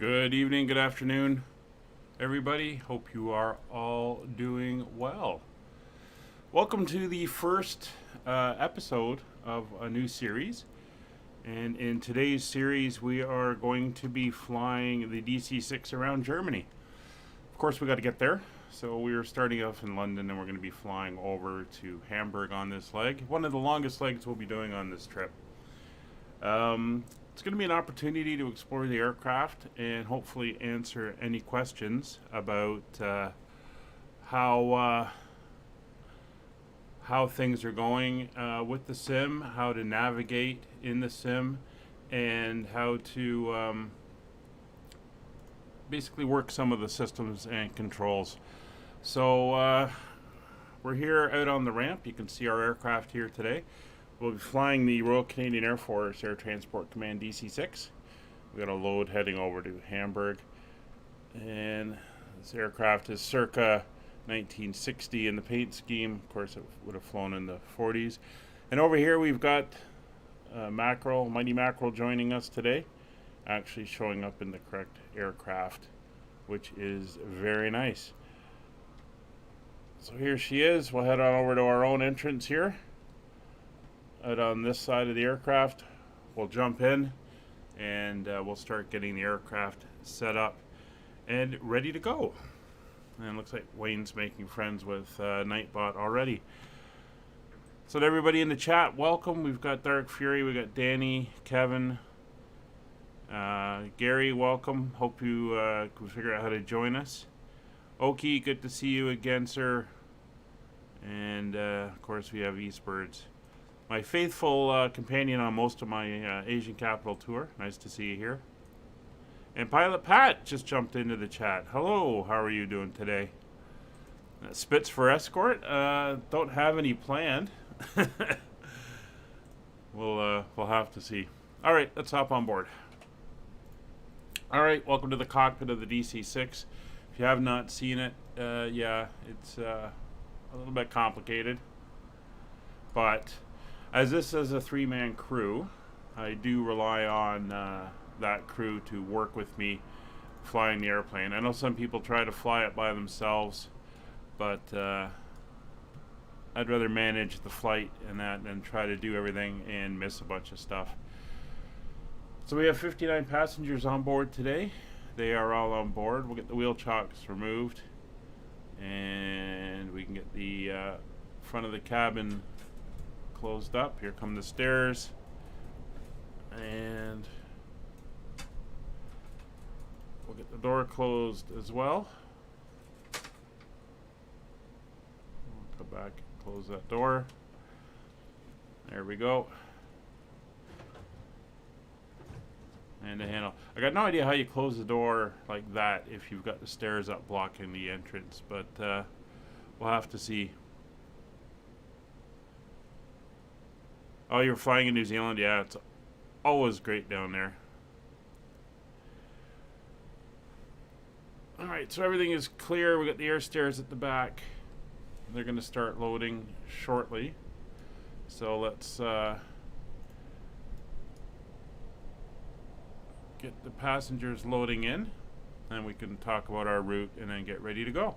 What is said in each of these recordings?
Good evening, good afternoon, everybody. Hope you are all doing well. Welcome to the first episode of a new series. And in today's series, we are going to be flying the DC-6 around Germany. Of course, we got to get there. So we are starting off in London, and we're going to be flying over to Hamburg on this leg. One of the longest legs we'll be doing on this trip. It's going to be an opportunity to explore the aircraft and hopefully answer any questions about how things are going with the sim, how to navigate in the sim, and how to basically work some of the systems and controls. So we're here out on the ramp. You can see our aircraft here today. We'll be flying the Royal Canadian Air Force Air Transport Command DC-6. We've got a load heading over to Hamburg. And this aircraft is circa 1960 in the paint scheme. Of course, it would have flown in the 40s. And over here we've got Mighty Mackerel joining us today. Actually showing up in the correct aircraft, which is very nice. So here she is. We'll head on over to our own entrance here. Out on this side of the aircraft, we'll jump in and we'll start getting the aircraft set up and ready to go. And it looks like Wayne's making friends with Nightbot already. So to everybody in the chat, welcome. We've got Dark Fury, we got Danny, Kevin, Gary, welcome. Hope you can figure out how to join us. Oki, good to see you again, sir. And of course we have Eastbirds, my faithful companion on most of my Asian capital tour. Nice to see you here. And Pilot Pat just jumped into the chat. Hello, how are you doing today? Spits for escort? Don't have any planned. We'll have to see. All right, let's hop on board. All right, welcome to the cockpit of the DC-6. If you have not seen it, yeah, it's a little bit complicated, but as this is a three-man crew, I do rely on that crew to work with me flying the airplane. I know some people try to fly it by themselves, but I'd rather manage the flight and that than try to do everything and miss a bunch of stuff. So we have 59 passengers on board today. They are all on board. We'll get the wheel chocks removed, and we can get the front of the cabin closed up. Here come the stairs, and we'll get the door closed as well. We'll go back and close that door. There we go. And the handle. I got no idea how you close the door like that if you've got the stairs up blocking the entrance, but we'll have to see. Oh, you're flying in New Zealand? Yeah, it's always great down there. Alright, so everything is clear. We got the air stairs at the back. They're going to start loading shortly. So let's get the passengers loading in, and we can talk about our route and then get ready to go.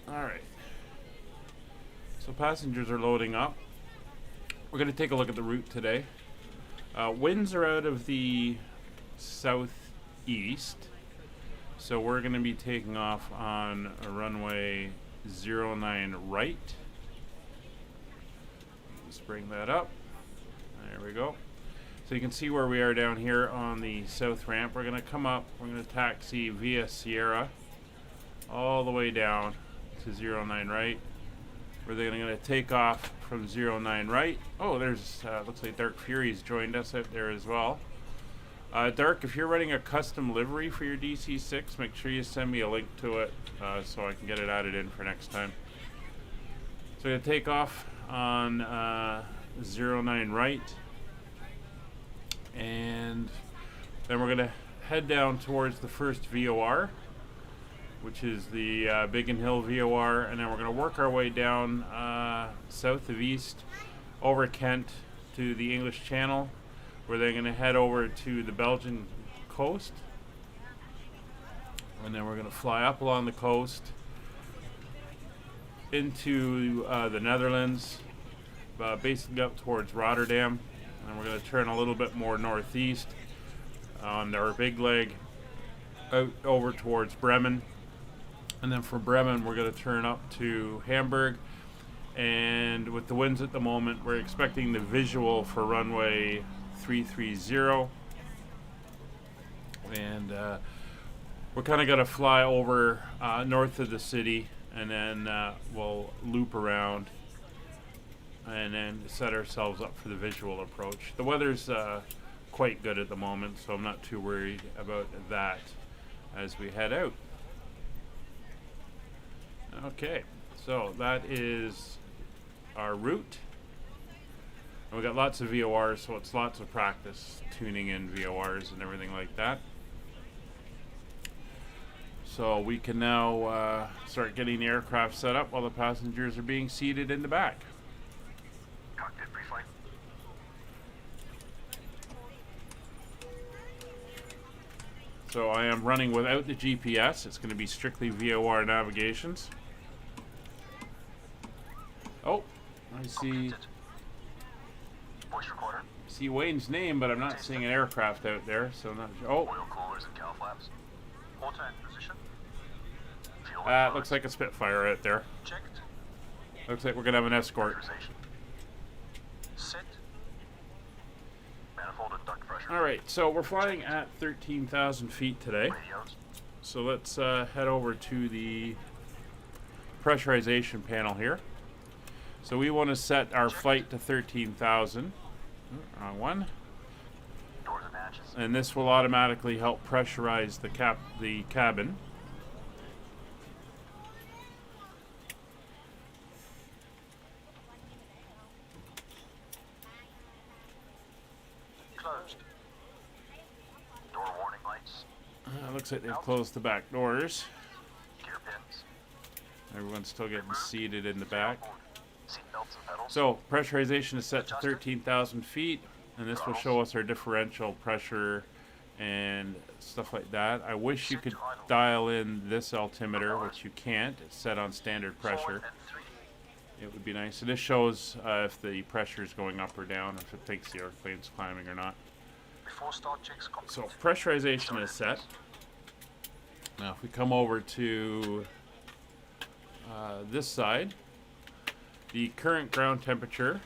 Alright. So passengers are loading up. We're going to take a look at the route today. Winds are out of the southeast, so we're going to be taking off on a runway 09 right. Let's bring that up. There we go. So you can see where we are down here on the south ramp. We're going to come up, we're going to taxi via Sierra all the way down to 09 right. We're then going to take off from 09 right. Oh, there's, looks like Dark Fury's joined us out there as well. Dark, if you're running a custom livery for your DC-6, make sure you send me a link to it so I can get it added in for next time. So we're going to take off on 09 right. And then we're going to head down towards the first VOR, which is the Biggin Hill VOR, and then we're going to work our way down south of east over Kent to the English Channel, We're then going to head over to the Belgian coast, and then we're going to fly up along the coast into the Netherlands, basically up towards Rotterdam, and we're going to turn a little bit more northeast on our big leg out over towards Bremen, and then from Bremen we're going to turn up to Hamburg. And with the winds at the moment, we're expecting the visual for runway 330, and we're kind of going to fly over north of the city, and then we'll loop around and then set ourselves up for the visual approach. The weather's quite good at the moment, so I'm not too worried about that as we head out. Okay, so that is our route. And we got lots of VORs, so it's lots of practice tuning in VORs and everything like that. So we can now start getting the aircraft set up while the passengers are being seated in the back. Cockpit pre-flight. So I am running without the GPS. It's going to be strictly VOR navigations. Oh, I see Wayne's name, but I'm not seeing an aircraft out there, so I'm not sure. Oh, oil coolers and cow flaps. Auto in position. it looks like a Spitfire out there. Checked. Looks like we're gonna have an escort. Set. Manifold and duct pressure. All right, so we're flying at 13,000 feet today. Radios. So let's head over to the pressurization panel here. So we want to set our flight to 13,000. Wrong one. Doors and hatches. And this will automatically help pressurize the cabin. Closed. Door warning lights. Looks like they've closed the back doors. Gear pins. Everyone's still getting seated in the back. Seat belts and pedals. So pressurization is set to 13,000 feet, and this will show us our differential pressure and stuff like that. I wish you could dial in this altimeter, which you can't. It's set on standard pressure. It would be nice. So this shows if the pressure is going up or down, if it thinks the airplane's climbing or not. Before start checks complete. So pressurization is set. Now if we come over to this side, the current ground temperature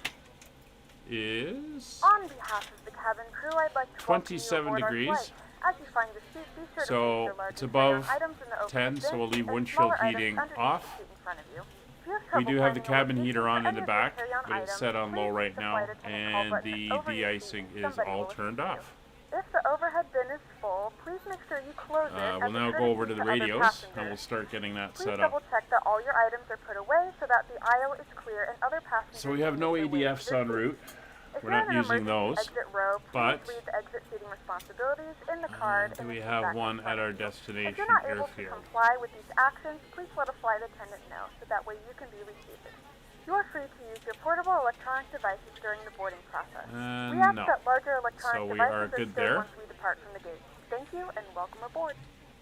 is on behalf of the cabin crew, I'd like to 27 degrees. As you find your seat, be sure to So place your large it's above items in the open 10, so bin we'll leave and windshield smaller items heating underneath off. the seat in front of you. If you have We trouble do have the finding a cabin location heater for on in any the of your back, carry-on but it's items, set on low please right use the now, flight attendant call and button the over your de-icing seat. is Somebody all will turned assist you. off. If the overhead bin is full, please make sure you close it. We'll as a now go courtesy over to the other radios, passengers. and we'll start getting that Please set double up. check that all your items are put away so that the aisle is clear and other passengers. So we have can no make their way ADFs to en their route. seats. If We're you're not in an using emergency those, exit row, but please read the exit seating responsibilities in the card. and we the have feedback one in front at our of you. destination If you're not able to airfield. comply with these actions, please let a flight attendant know so that way you can be reseated. You are free to use your portable electronic devices during the boarding process. We ask no. that larger electronic So we devices are are good stowed there. once we depart from the gate. Thank you and welcome aboard.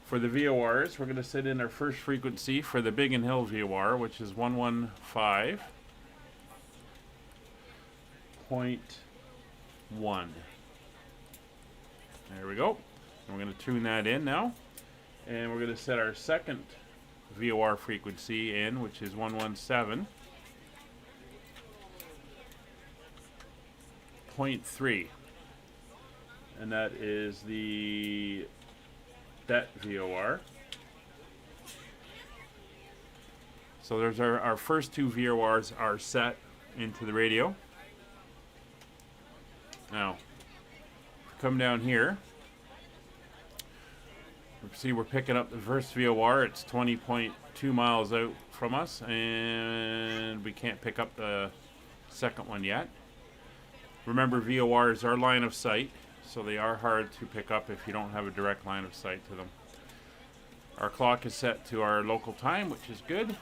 For the VORs, we're going to set in our first frequency for the Big and Hill VOR, which is 115.1. There we go. And we're going to tune that in now. And we're going to set our second VOR frequency in, which is 117.3. And that is the DET VOR. So there's our first two VORs are set into the radio. Now, come down here. See, we're picking up the first VOR. It's 20.2 miles out from us, and we can't pick up the second one yet. Remember, VORs are line of sight, so they are hard to pick up if you don't have a direct line of sight to them. Our clock is set to our local time, which is good.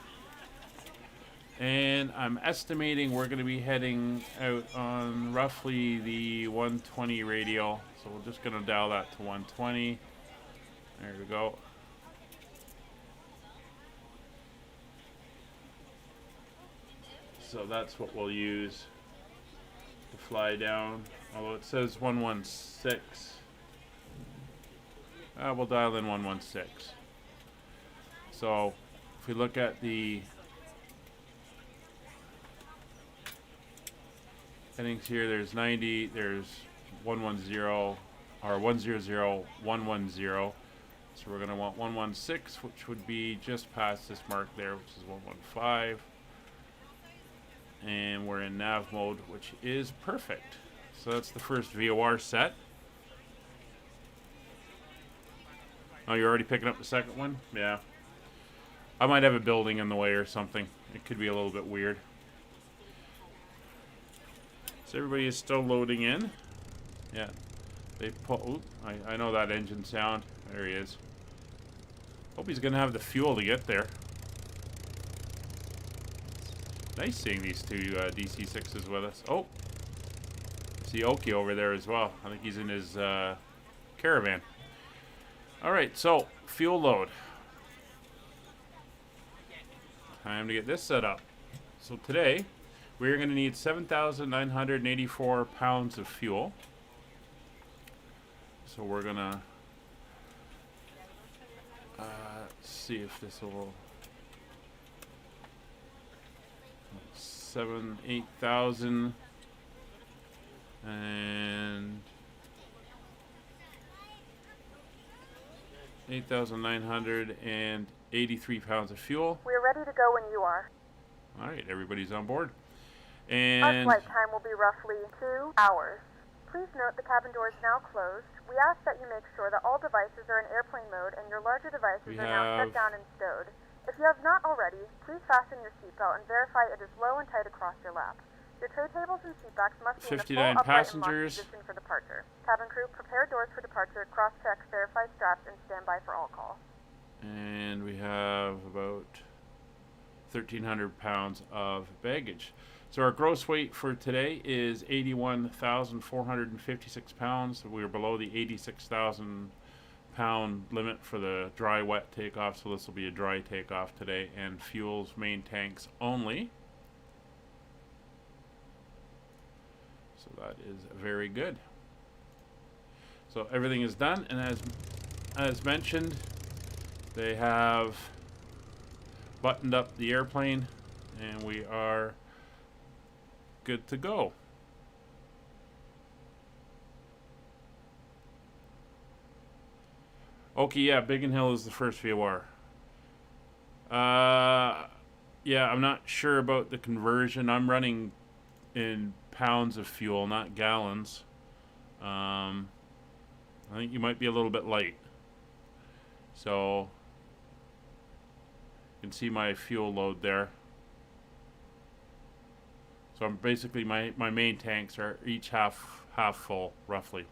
And I'm estimating we're going to be heading out on roughly the 120 radial. So we're just going to dial that to 120. There we go. So that's what we'll use to fly down. Although it says 116. We'll dial in 116. So if we look at the headings here, there's 90, there's 110, or 100, 110. So we're going to want 116, which would be just past this mark there, which is 115. And we're in nav mode, which is perfect. So that's the first VOR set. Oh, you're already picking up the second one? Yeah. I might have a building in the way or something. It could be a little bit weird. So everybody is still loading in. Yeah. They pull. I know that engine sound. There he is. Hope he's going to have the fuel to get there. Nice seeing these two DC-6s with us. Oh, I see Oki over there as well. I think he's in his caravan. All right, so fuel load. Time to get this set up. So today, we're going to need 7,984 pounds of fuel. So we're going to see if this will... 8,000 and 8,983 pounds of fuel. We're ready to go when you are. All right, everybody's on board. Our And flight time will be roughly 2 hours. Please note the cabin door is now closed. We ask that you make sure that all devices are in airplane mode and your larger devices are now set down and stowed. If you have not already, please fasten your seatbelt and verify it is low and tight across your lap. Your tray tables and seatbacks must be in the full 59 upright and locked passengers. position for departure. Cabin crew, prepare doors for departure, cross-check, verify straps, and stand by for all call. And we have about 1,300 pounds of baggage. So our gross weight for today is 81,456 pounds. We are below the 86,000 pound limit for the dry wet takeoff, so this will be a dry takeoff today, and fuel's main tanks only. So that is very good. So everything is done, and as mentioned, they have buttoned up the airplane and we are good to go. Okay, yeah, Biggin Hill is the first VOR. Yeah, I'm not sure about the conversion. I'm running in pounds of fuel, not gallons. I think you might be a little bit light. So, you can see my fuel load there. So I'm basically, my main tanks are each half full, roughly.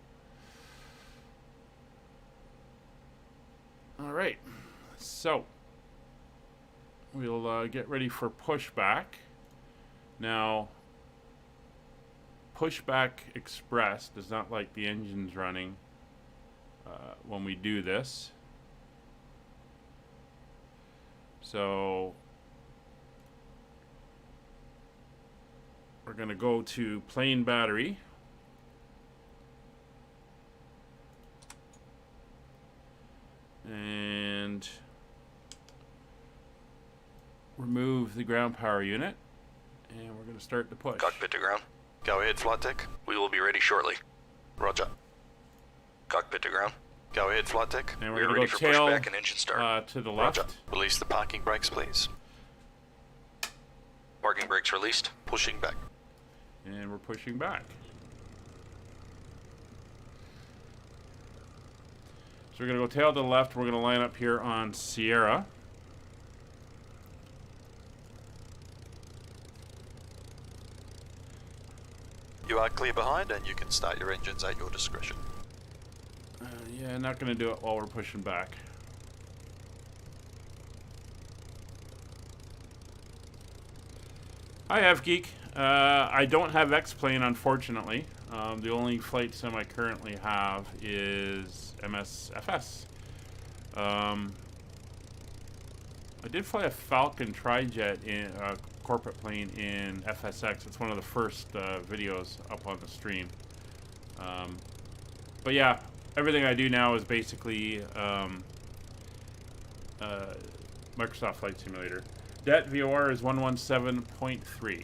All right, so we'll get ready for pushback. Now, pushback express does not like the engines running when we do this. So we're going to go to plain battery. And remove the ground power unit, and we're going to start the push. Cockpit to ground. Go ahead, flight deck. We will be ready shortly. Roger. Cockpit to ground. Go ahead, flight deck. And we we're are going ready to for go tail pushback and engine start. to the left. Roger. Release the parking brakes, please. Parking brakes released. Pushing back. And we're pushing back. So we're going to go tail to the left. We're going to line up here on Sierra. You are clear behind, and you can start your engines at your discretion. Yeah, not going to do it while we're pushing back. Hi, FGeek. I don't have X-Plane, unfortunately. The only flight sim I currently have is MSFS. I did fly a Falcon Trijet in a corporate plane in FSX. It's one of the first videos up on the stream. But yeah, everything I do now is basically Microsoft Flight Simulator. Det VOR is 117.3. Alright,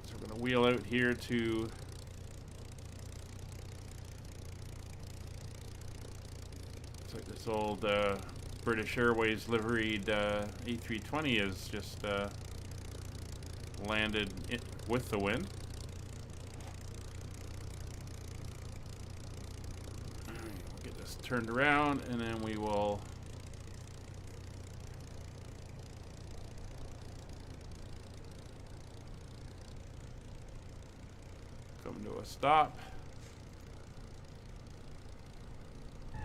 so we're going to wheel out here to looks like this old British Airways liveried A320 is just landed with the wind. Alright, we'll get this turned around and then we will come to a stop. That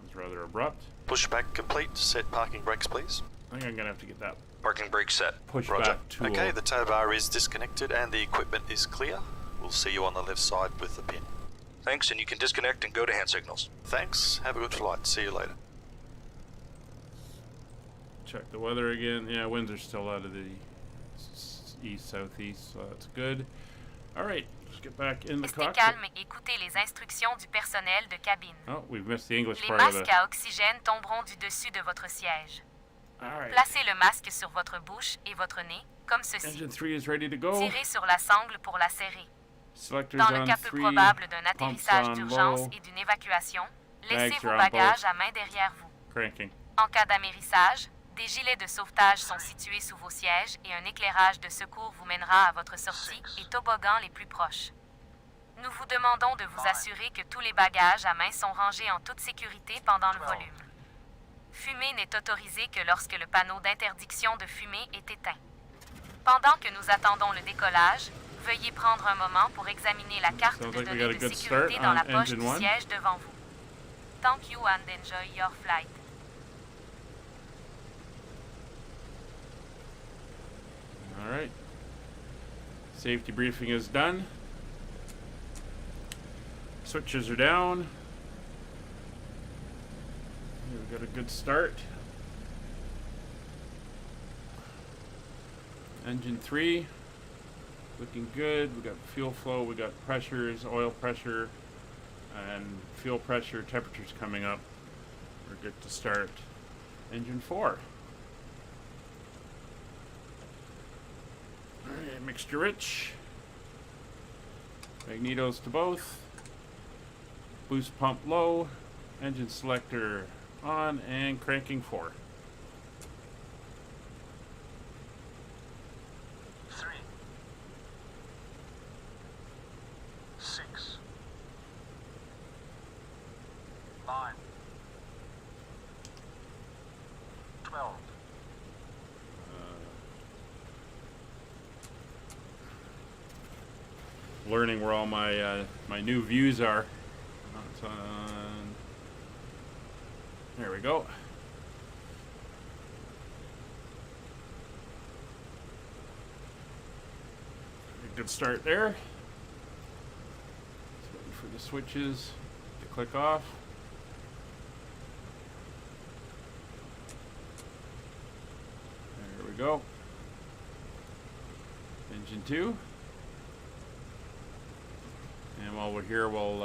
was rather abrupt. Pushback complete. Set parking brakes, please. I think I'm gonna have to get that Parking brake set. pushback tool. Okay, the tow bar is disconnected and the equipment is clear. We'll see you on the left side with the pin. Thanks, and you can disconnect and go to hand signals. Thanks. Have a good flight. See you later. Check the weather again. Yeah, winds are still out of the east southeast, so that's good. All right, let's get back in the Restez cockpit. calme et écoutez les instructions du personnel de cabine. Oh, we've missed the English Les part of masques the. à oxygène tomberont du dessus de votre siège. All right. Placez le masque sur votre bouche et votre nez, comme ceci. Engine 3 is ready to go. Tirez sur la sangle pour la serrer. Selectors Dans le on cas peu 3. probable d'un Pumps atterrissage on d'urgence low. et d'une évacuation, laissez Bags vos are on bagages both. à main derrière vous. Cranking. En cas d'amérissage, des gilets de sauvetage sont situés sous vos sièges et un éclairage de secours vous mènera à votre sortie et toboggans les plus proches. Nous vous demandons de vous assurer que tous les bagages à main sont rangés en toute sécurité pendant le volume. Fumer n'est autorisé que lorsque le panneau d'interdiction de fumer est éteint. Pendant que nous attendons le décollage, veuillez prendre un moment pour examiner la carte Sounds de like we données got a de good sécurité start dans on la poche engine du one. siège devant vous. Thank you and enjoy your flight. All right. Safety briefing is done. Switches are down. We've got a good start. Engine 3 looking good. We got fuel flow, we got pressures, oil pressure, and fuel pressure, temperatures coming up. We're good to start. Engine 4. Alright, mixture rich. Magnetos to both. Boost pump low. Engine selector on and cranking 4. 3, 6, 9, 12. Learning where all my my new views are. It's on. There we go. Good start there. Just waiting for the switches to click off. There we go. Engine 2. And while we're here, we'll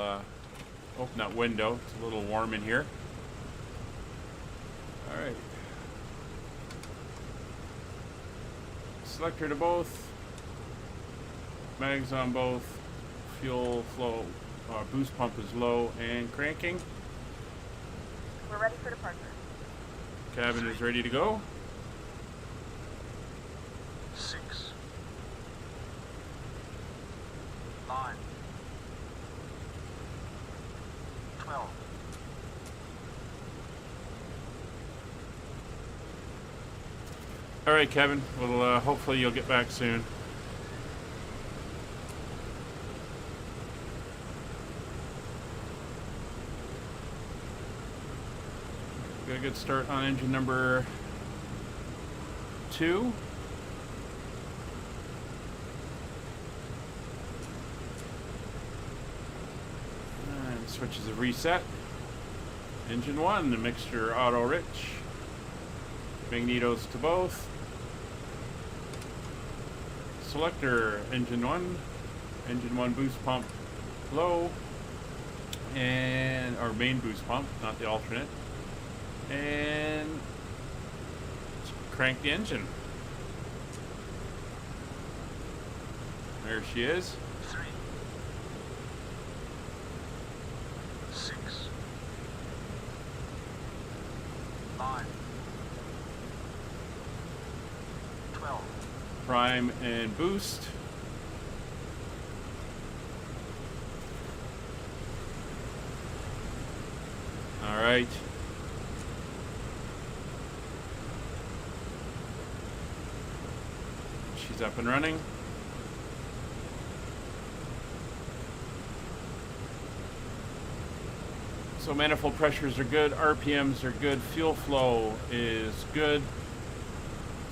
open that window. It's a little warm in here. All right. Selector to both. Mags on both. Fuel flow. Boost pump is low and cranking. We're ready for departure. Cabin is ready to go. 6, 9, 12. All right, Kevin. Well, hopefully you'll get back soon. Got a good start on engine number 2. And switches have reset. Engine 1, the mixture auto rich. Magnetos to both. Selector, engine 1. Engine 1 boost pump low. And our main boost pump, not the alternate. And let's crank the engine. There she is. 3, 6, 9, 12. Prime and boost. All right. She's up and running. So manifold pressures are good, RPMs are good, fuel flow is good,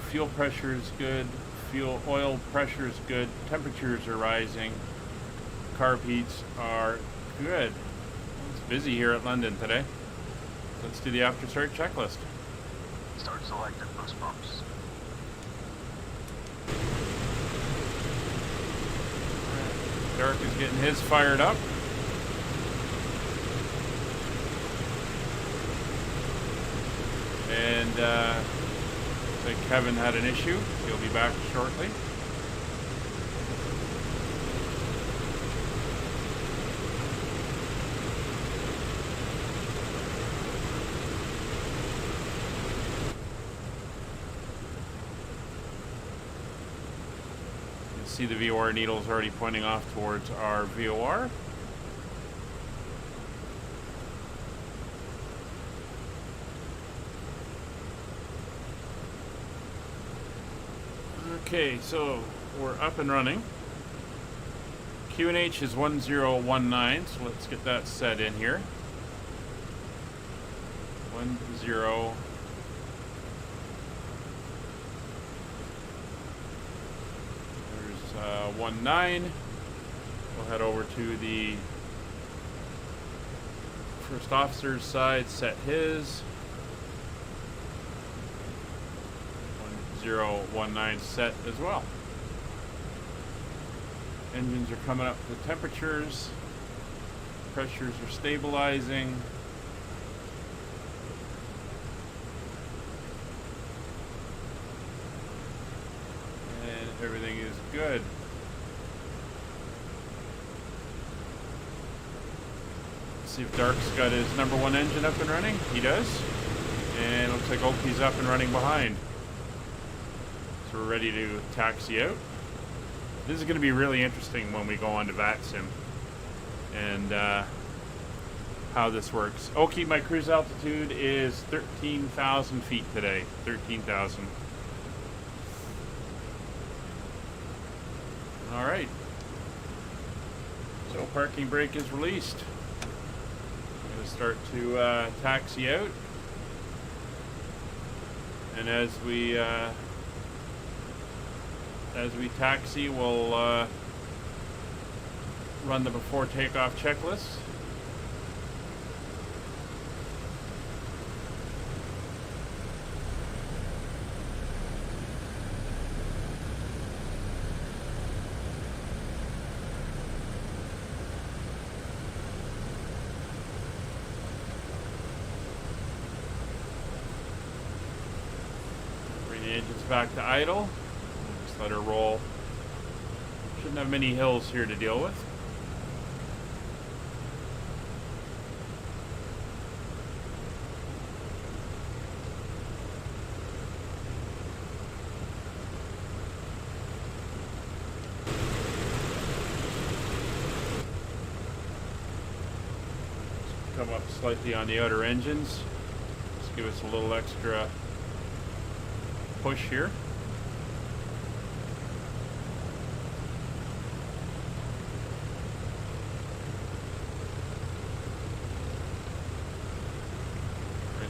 fuel pressure is good, fuel oil pressure is good, temperatures are rising, carb heats are good. It's busy here at London today. Let's do the after start checklist. Start selected boost pumps. Derek is getting his fired up. And looks like Kevin had an issue. He'll be back shortly. You can see the VOR needles already pointing off towards our VOR. Okay, so we're up and running. QNH is 1019, so let's get that set in here. 10. There's 19. We'll head over to the first officer's side, set his. 1019 set as well. Engines are coming up to temperatures. Pressures are stabilizing. And everything is good. Let's see if Dark's got his number 1 engine up and running. He does. And it looks like Oki's up and running behind. We're ready to taxi out. This is going to be really interesting when we go on to VATSIM and how this works. Okay, my cruise altitude is 13,000 feet today. 13,000. All right. So parking brake is released. I'm going to start to taxi out. And as we taxi, we'll run the before takeoff checklist. Bring the engines back to idle. Let her roll. Shouldn't have many hills here to deal with. Come up slightly on the outer engines. Just give us a little extra push here.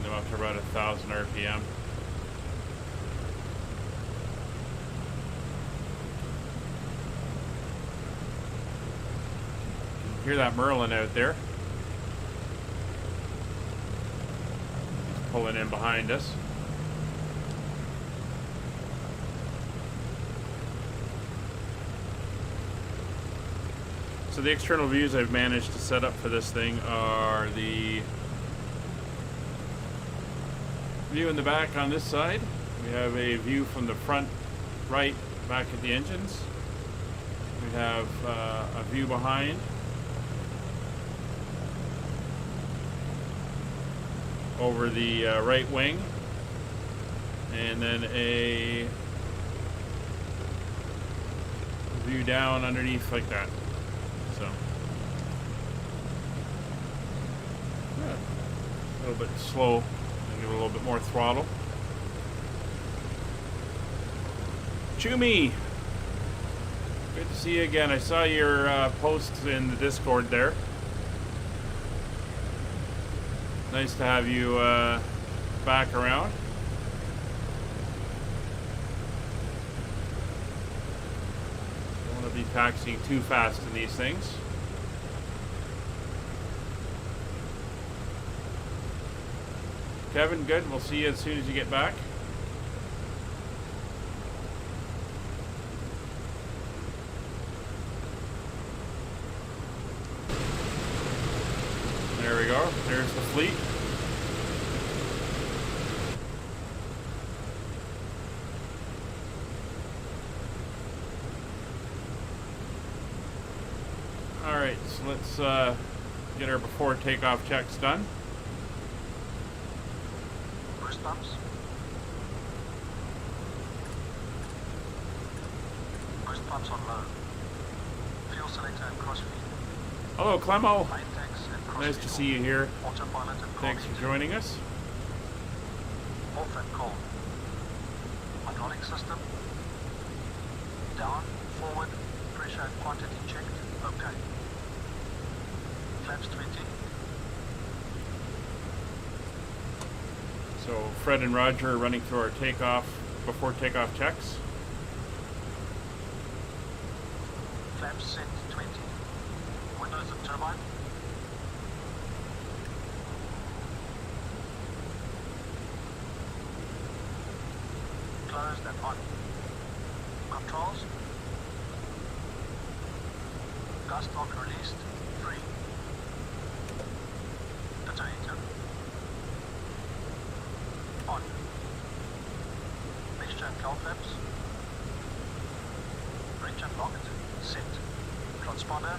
Up to about 1,000 RPM. Hear that Merlin out there. He's pulling in behind us. So the external views I've managed to set up for this thing are the view in the back on this side. We have a view from the front right back at the engines. We have a view behind. Over the right wing. And then a view down underneath like that. So, yeah, a little bit slow, and give it a little bit more throttle. Chumi, good to see you again. I saw your posts in the Discord there. Nice to have you back around. Be taxiing too fast in these things. Kevin, good. We'll see you as soon as you get back. There we go. There's the fleet. Alright, so let's get our before takeoff checks done. Boost pumps. Boost pumps on low. Fuel selector and crossfeed. Hello, Clemo. Main tanks and crossfeed. Nice to see you here. Autopilot and Thanks for joining us. Off and cold. Hydraulic system. Down, forward, pressure and quantity checked. Okay. Flaps 20. So Fred and Roger are running through our before takeoff checks. Flaps set 20. Windows and turbine. Closed and on. Controls. Gust lock released. Free. Detonator. On. Mixture and cowl flaps. Bridge unlocked. Set. Transponder.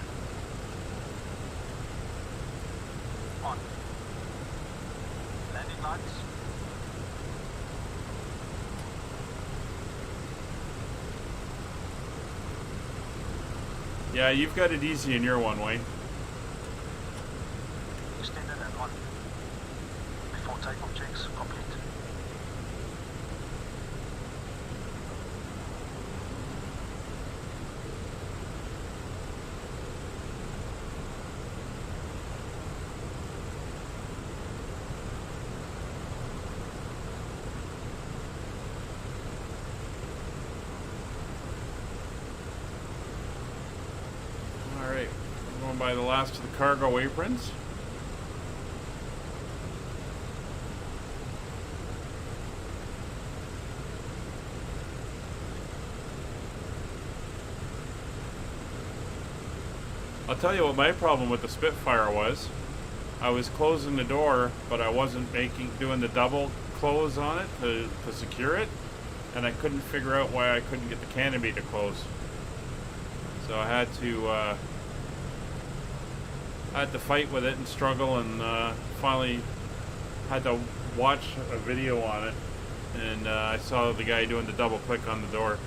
On. Landing lights. Yeah, you've got it easy in your one, Wayne. Extended and on. Before takeoff checks complete. Alright, we're going by the last of the cargo aprons. I'll tell you what my problem with the Spitfire was. I was closing the door, but I wasn't doing the double close on it to secure it, and I couldn't figure out why I couldn't get the canopy to close. So I had to fight with it and struggle, and finally had to watch a video on it, and I saw the guy doing the double click on the door.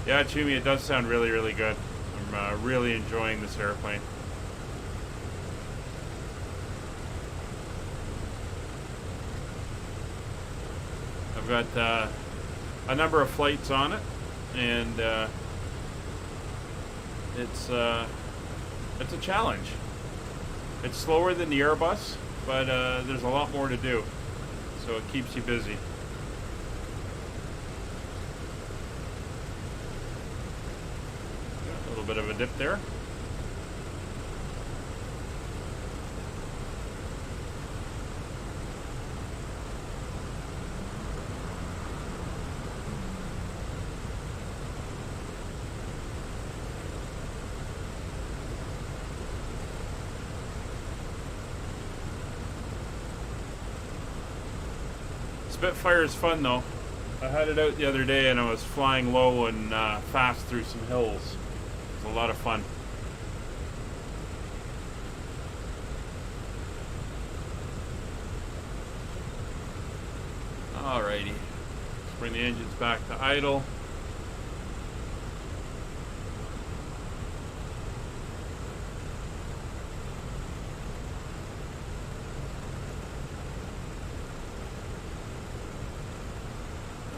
Yeah, Chumi, it does sound really, really good. I'm really enjoying this airplane. I've got a number of flights on it, and it's a challenge. It's slower than the Airbus, but there's a lot more to do, so it keeps you busy. little bit of a dip there. Spitfire is fun though. I had it out the other day and I was flying low and fast through some hills. It was a lot of fun. Alrighty, let's bring the engines back to idle.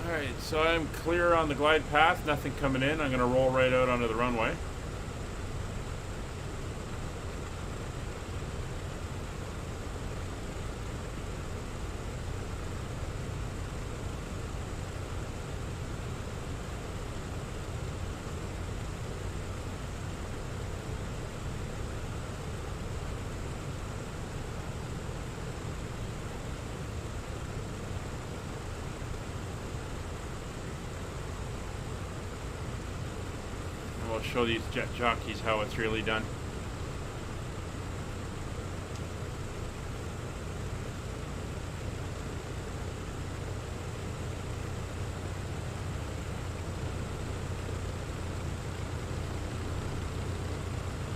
Alright, so I'm clear on the glide path, nothing coming in. I'm going to roll right out onto the runway. We'll show these jet jockeys how it's really done.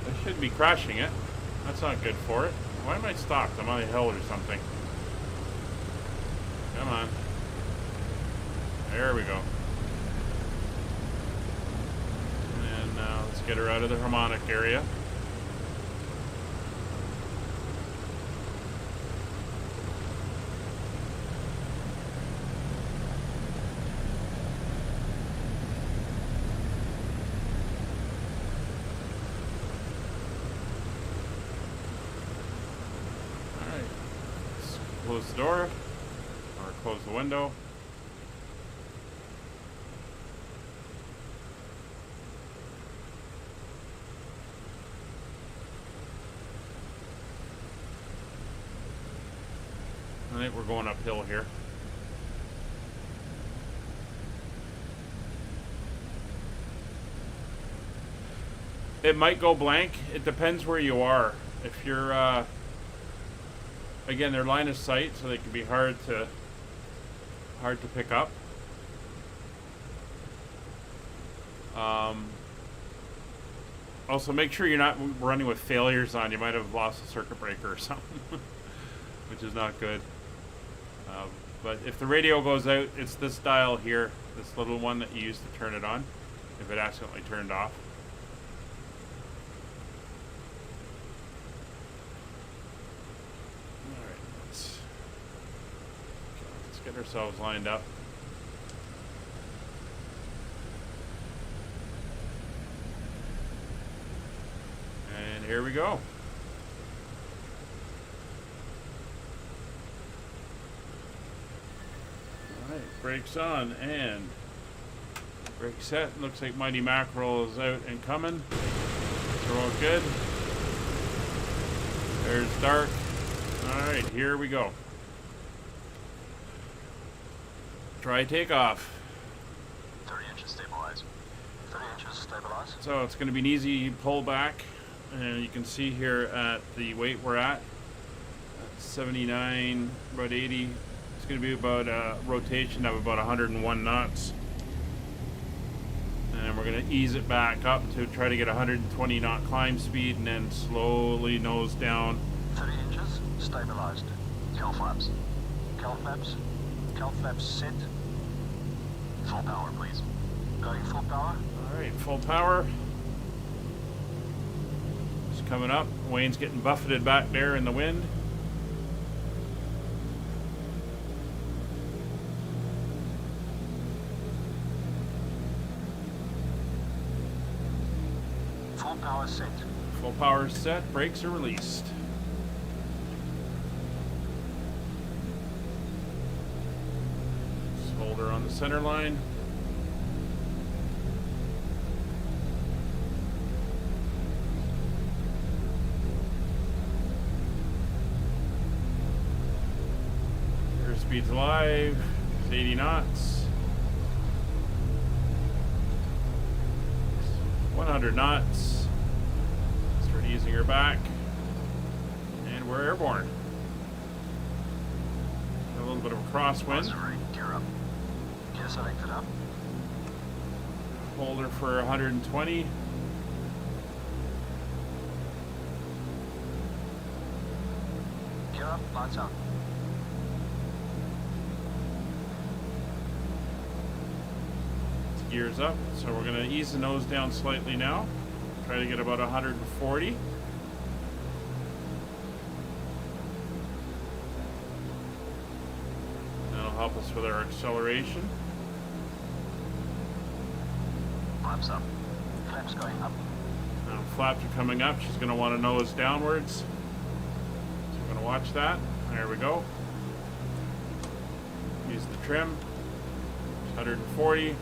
I should be crashing it. That's not good for it. Why am I stopped? I'm on a hill or something. Come on. There we go. Let's get her out of the harmonic area. Alright, let's close the door, or close the window. I think we're going uphill here. It might go blank. It depends where you are. If you're, again, they're line of sight, so they can be hard to pick up. Also, make sure you're not running with failures on. You might have lost a circuit breaker or something, which is not good. But if the radio goes out, it's this dial here, this little one that you use to turn it on, if it accidentally turned off. Alright, let's get ourselves lined up. And here we go. Brakes on and brake set. Looks like Mighty Mackerel is out and coming. So we're all good. There's dark. Alright, here we go. Try takeoff. 30 inches stabilize. 30 inches stabilize. So it's going to be an easy pull back. And you can see here at the weight we're at 79, about 80. It's going to be about a rotation of about 101 knots. And we're going to ease it back up to try to get 120 knot climb speed and then slowly nose down. 30 inches, stabilized. Cowl flaps. Cowl flaps. Cowl flaps set. Full power, please. Going full power. Alright, full power. It's coming up. Wayne's getting buffeted back there in the wind. Full power set. Full power set, brakes are released. Just hold her on the center line. Airspeed's live. It's 80 knots. 100 knots. Start easing her back. And we're airborne. A little bit of a crosswind. Gear up. Gear selected up. Hold her for 120. Gear up, lights out. Gears up, so we're going to ease the nose down slightly now. Try to get about 140. That'll help us with our acceleration. Flaps up. Flaps going up. Now flaps are coming up. She's going to want to nose downwards. So we're going to watch that. There we go. Use the trim. 140.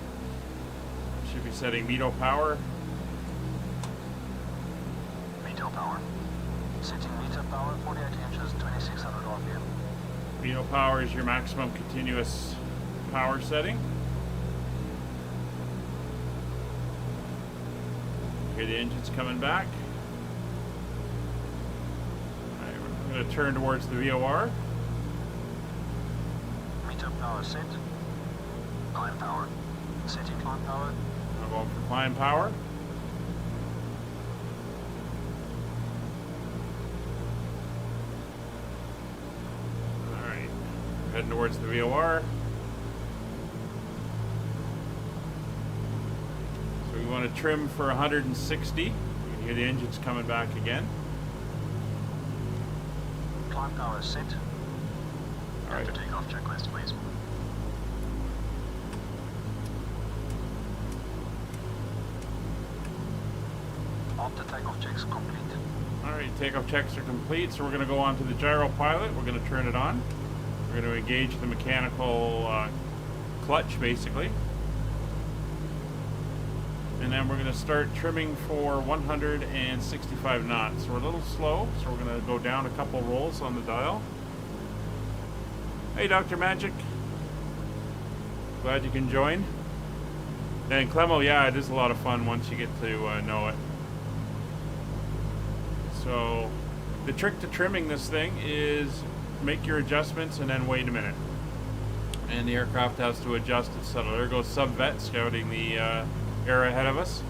Should be setting METO power. METO power. Setting METO power, 48 inches, 2600 RPM. METO power is your maximum continuous power setting. Hear the engine's coming back. Alright, we're going to turn towards the VOR. METO power set. Climb power. Setting climb power. I'm going for climb power. Alright, heading towards the VOR. So we want to trim for 160. You can hear the engine's coming back again. Climb power set. Alright. After takeoff checklist, please. After takeoff checks complete. Alright, takeoff checks are complete, so we're going to go on to the gyro pilot. We're going to turn it on. We're going to engage the mechanical clutch, basically. And then we're going to start trimming for 165 knots. So we're a little slow, so we're going to go down a couple rolls on the dial. Hey, Dr. Magic. Glad you can join. And Clemo, yeah, it is a lot of fun once you get to know it. So the trick to trimming this thing is make your adjustments and then wait a minute. And the aircraft has to adjust its settle. There goes Subvet scouting the air ahead of us.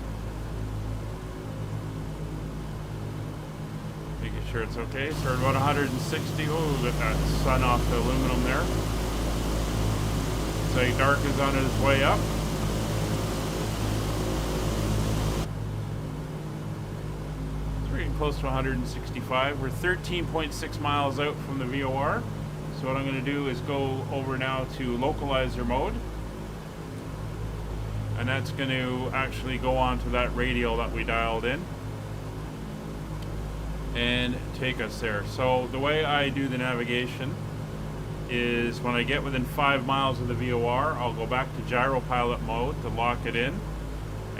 Making sure it's okay. So we're about 160. Oh, got that sun off the aluminum there. So Dark is on his way up. Close to 165. We're 13.6 miles out from the VOR. So what I'm going to do is go over now to localizer mode. And that's going to actually go on to that radial that we dialed in. And take us there. So the way I do the navigation is when I get within 5 miles of the VOR, I'll go back to gyro pilot mode to lock it in.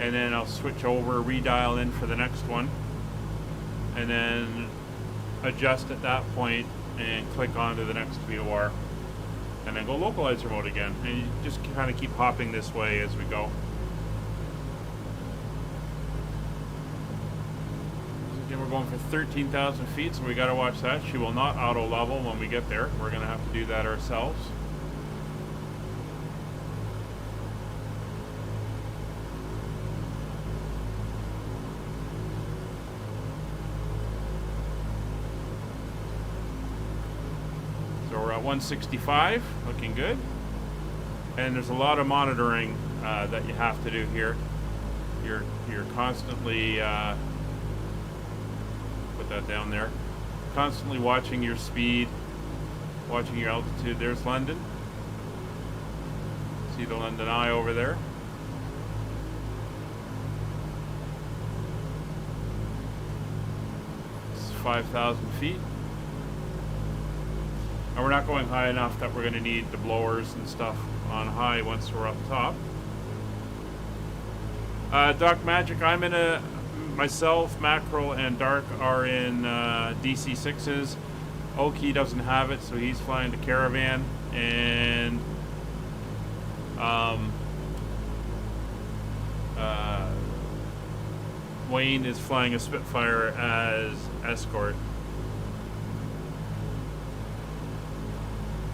And then I'll switch over, redial in for the next one. And then adjust at that point and click on to the next VOR. And then go localizer mode again. And you just kind of keep hopping this way as we go. Again, we're going for 13,000 feet, so we got to watch that. She will not auto level when we get there. We're going to have to do that ourselves. We're at 165, looking good. And there's a lot of monitoring that you have to do here. You're constantly put that down there. Constantly watching your speed, watching your altitude. There's London. See the London Eye over there. It's 5,000 feet. And we're not going high enough that we're going to need the blowers and stuff on high once we're up top. Doc Magic, I'm in a... Myself, Mackerel, and Dark are in DC-6s. Oki doesn't have it, so he's flying the Caravan. and Wayne is flying a Spitfire as escort.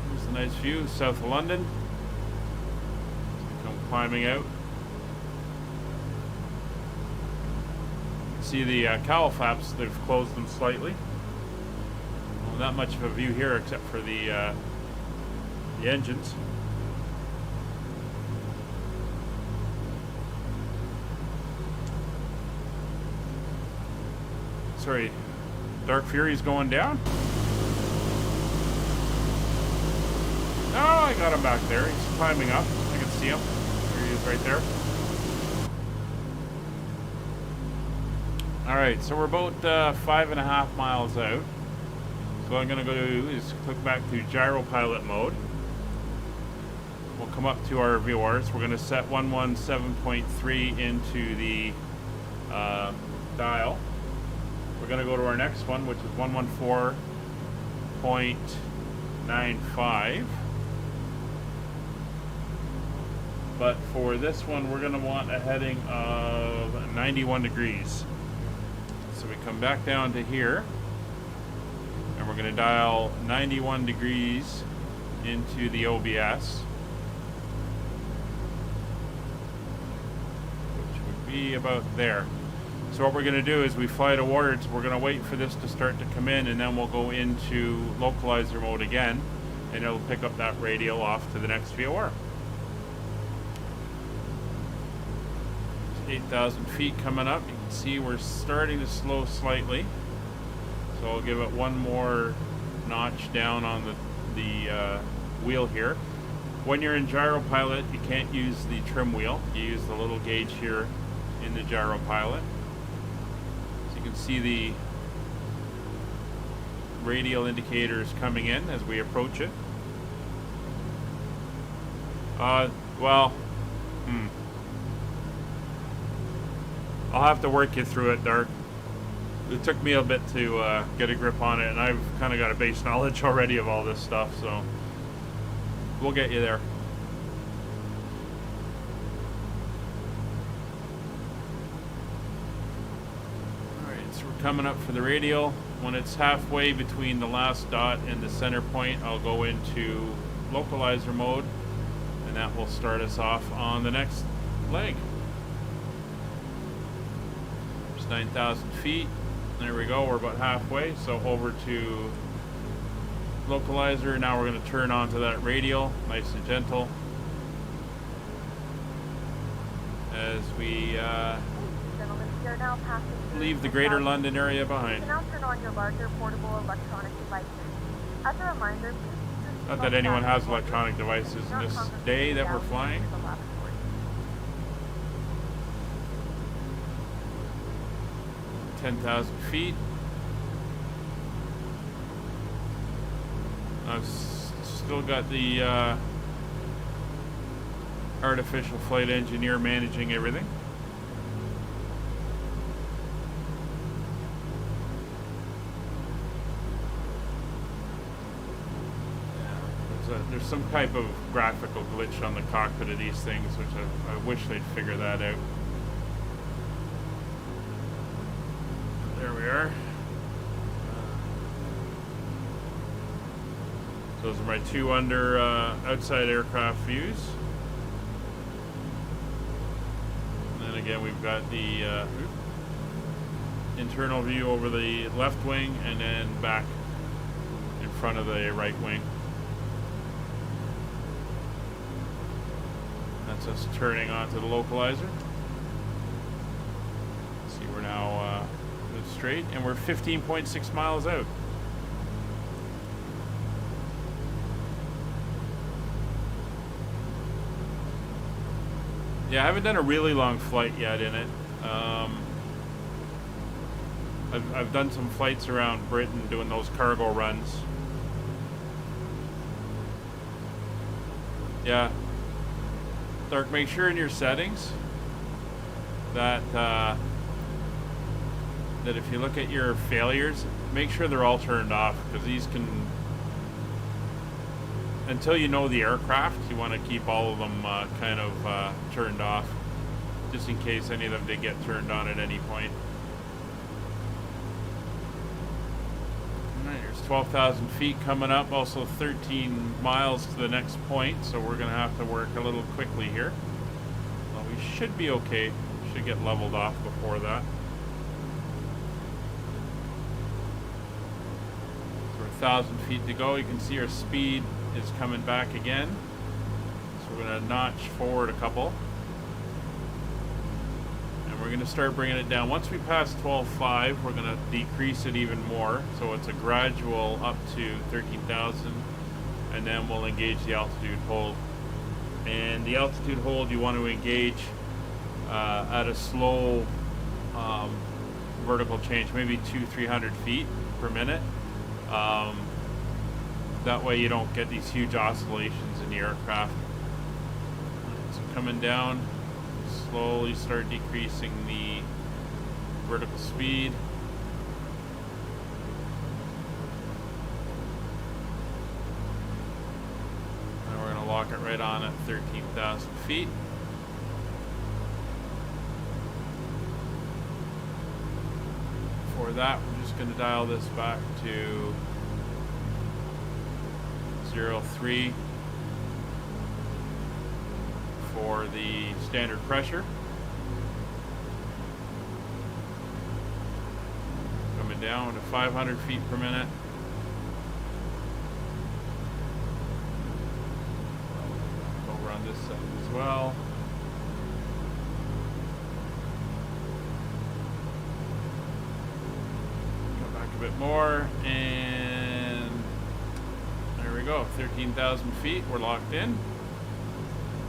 Here's a nice view south of London. Come climbing out. See the cowl flaps, they've closed them slightly. Well, not much of a view here except for the engines. Sorry, Dark Fury's going down? No, I got him back there. He's climbing up. I can see him. There he is right there. Alright, so we're about 5.5 miles out. So what I'm going to go do is click back to gyro pilot mode. We'll come up to our VORs. We're going to set 117.3 into the dial. We're going to go to our next one, which is 114.95. But for this one, we're going to want a heading of 91 degrees. So we come back down to here, and we're going to dial 91 degrees into the OBS, which would be about there. So what we're going to do is we fly towards, we're going to wait for this to start to come in, and then we'll go into localizer mode again, and it'll pick up that radial off to the next VOR. 8,000 feet coming up. You can see we're starting to slow slightly. So I'll give it one more notch down on the wheel here. When you're in gyro pilot, you can't use the trim wheel. You use the little gauge here in the gyro pilot. So you can see the radial indicators coming in as we approach it. I'll have to work you through it, Dark. It took me a bit to get a grip on it, and I've kind of got a base knowledge already of all this stuff, so we'll get you there. Alright, so we're coming up for the radial. When it's halfway between the last dot and the center point, I'll go into localizer mode, and that will start us off on the next leg. 9,000 feet. There we go, we're about halfway. So over to localizer. Now we're going to turn onto that radial, nice and gentle, as we leave the greater London area behind. You can now turn on your larger portable electronic devices. As a reminder, please not that anyone has electronic devices in this day that we're flying. 10,000 feet. I've still got the artificial flight engineer managing everything. There's some type of graphical glitch on the cockpit of these things, which I wish they'd figure that out. There we are. Those are my two under outside aircraft views. And then again, we've got the internal view over the left wing, and then back in front of the right wing. That's us turning onto the localizer. See, we're now straight, and we're 15.6 miles out. Yeah, I haven't done a really long flight yet in it. I've done some flights around Britain doing those cargo runs. Yeah. Dark, make sure in your settings that that if you look at your failures, make sure they're all turned off, because these can until you know the aircraft, you want to keep all of them kind of turned off, just in case any of them did get turned on at any point. Alright, there's 12,000 feet coming up, also 13 miles to the next point, so we're going to have to work a little quickly here. Well, we should be okay. Should get leveled off before that. So we're 1,000 feet to go. You can see our speed is coming back again. So we're going to notch forward a couple. And we're going to start bringing it down. Once we pass 12.5, we're going to decrease it even more. So it's a gradual up to 13,000. And then we'll engage the altitude hold. And the altitude hold you want to engage at a slow vertical change, maybe 200-300 feet per minute. That way you don't get these huge oscillations in the aircraft. So coming down, slowly start decreasing the vertical speed. And we're going to lock it right on at 13,000 feet. For that, we're just going to dial this back to 0.3 for the standard pressure. Coming down to 500 feet per minute. Over on this side as well. A bit more, and there we go, 13,000 feet. We're locked in.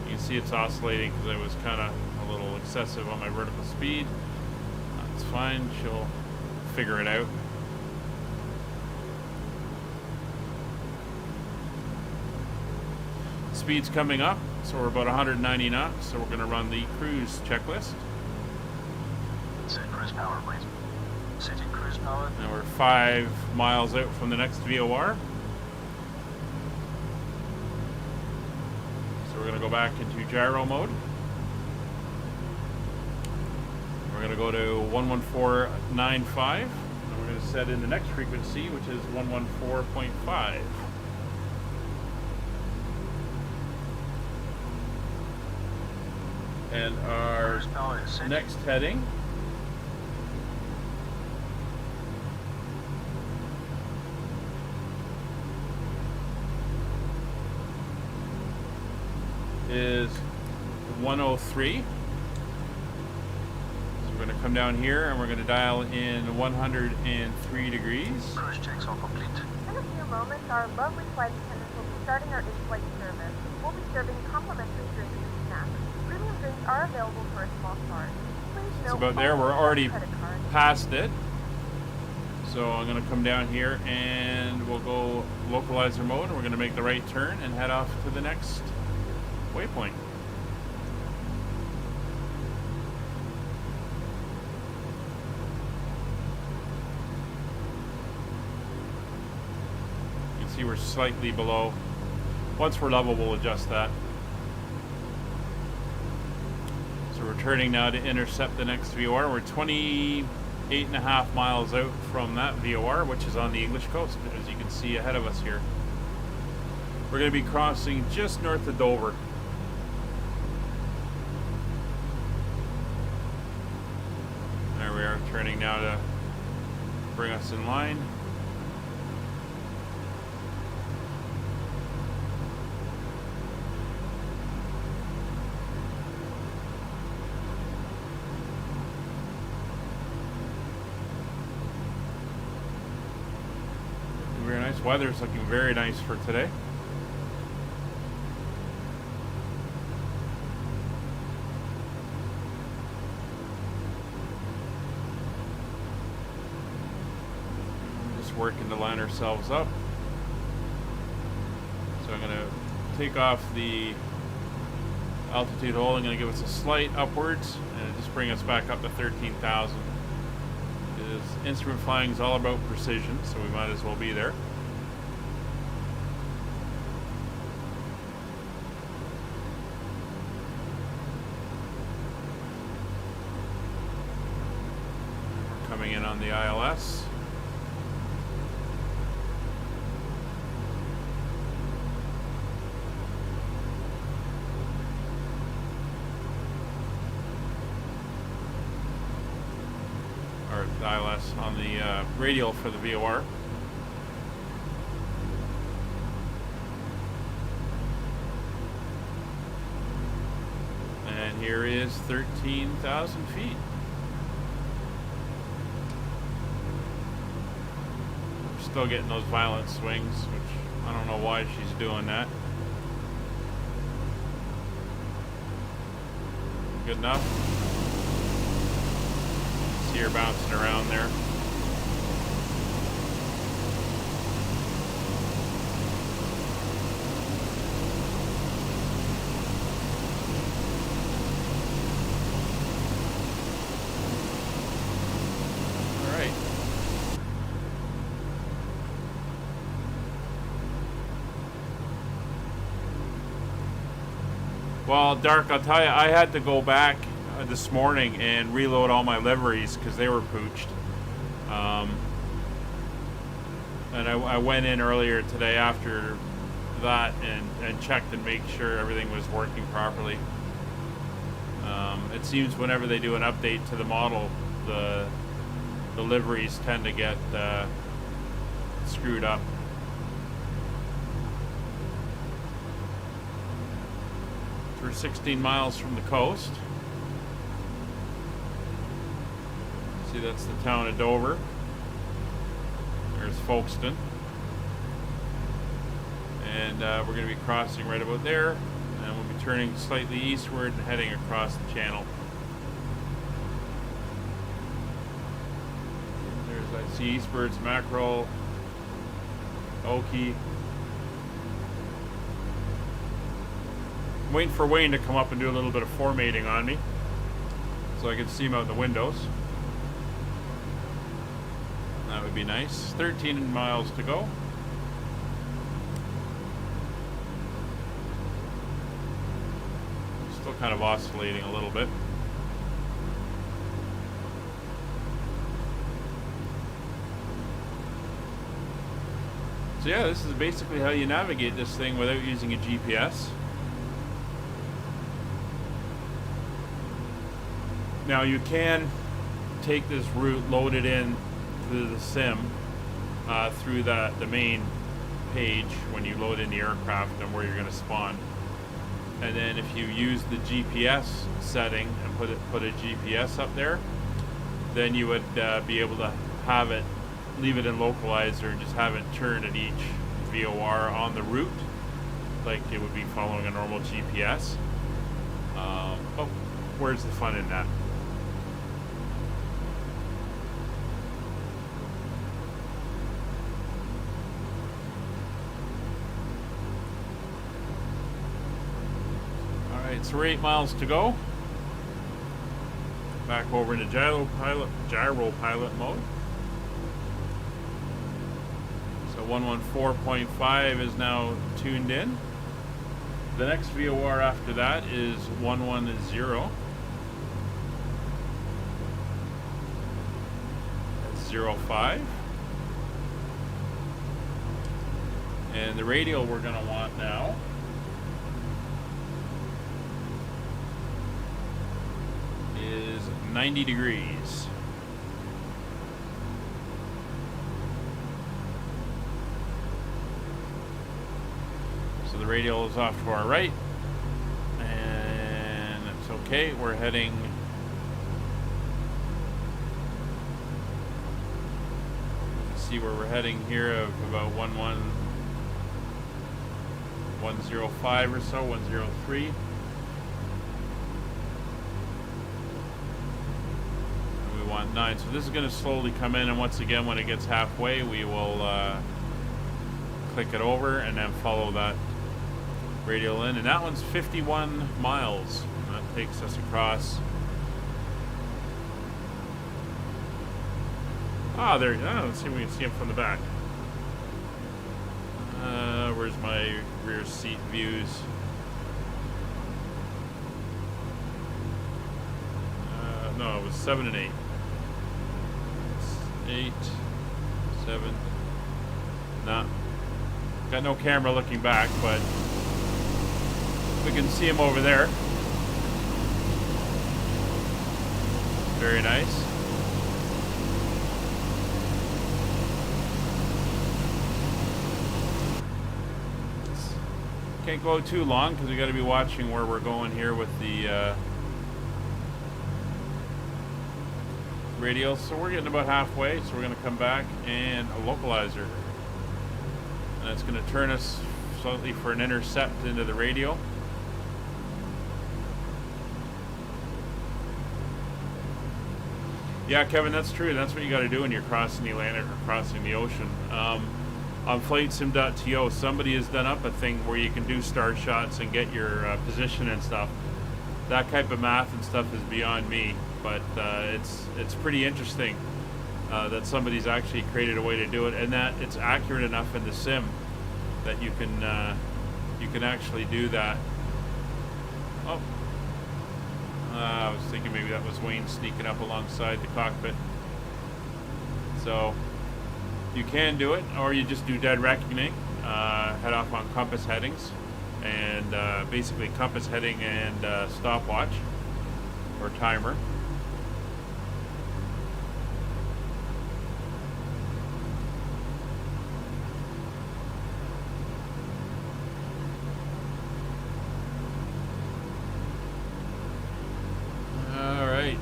You can see it's oscillating because I was kind of a little excessive on my vertical speed. That's fine, she'll figure it out. Speed's coming up, so we're about 190 knots, so we're going to run the cruise checklist. Set cruise power, please. Setting cruise power. Now we're 5 miles out from the next VOR. So we're going to go back into gyro mode. We're going to go to 114.95. And we're going to set in the next frequency, which is 114.5. And our next heading is 103. So we're going to come down here and we're going to dial in 103 degrees. Cruise checks are complete. In a few moments, our lovely flight attendants will be starting our in-flight service. We'll be serving complimentary drinks and snacks. Premium drinks are available for a small charge. Please note, it's about there. We're already past it. So I'm going to come down here and we'll go localizer mode. And we're going to make the right turn and head off to the next waypoint. You can see we're slightly below. Once we're level, we'll adjust that. So we're turning now to intercept the next VOR. We're 28.5 miles out from that VOR, which is on the English coast, as you can see ahead of us here. We're going to be crossing just north of Dover. There we are, turning now to bring us in line. Very nice. Weather's looking very nice for today. Working to line ourselves up. So I'm going to take off the altitude hold. I'm going to give us a slight upwards and just bring us back up to 13,000. This instrument flying is all about precision, so we might as well be there. ILS on the radial for the VOR. And here is 13,000 feet. We're still getting those violent swings, which I don't know why she's doing that. Good enough. See her bouncing around there. All right. Well, Dark, I'll tell you, I had to go back this morning and reload all my liveries because they were pooched. And I went in earlier today after that and checked and make sure everything was working properly. It seems whenever they do an update to the model, the liveries tend to get screwed up. We're 16 miles from the coast. See, that's the town of Dover. There's Folkestone. And we're going to be crossing right about there. And we'll be turning slightly eastward and heading across the channel. There's, I see Eastbird's mackerel, Okie. I'm waiting for Wayne to come up and do a little bit of formatting on me so I can see him out the windows. That would be nice. 13 miles to go. Still kind of oscillating a little bit. So yeah, this is basically how you navigate this thing without using a GPS. Now you can take this route, load it in to the sim through the main page when you load in the aircraft and where you're going to spawn. And then if you use the GPS setting and put a GPS up there, then you would be able to have it, leave it in localizer and just have it turn at each VOR on the route like it would be following a normal GPS. Oh, where's the fun in that? So we're 8 miles to go. Back over into gyro pilot mode. So 114.5 is now tuned in. The next VOR after that is 110. That's 05. And the radial we're going to want now is 90 degrees. So the radial is off to our right, and it's okay. We're heading see where we're heading here of about 105 or so, 103. We want 9. So this is going to slowly come in, and once again, when it gets halfway, we will click it over and then follow that radial in. And that one's 51 miles. And that takes us across. Ah, there. Let's see if we can see him from the back. Where's my rear seat views? No, it was 7 and 8. 8, 7. Nah. Got no camera looking back, but we can see him over there. Very nice. Can't go too long because we got to be watching where we're going here with the radio. So we're getting about halfway, so we're going to come back and a localizer. And that's going to turn us slightly for an intercept into the radio. Yeah, Kevin, that's true. That's what you got to do when you're crossing the Atlantic or crossing the ocean. On FlightSim.to, somebody has done up a thing where you can do star shots and get your position and stuff. That type of math and stuff is beyond me, but it's pretty interesting that somebody's actually created a way to do it, and that it's accurate enough in the sim that you can actually do that. Oh. I was thinking maybe that was Wayne sneaking up alongside the cockpit. So you can do it, or you just do dead reckoning, head off on compass headings, and basically compass heading and stopwatch or timer.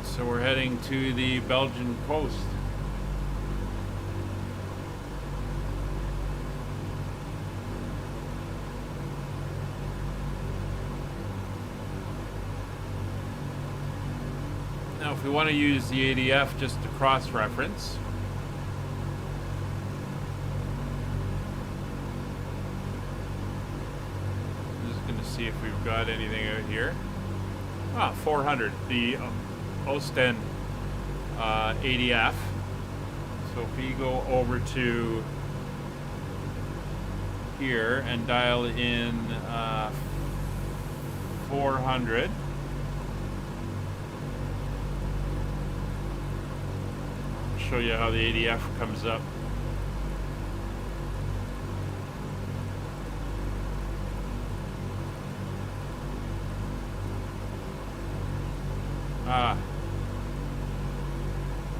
So we're heading to the Belgian coast. Now if we want to use the ADF just to cross-reference, I'm just going to see if we've got anything out here. 400. The Ostend ADF. So if we go over to here and dial in 400, I'll show you how the ADF comes up.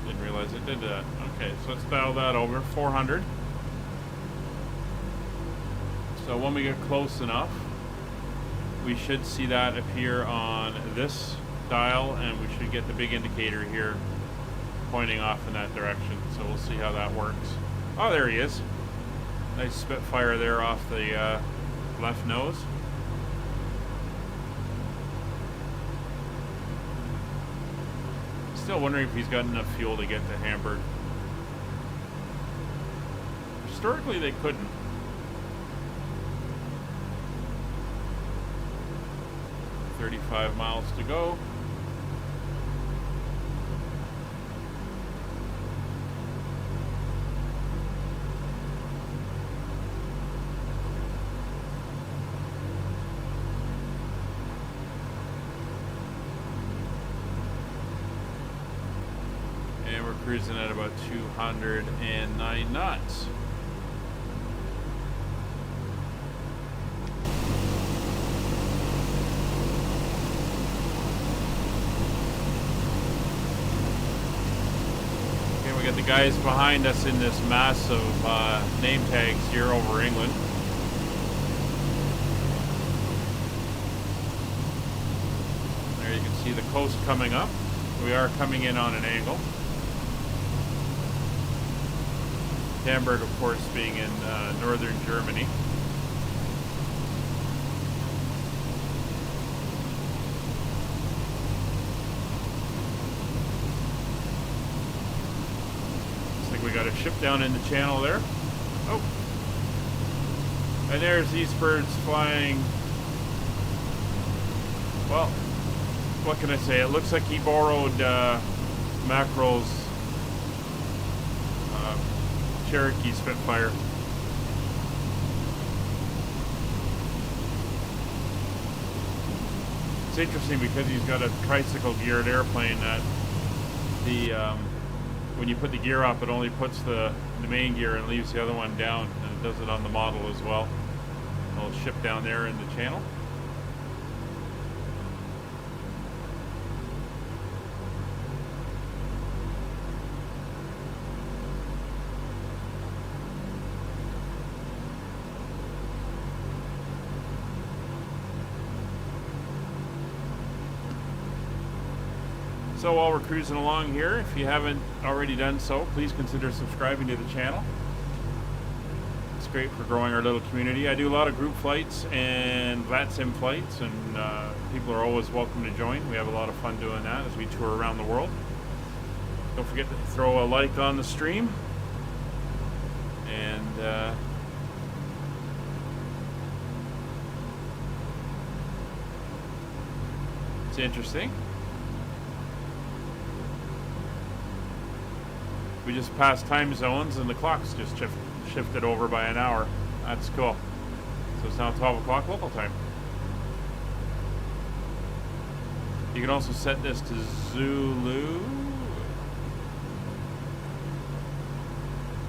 Didn't realize it did that. Okay, so let's dial that over, 400. So when we get close enough, we should see that appear on this dial, and we should get the big indicator here pointing off in that direction. So we'll see how that works. Oh, there he is. Nice Spitfire there off the left nose. Still wondering if he's got enough fuel to get to Hamburg. Historically, they couldn't. $35 miles to go. And we're cruising at about 209 knots. We got the guys behind us in this mass of name tags here over England. There you can see the coast coming up. We are coming in on an angle. Hamburg, of course, being in northern Germany. We got a ship down in the channel there. Oh. And there's these birds flying. Well, what can I say? It looks like he borrowed Mackerel's Cherokee Spitfire. It's interesting because he's got a tricycle geared airplane that the when you put the gear up, it only puts the main gear and leaves the other one down, and it does it on the model as well. A little ship down there in the channel. So while we're cruising along here, if you haven't already done so, please consider subscribing to the channel. It's great for growing our little community. I do a lot of group flights and VATSIM flights, and people are always welcome to join. We have a lot of fun doing that as we tour around the world. Don't forget to throw a like on the stream. And it's interesting. We just passed time zones and the clock's just shifted over by an hour. That's cool. So it's now 12 o'clock local time. You can also set this to Zulu.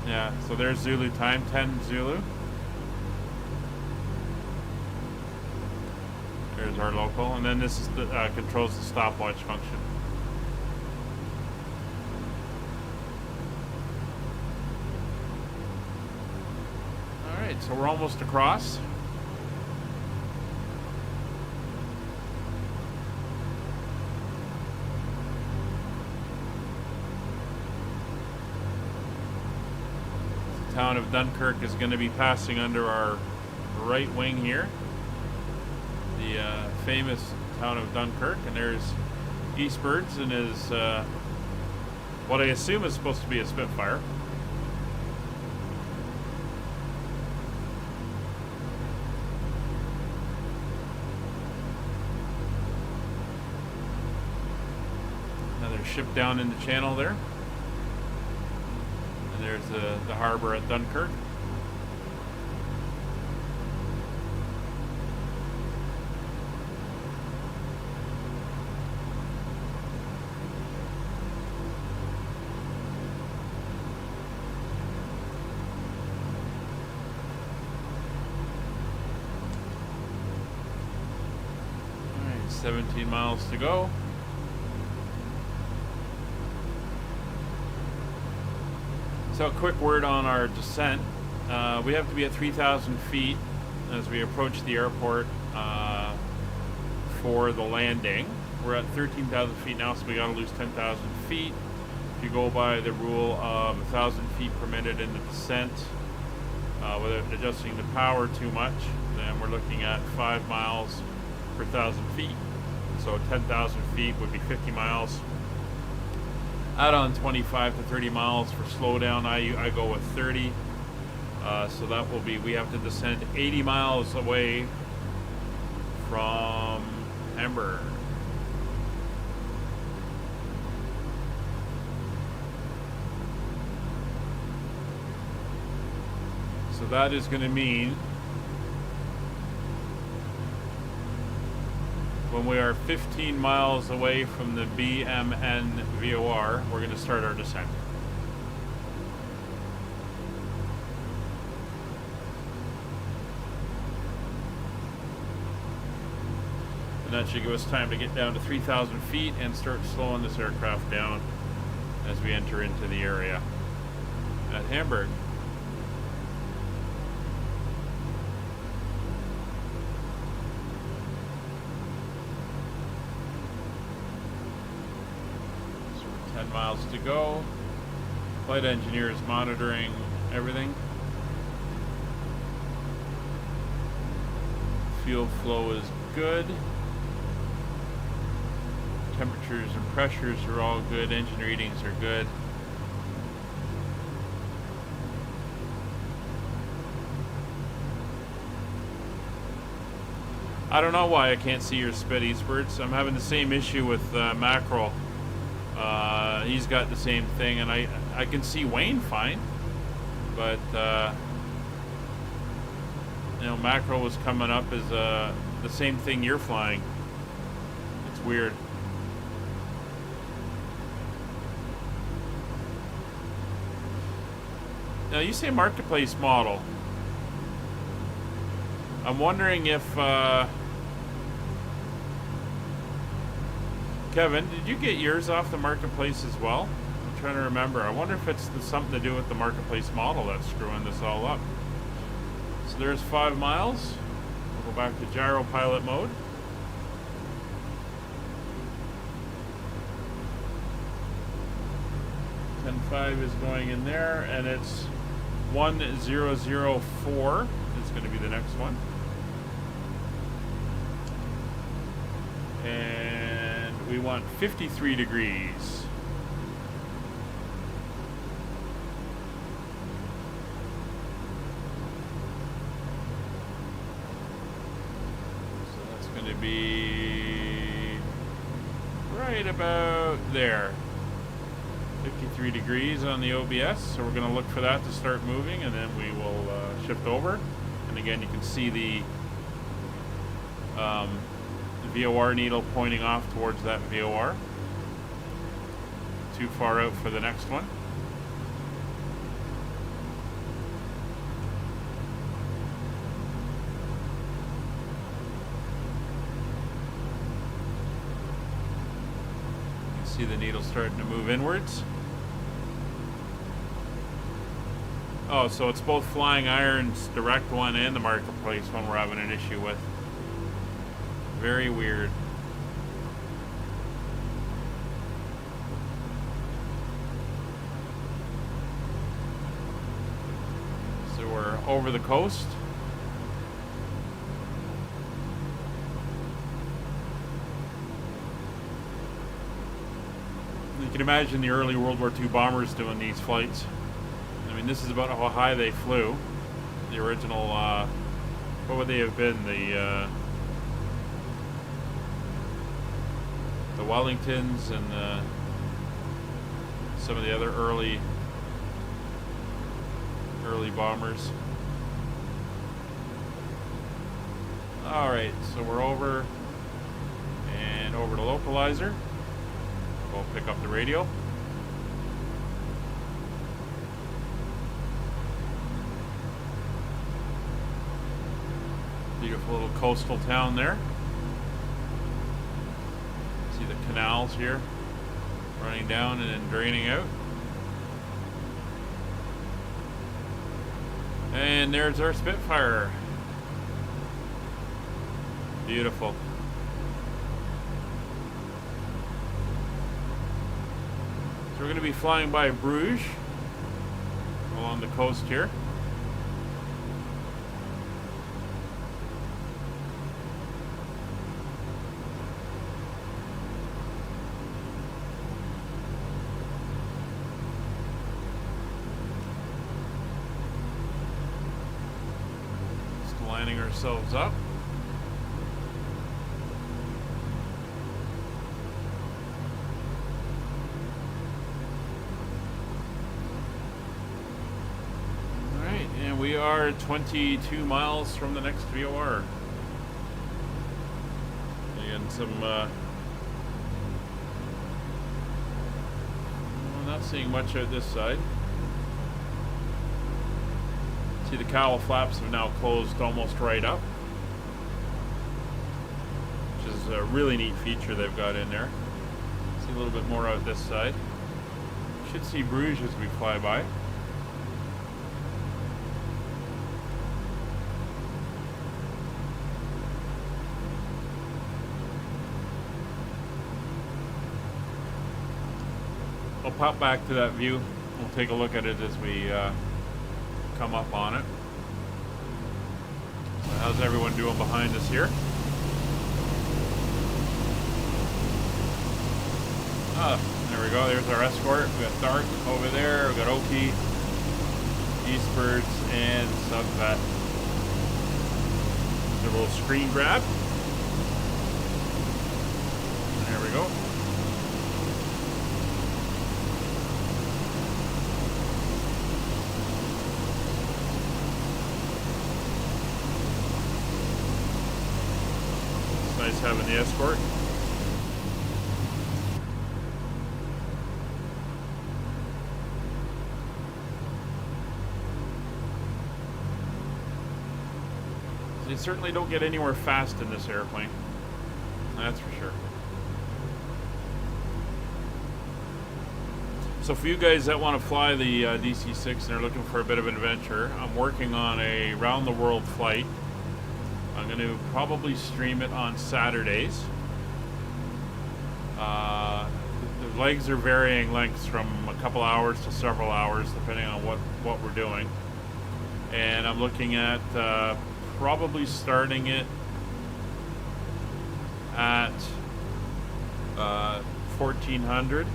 Yeah, so there's Zulu time, 10 Zulu. There's our local, and then this is the controls the stopwatch function. All right, so we're almost across. The town of Dunkirk is going to be passing under our right wing here. The famous town of Dunkirk, and there's Eastbirds and his what I assume is supposed to be a Spitfire. Another ship down in the channel there, and there's the harbor at Dunkirk. All right, 17 miles to go. So a quick word on our descent. We have to be at 3,000 feet as we approach the airport for the landing. We're at 13,000 feet now, so we got to lose 10,000 feet. If you go by the rule of 1,000 feet per minute in the descent, without adjusting the power too much, then we're looking at 5 miles per 1,000 feet. So 10,000 feet would be 50 miles. Add on 25 to 30 miles for slowdown. I go with 30. So that will be, we have to descend 80 miles away from Hamburg. So that is going to mean when we are 15 miles away from the BMN VOR, we're going to start our descent. And that should give us time to get down to 3,000 feet and start slowing this aircraft down as we enter into the area at Hamburg. So 10 miles to go. Flight engineer is monitoring everything. Fuel flow is good. Temperatures and pressures are all good. Engine readings are good. I don't know why I can't see your spit, Eastbirds. I'm having the same issue with Mackerel. He's got the same thing, and I can see Wayne fine, but you know, Mackerel was coming up as the same thing you're flying. It's weird. Now you say marketplace model. I'm wondering if Kevin, did you get yours off the marketplace as well? I'm trying to remember. I wonder if it's something to do with the marketplace model that's screwing this all up. So there's 5 miles. We'll go back to gyro pilot mode. 10.5 is going in there, and it's 1004 is going to be the next one. And we want 53 degrees. So that's going to be right about there. 53 degrees on the OBS, so we're going to look for that to start moving, and then we will shift over. And again, you can see the VOR needle pointing off towards that VOR. Too far out for the next one. You can see the needle starting to move inwards. Oh, so it's both Flying Iron's direct one and the Marketplace one we're having an issue with. Very weird. So we're over the coast. You can imagine the early World War II bombers doing these flights. I mean, this is about how high they flew. The original, what would they have been? The Wellingtons and some of the other early bombers. All right, so we're over and over to localizer. We'll pick up the radio. Beautiful little coastal town there. See the canals here running down and then draining out. And there's our Spitfire. Beautiful. So we're going to be flying by Bruges along the coast here. Lining ourselves up. Alright, and we are 22 miles from the next VOR. And some, I'm not seeing much out this side. See, the cowl flaps have now closed almost right up, which is a really neat feature they've got in there. See a little bit more out this side. Should see Bruges as we fly by. I'll pop back to that view. We'll take a look at it as we come up on it. So how's everyone doing behind us here? There we go. There's our escort. We got Dark over there. We got Oki, Eastbirds, and Subvet. A little screen grab. And there we go. Nice having the escort. You certainly don't get anywhere fast in this airplane. That's for sure. So for you guys that want to fly the DC-6 and are looking for a bit of an adventure, I'm working on a round-the-world flight. I'm going to probably stream it on Saturdays. The The legs are varying lengths from a couple hours to several hours, depending on what we're doing. And I'm looking at probably starting it at 1400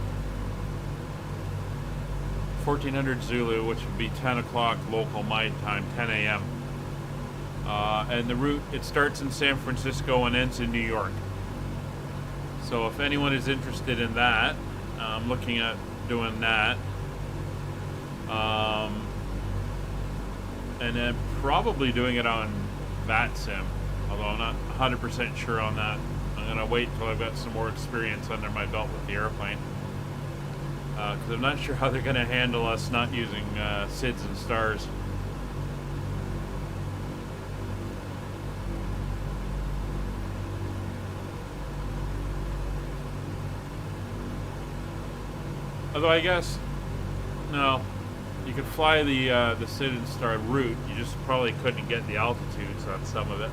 Zulu, which would be 10 o'clock local my time, 10 a.m. And the route, it starts in San Francisco and ends in New York. So if anyone is interested in that, I'm looking at doing that. And then probably doing it on VATSIM, although I'm not 100% sure on that. I'm going to wait until I've got some more experience under my belt with the airplane. Because I'm not sure how they're going to handle us not using SIDS and stars. Although I guess, no, you could fly the SID and star route, you just probably couldn't get the altitudes on some of it.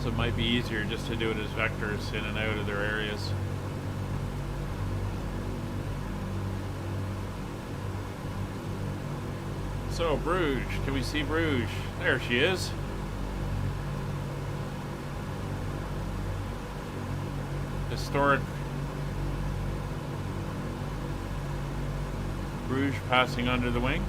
So it might be easier just to do it as vectors in and out of their areas. So, Bruges, can we see Bruges? There she is. Historic Bruges passing under the wing.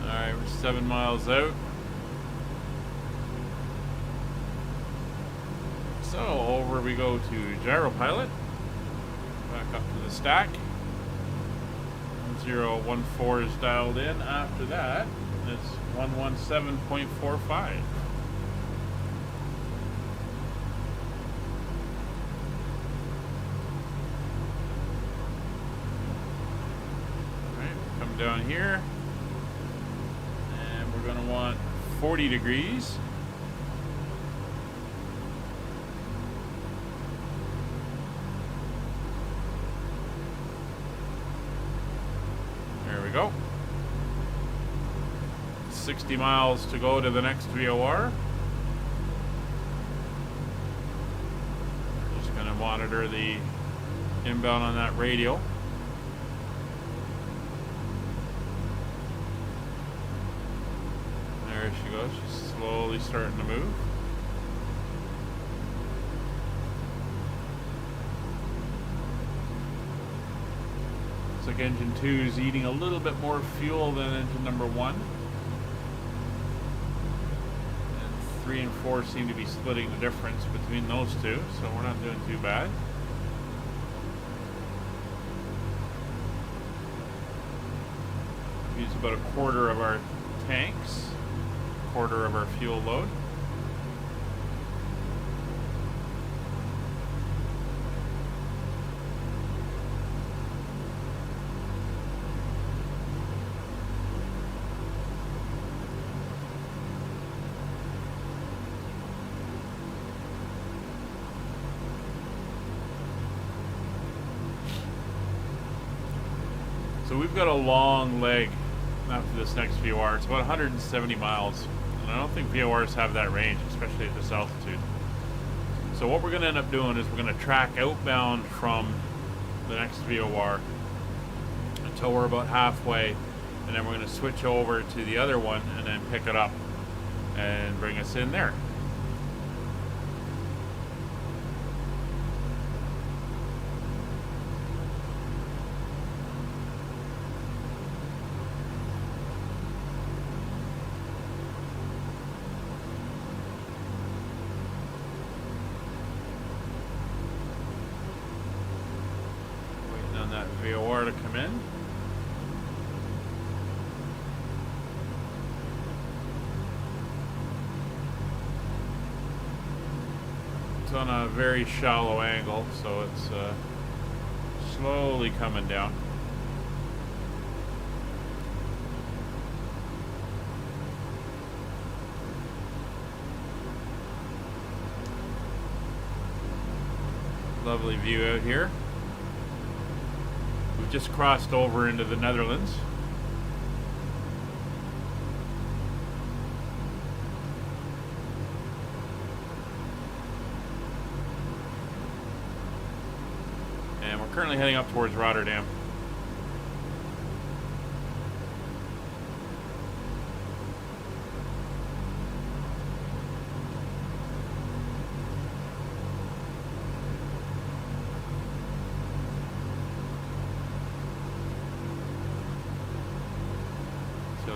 Alright, we're 7 miles out. So over we go to gyro pilot. Back up to the stack. 1014 is dialed in. After that, it's 117.45. Right, come down here, and we're going to want 40 degrees. There we go. 60 miles to go to the next VOR. Just going to monitor the inbound on that radio. There she goes. She's slowly starting to move. Looks like engine 2 is eating a little bit more fuel than engine number 1. And 3 and 4 seem to be splitting the difference between those two, so we're not doing too bad. We use about a quarter of our tanks, a quarter of our fuel load. So we've got a long leg after this next VOR. It's about 170 miles. And I don't think VORs have that range, especially at this altitude. So what we're going to end up doing is we're going to track outbound from the next VOR until we're about halfway. And then we're going to switch over to the other one and then pick it up and bring us in there. That VOR to come in. It's on a very shallow angle, so it's slowly coming down. Lovely view out here. We've just crossed over into the Netherlands. And we're currently heading up towards Rotterdam.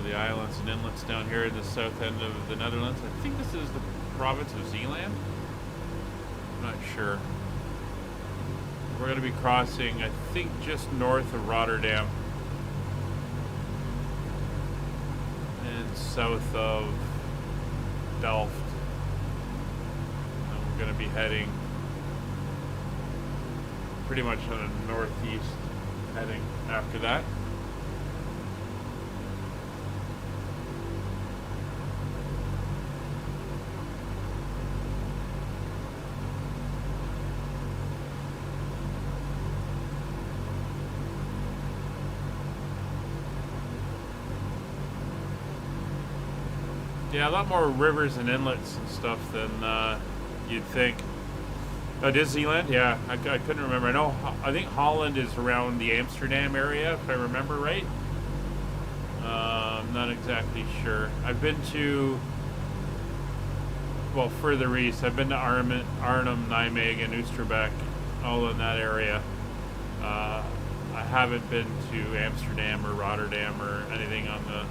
The islands and inlets down here in the south end of the Netherlands. I think this is the province of Zeeland. I'm not sure. We're going to be crossing, I think, just north of Rotterdam and south of Delft. And we're going to be heading pretty much on a northeast heading after that. Yeah, a lot more rivers and inlets and stuff than you'd think. Oh, Disneyland? Yeah, I couldn't remember. I think Holland is around the Amsterdam area, if I remember right. I'm not exactly sure. I've been to, well, further east. I've been to Arnhem, Nijmegen, Oosterbeek, all in that area. I haven't been to Amsterdam or Rotterdam or anything on the,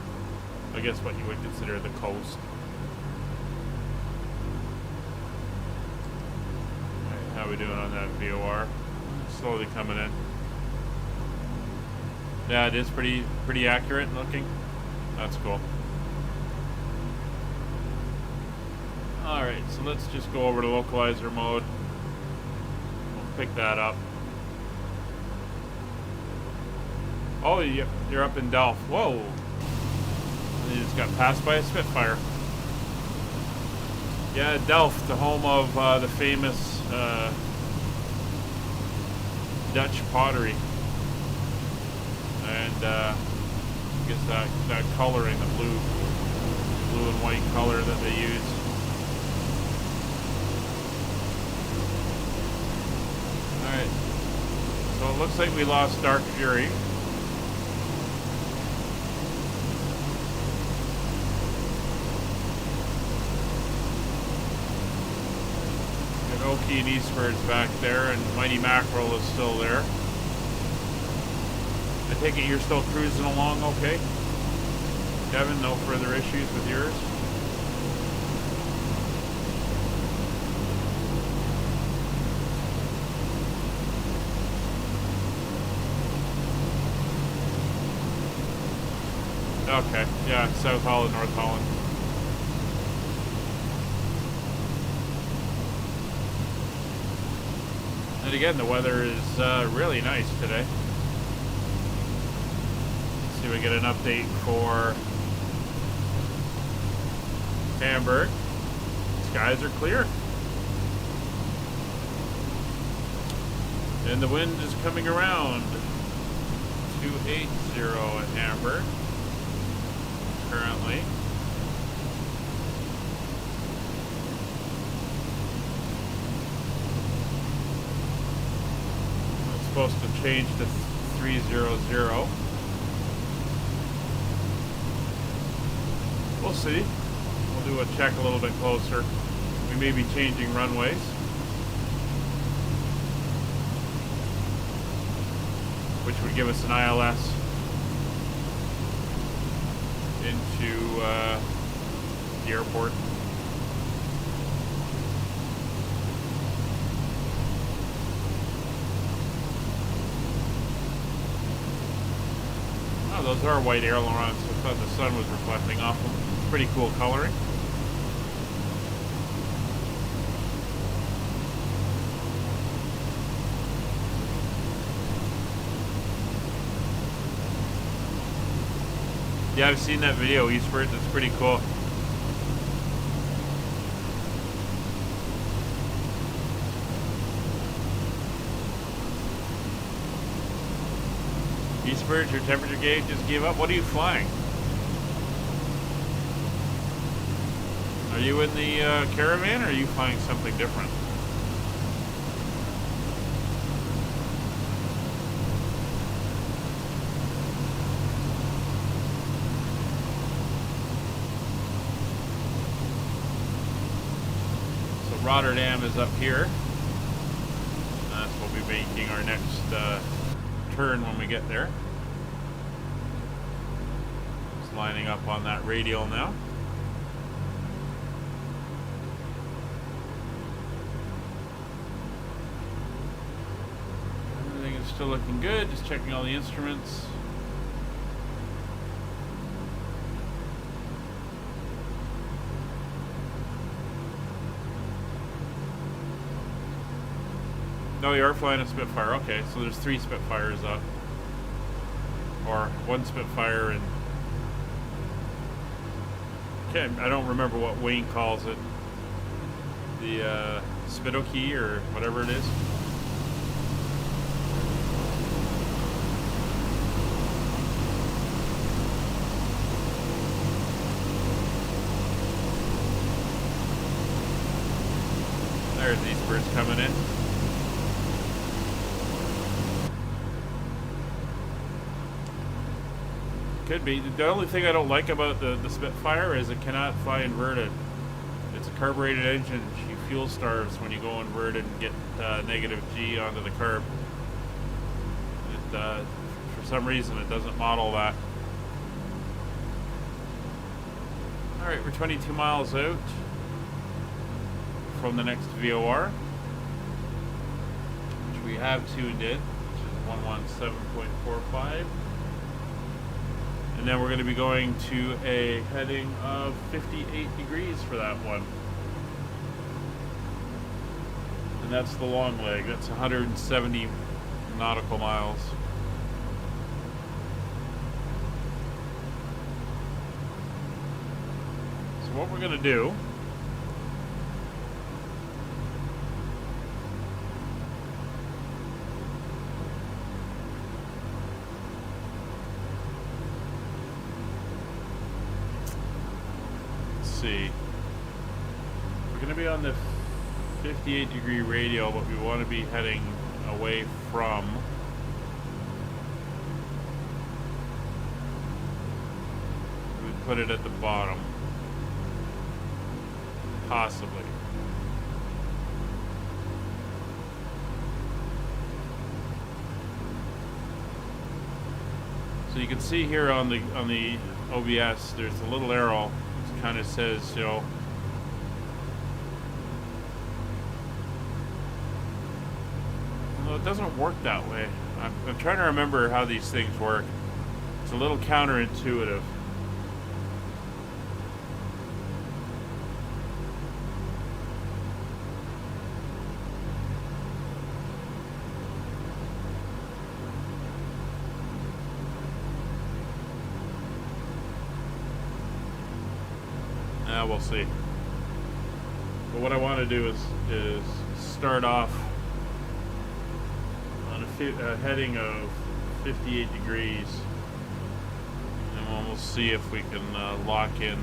I guess what you would consider the coast. Right, how are we doing on that VOR? Slowly coming in. Yeah, it is pretty accurate looking. That's cool. Alright, so let's just go over to localizer mode. We'll pick that up. Oh, you're up in Delft. Whoa! You just got passed by a Spitfire. Yeah, Delft, the home of the famous Dutch pottery. And I guess that coloring, the blue and white color that they use. Alright. So it looks like we lost Dark Fury. Oki and Eastward's back there, and Mighty Mackerel is still there. I take it you're still cruising along okay? Kevin, no further issues with yours? Okay, yeah, South Holland, North Holland. And again, the weather is really nice today. Let's see if we get an update for Hamburg. Skies are clear. And the wind is coming around. 280 at Hamburg currently. Supposed to change to 300. We'll see. We'll do a check a little bit closer. We may be changing runways. Which would give us an ILS into the airport. Oh, those are white ailerons. I thought the sun was reflecting off them. Pretty cool coloring. Yeah, I've seen that video, Eastward. It's pretty cool. Eastbird, your temperature gauge just gave up. What are you flying? Are you in the caravan, or are you flying something different? So Rotterdam is up here. That's what we'll be making our next turn when we get there. Just lining up on that radial now. Everything is still looking good, just checking all the instruments. No, you are flying a Spitfire. Okay, so there's 3 Spitfires up. Or 1 Spitfire and... Okay, I don't remember what Wayne calls it. The Spitokey or whatever it is. There's these birds coming in. Could be. The only thing I don't like about the Spitfire is it cannot fly inverted. It's a carbureted engine. She fuel starves when you go inverted and get negative G onto the carb. It, for some reason, it doesn't model that. Alright, we're 22 miles out from the next VOR, which we have tuned in, which is 117.45. And then we're going to be going to a heading of 58 degrees for that one. And that's the long leg. That's 170 nautical miles. So what we're going to do we're going to be on the 58 degree radial, but we want to be heading away from we put it at the bottom, possibly. So you can see here on the OBS there's a little arrow. Kind of says, you know, well, it doesn't work that way. I'm trying to remember how these things work. It's a little counterintuitive. We'll see. But what I want to do is start off on a heading of 58 degrees, and we'll see if we can lock in.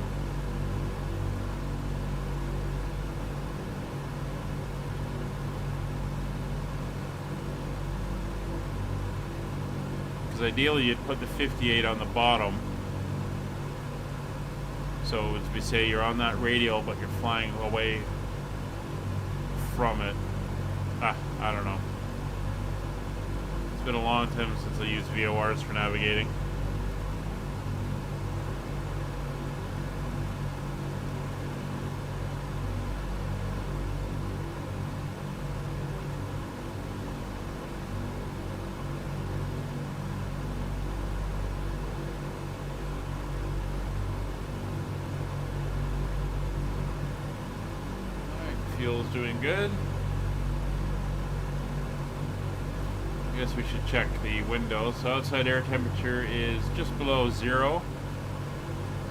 Because ideally you'd put the 58 on the bottom. So as we say, you're on that radial, but you're flying away from it. I don't know. It's been a long time since I used VORs for navigating. Fuel's doing good. I guess we should check the windows. So outside air temperature is just below 0.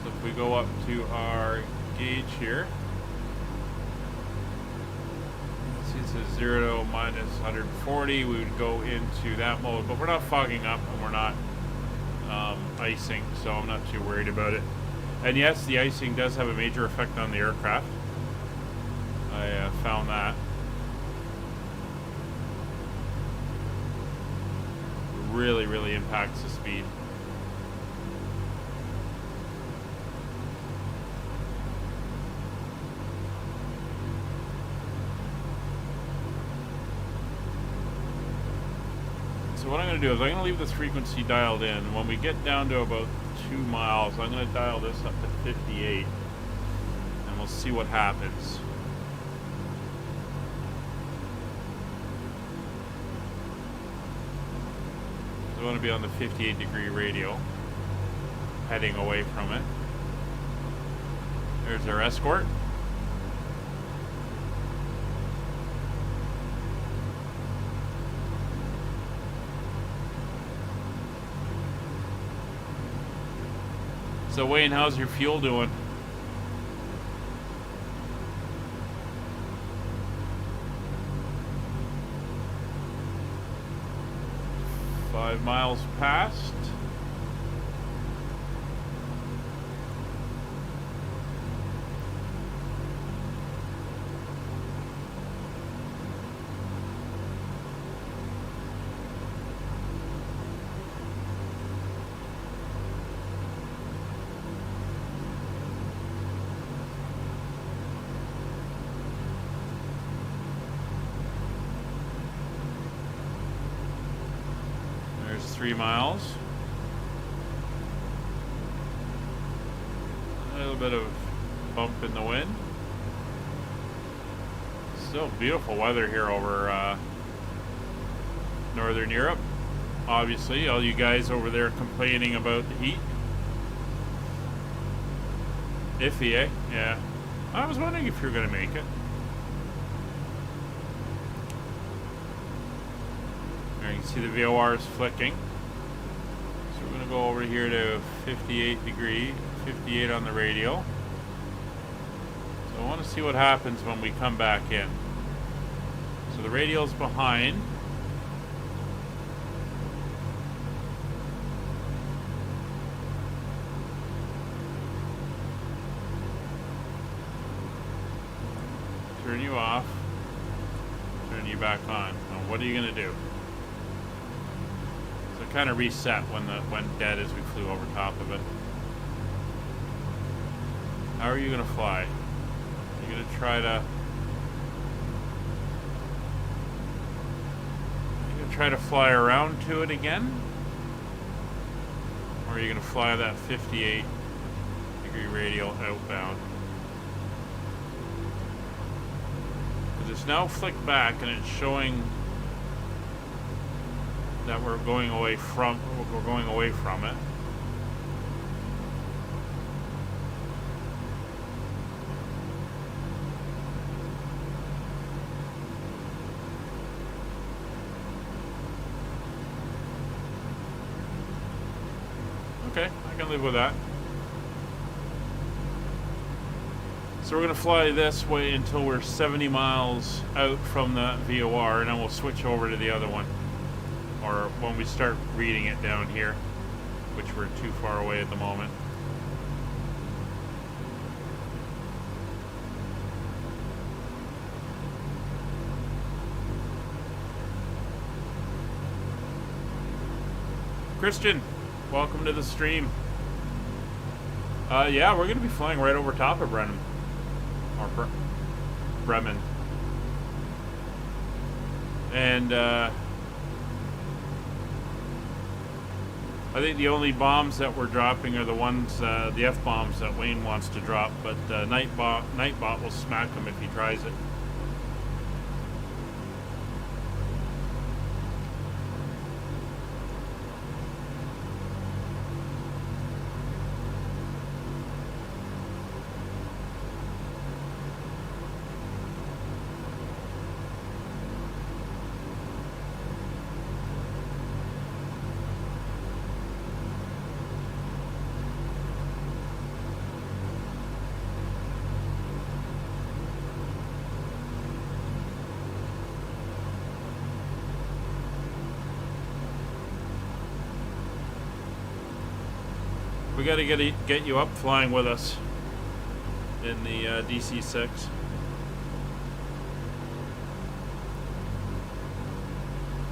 So if we go up to our gauge here, see it says 0 to minus 140. We would go into that mode, but we're not fogging up and we're not icing, so I'm not too worried about it. And yes, the icing does have a major effect on the aircraft. I found that. Really, really impacts the speed. So what I'm going to do is I'm going to leave this frequency dialed in. When we get down to about 2 miles, I'm going to dial this up to 58, and we'll see what happens. So I want to be on the 58-degree radio, heading away from it. There's our escort. So Wayne, how's your fuel doing? Five miles past. There's 3 miles. A little bit of bump in the wind. Still beautiful weather here over Northern Europe. Obviously, all you guys over there complaining about the heat. Iffy, eh? Yeah. I was wondering if you were going to make it. There you can see the VORs flicking. So we're going to go over here to 58 on the radio. So I want to see what happens when we come back in. So the radio's behind. Turn you off. Turn you back on. Now what are you going to do? So it kind of reset when the went dead as we flew over top of it. How are you going to fly? You're going to try to fly around to it again? Or are you going to fly that 58-degree radial outbound? Because it's now flicked back and it's showing that we're going away from it. Okay, I can live with that. So we're going to fly this way until we're 70 miles out from the VOR, and then we'll switch over to the other one. Or when we start reading it down here, which we're too far away at the moment. Christian, welcome to the stream. Yeah, we're going to be flying right over top of Bremen. Or Bremen. And, I think the only bombs that we're dropping are the ones, the F-bombs that Wayne wants to drop, but Nightbot will smack him if he tries it. We got to get you up flying with us in the DC-6.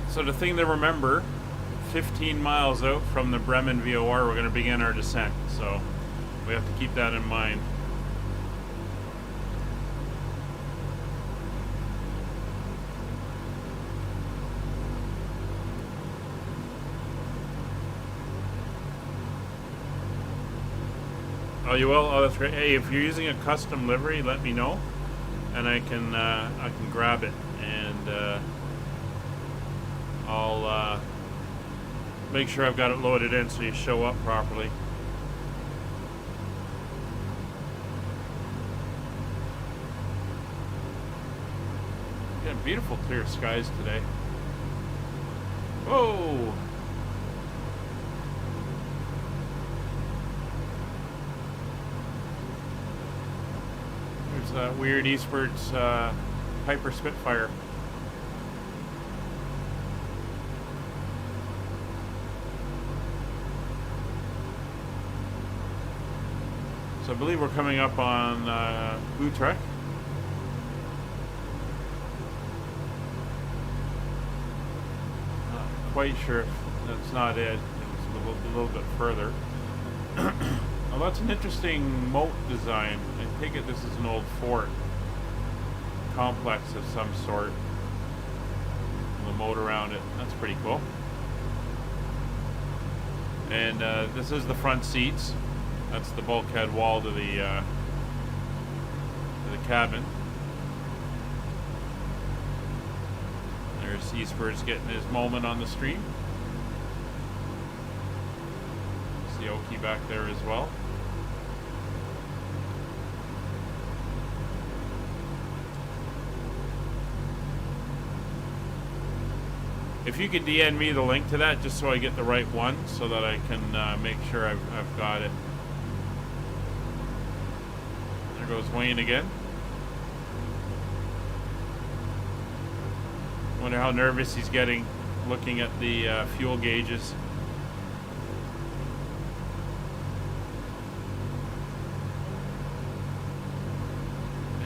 So the thing to remember, 15 miles out from the Bremen VOR, we're going to begin our descent. So we have to keep that in mind. Oh, you will? Oh, that's great. Hey, if you're using a custom livery, let me know, and I can grab it, and I'll make sure I've got it loaded in so you show up properly. Yeah, beautiful clear skies today. Whoa! There's that weird Eastwards Piper Spitfire. So I believe we're coming up on Utrecht. Not quite sure if that's not it. It's a little bit further. Oh, that's an interesting moat design. I take it this is an old fort complex of some sort. The moat around it. That's pretty cool. And this is the front seats. That's the bulkhead wall to the cabin. There's Eastwards getting his moment on the stream. See Yoke back there as well. If you could DN me the link to that, just so I get the right one, so that I can make sure I've got it. There goes Wayne again. Wonder how nervous he's getting looking at the fuel gauges.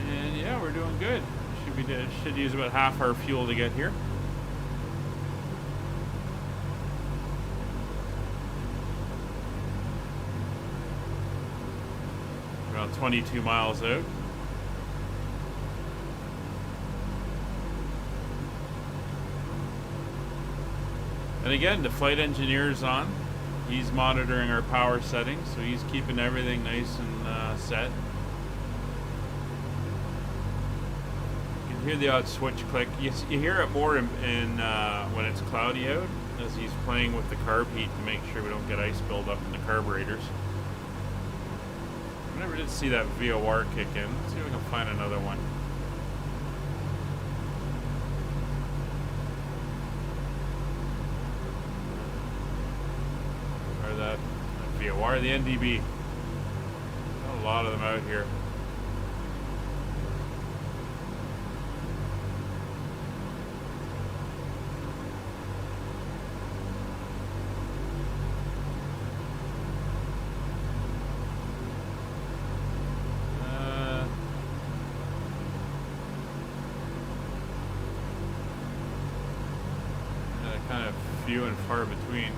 And yeah, we're doing good. Should use about half our fuel to get here. About 22 miles out. And again, the flight engineer's on. He's monitoring our power settings, so he's keeping everything nice and set. You can hear the odd switch click. You hear it more in when it's cloudy out, as he's playing with the carb heat to make sure we don't get ice buildup in the carburetors. I never did see that VOR kick in. Let's see if we can find another one. Or that VOR, the NDB. Got a lot of them out here. Kind of few and far between.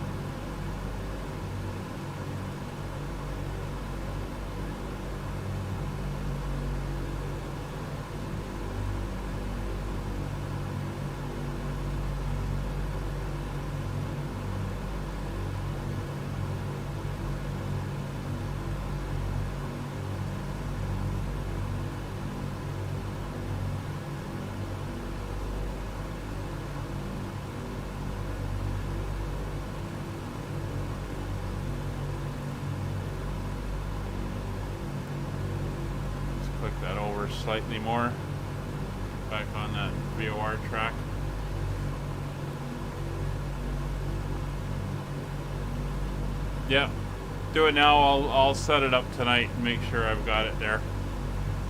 That over slightly more, back on that VOR track. Yeah, do it now. I'll set it up tonight and make sure I've got it there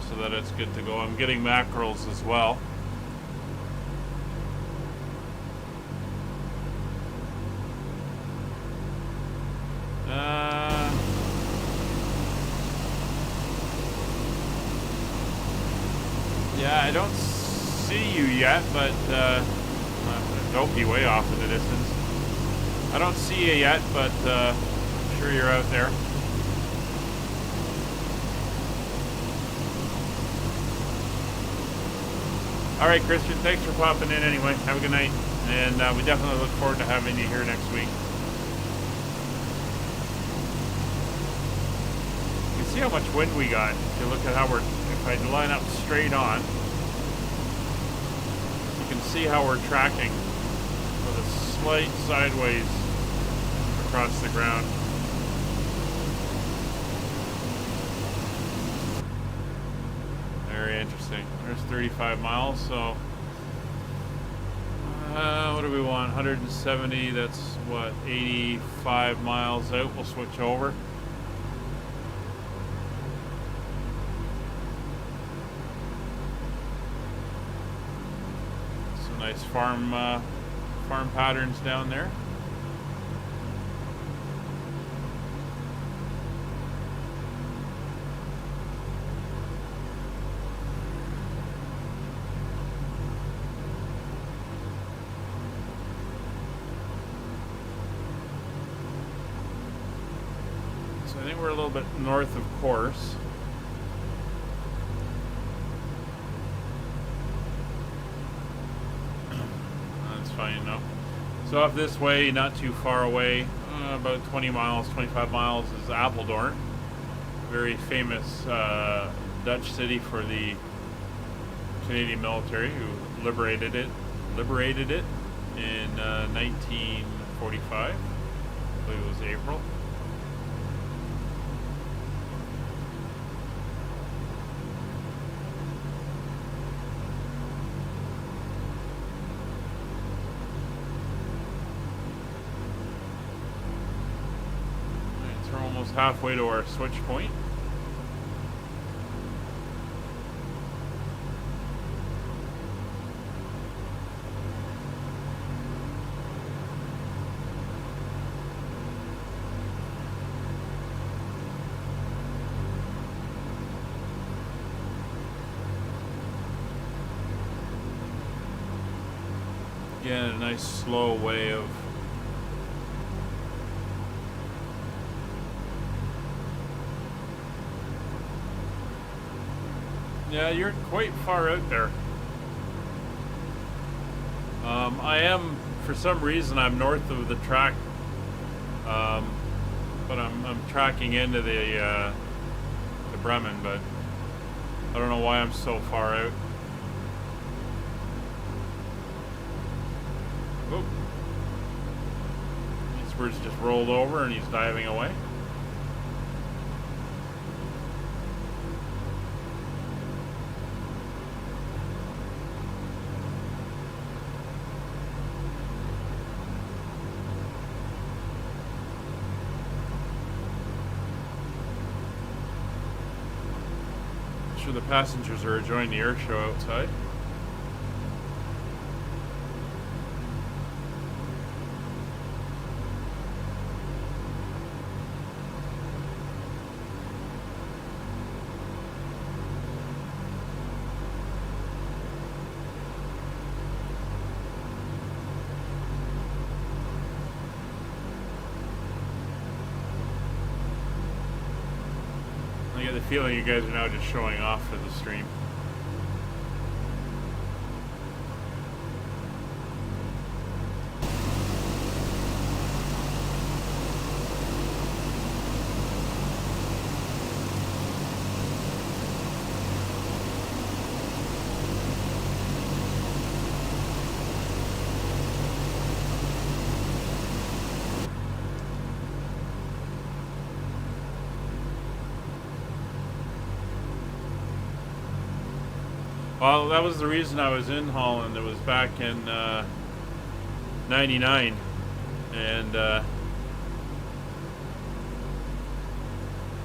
so that it's good to go. I'm getting mackerels as well. I don't see you yet, but don't be way off in the distance. I don't see you yet, but I'm sure you're out there. All right, Christian, thanks for popping in anyway. Have a good night. And we definitely look forward to having you here next week. You can see how much wind we got. If you look at how if I line up straight on, you can see how we're tracking with a slight sideways across the ground. Very interesting. There's 35 miles, so what do we want? 170, that's what, 85 miles out. We'll switch over. Some nice farm patterns down there. I think we're a little bit north of course. That's fine, no. So up this way, not too far away, about 20 miles, 25 miles is Apeldoorn. Very famous Dutch city for the Canadian military who liberated it in 1945. I believe it was April. Halfway to our switch point. Again, a nice slow way of yeah, you're quite far out there. I am, for some reason, I'm north of the track, but I'm tracking into the Bremen, but I don't know why I'm so far out. Oh, these birds just rolled over and he's diving away. The passengers are enjoying the air show outside. I get the feeling you guys are now just showing off for the stream. Well, that was the reason I was in Holland. It was back in '99, and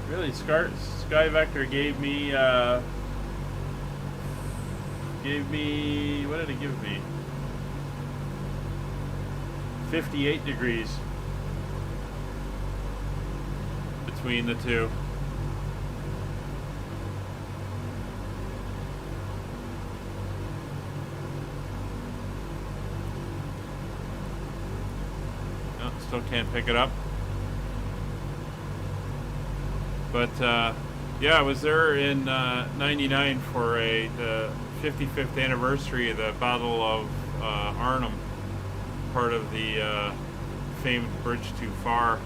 really, Sky Vector gave me what did it give me? 58 degrees between the two. Still can't pick it up. But yeah, I was there in '99 for the 55th anniversary of the Battle of Arnhem, part of the famed Bridge Too Far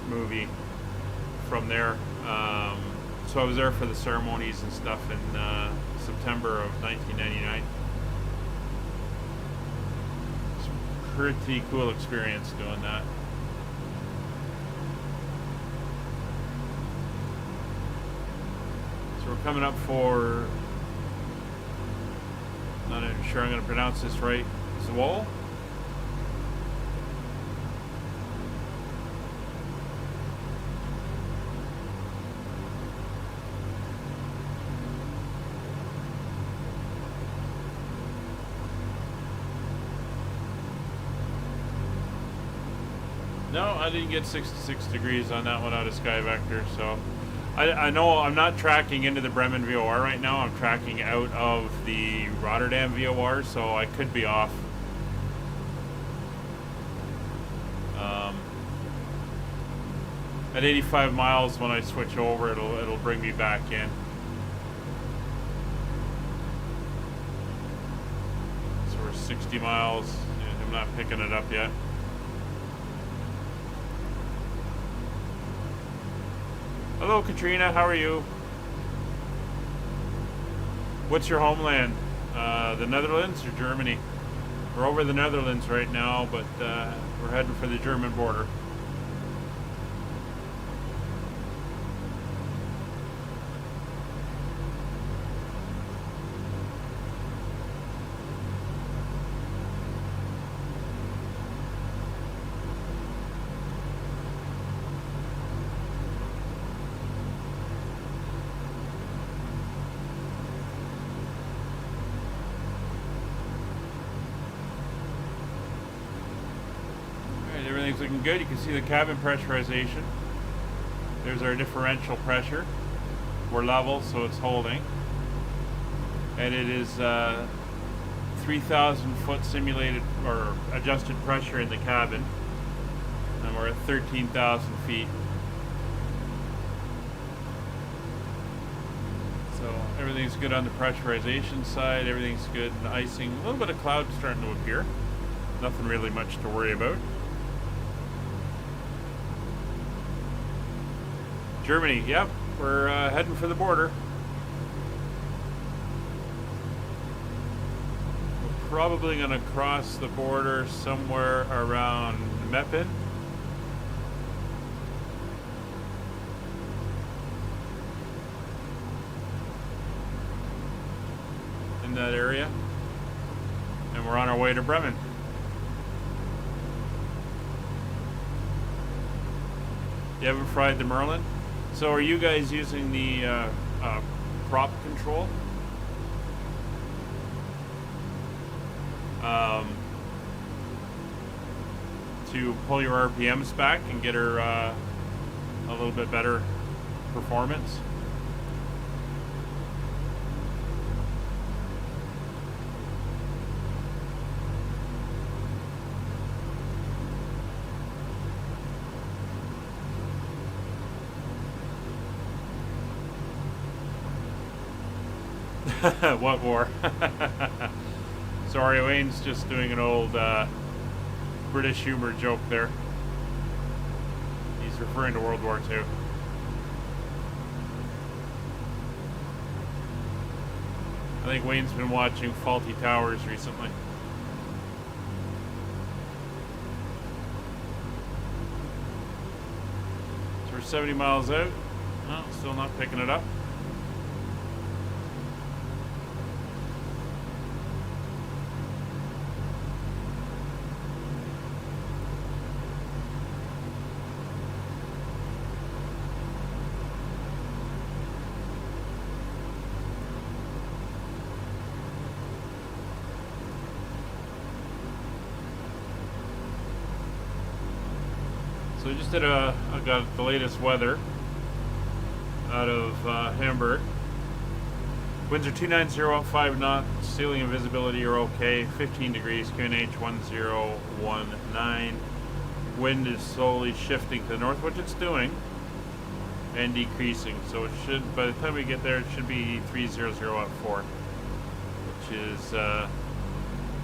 movie from there. So I was there for the ceremonies and stuff in September of 1999. It's a pretty cool experience doing that. So we're coming up for, not even sure I'm going to pronounce this right, Zwol? No, I didn't get 66 degrees on that one out of Sky Vector, so I know I'm not tracking into the Bremen VOR right now. I'm tracking out of the Rotterdam VOR, so I could be off. At 85 miles, when I switch over, it'll bring me back in. So we're 60 miles. I'm not picking it up yet. Hello, Katrina. How are you? What's your homeland? The Netherlands or Germany? We're over the Netherlands right now, but we're heading for the German border. Everything's looking good. You can see the cabin pressurization. There's our differential pressure. We're level, so it's holding. And it is 3,000 foot simulated or adjusted pressure in the cabin. And we're at 13,000 feet. So everything's good on the pressurization side. Everything's good in the icing. A little bit of cloud starting to appear. Nothing really much to worry about. Germany, yep, we're heading for the border. We're probably going to cross the border somewhere around Meppen. In that area. And we're on our way to Bremen. You haven't fried the Merlin? So are you guys using the prop control? To pull your RPMs back and get her a little bit better performance? What war? Sorry, Wayne's just doing an old British humor joke there. He's referring to World War II. I think Wayne's been watching Faulty Towers recently. So we're 70 miles out. Oh, still not picking it up. So we just did I got the latest weather out of Hamburg. Winds are 290 up 5 knots, ceiling and visibility are okay, 15 degrees, QNH 1019. wind is slowly shifting to the north, which it's doing, and decreasing. So it should, by the time we get there, it should be 300 at 4, which is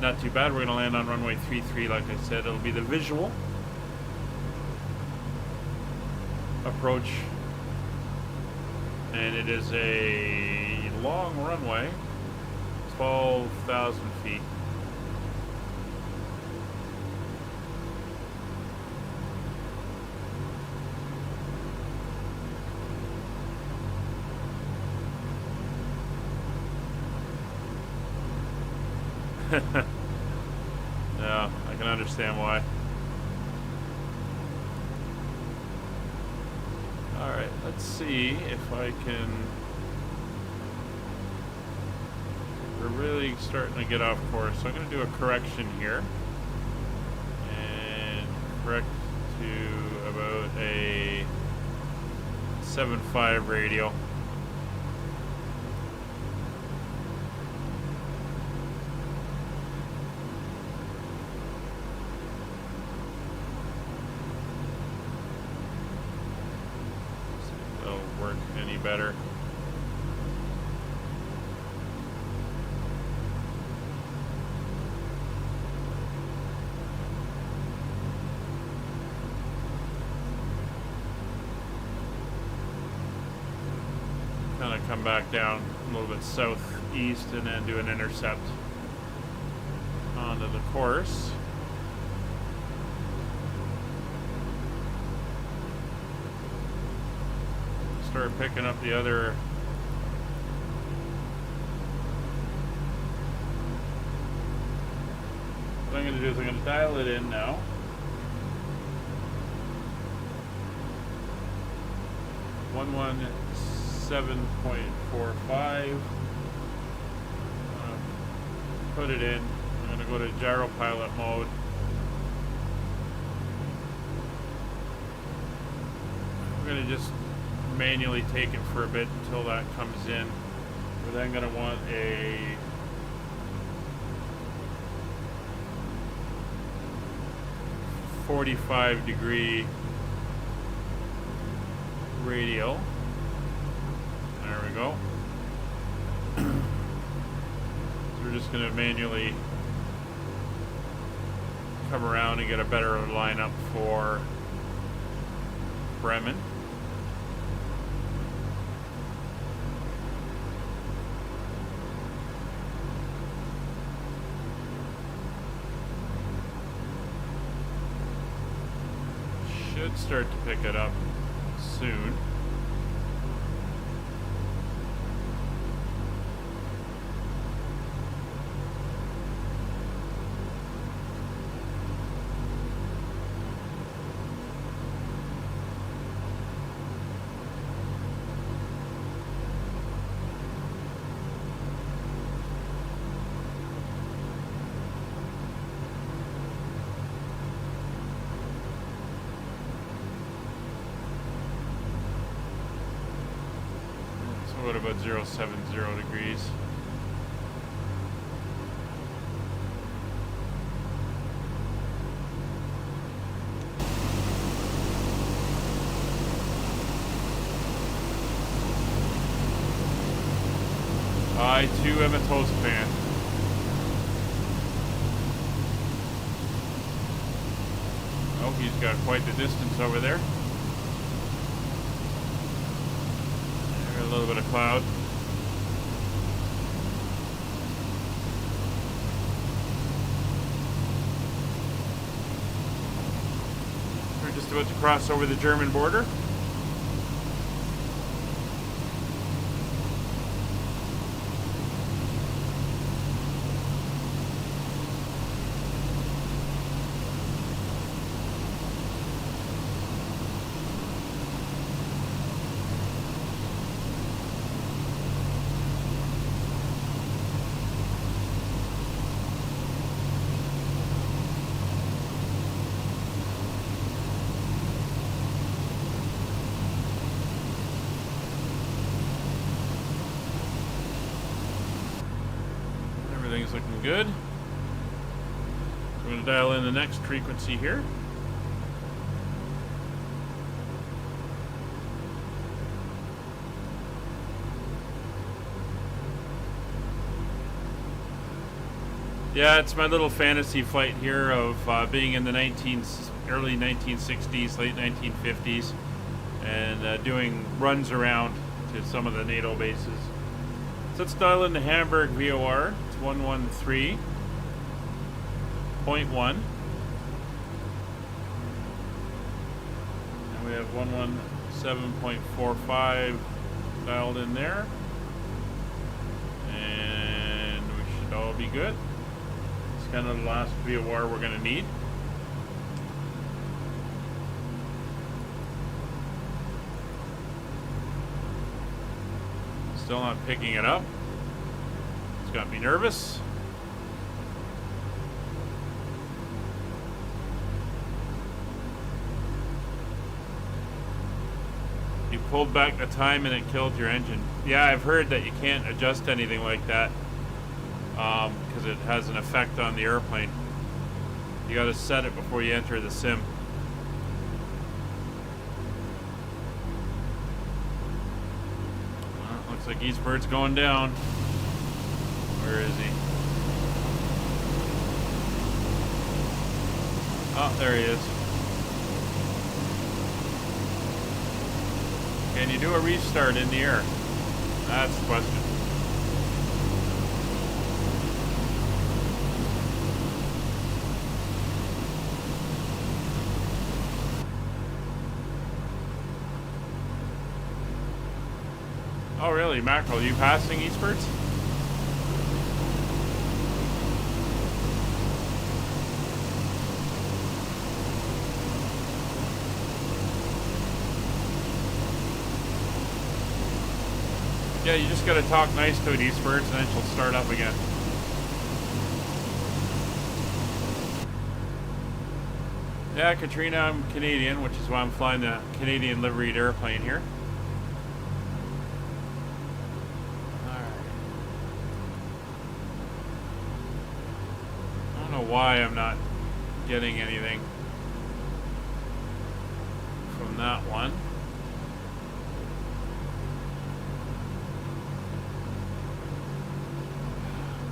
not too bad. We're going to land on runway 33, like I said. It'll be the visual approach, and it is a long runway, 12,000 feet. Yeah, I can understand why. Alright, let's see if I can... We're really starting to get off course, so I'm going to do a correction here. And correct to about a 7.5 radial. Better. Kind of come back down a little bit southeast and then do an intercept onto the course. Start picking up the other what I'm going to do is I'm going to dial it in now. .45. Put it in. I'm going to go to gyro pilot mode. I'm going to just manually take it for a bit until that comes in. We're then going to want a .45 radial. There we go. So we're just going to manually come around and get a better lineup for Bremen. Should start to pick it up soon. What about 070 degrees? I too am a toast fan. Oh, he's got quite the distance over there. A little bit of cloud. We're just about to cross over the German border. Everything's looking good. So I'm going to dial in the next frequency here. Yeah, it's my little fantasy flight here of being in the early 1960s, late 1950s, and doing runs around to some of the NATO bases. So let's dial in the Hamburg VOR. It's 113.1. And we have 117.45 dialed in there. And we should all be good. It's kind of the last VOR we're going to need. Still not picking it up. It's got me nervous. You pulled back the time and it killed your engine. Yeah, I've heard that you can't adjust anything like that because it has an effect on the airplane. You got to set it before you enter the sim. Looks like East Bird's going down. Where is he? Oh, there he is. Can you do a restart in the air? That's the question. Oh really, Mackerel, you passing East Birds? Yeah, you just gotta talk nice to it, East Birds, and then she'll start up again. Yeah, Katrina, I'm Canadian, which is why I'm flying the Canadian liveried airplane here. Why I'm not getting anything from that one.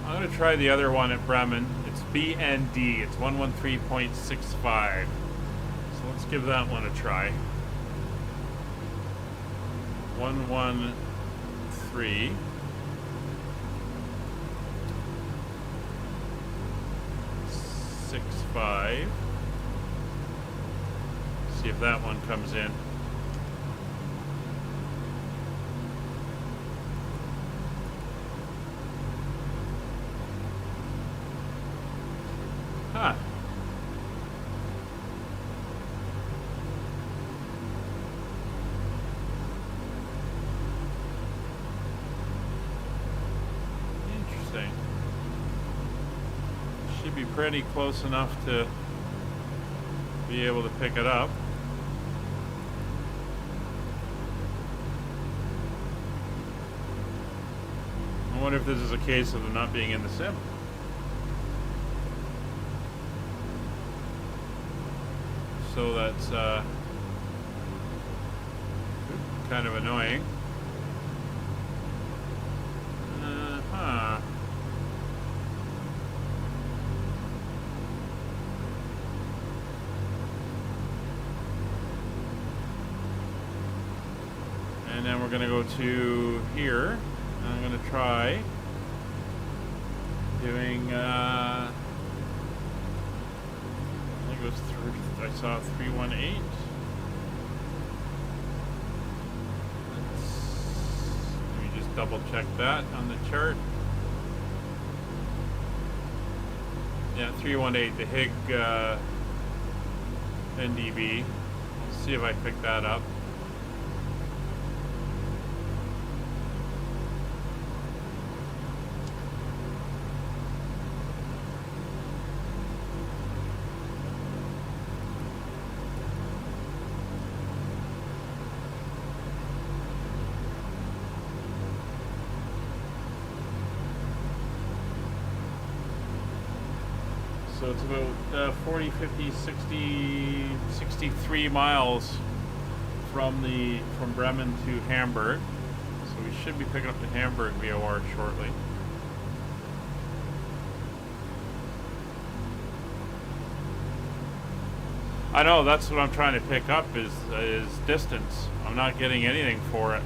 I'm going to try the other one at Bremen. It's BND. It's 113.65. So let's give that one a try. 113. See if that one comes in. Huh. Interesting. Should be pretty close enough to be able to pick it up. I wonder if this is a case of them not being in the sim. So that's kind of annoying. Huh. And then we're going to go to here. I'm going to try doing, I think it was, I saw 318. Let me just double check that on the chart. Yeah, 318, the HIG NDB. Let's see if I pick that up. So it's about 40, 50, 60, 63 miles from Bremen to Hamburg. So we should be picking up the Hamburg VOR shortly. I know, that's what I'm trying to pick up is distance. I'm not getting anything for it,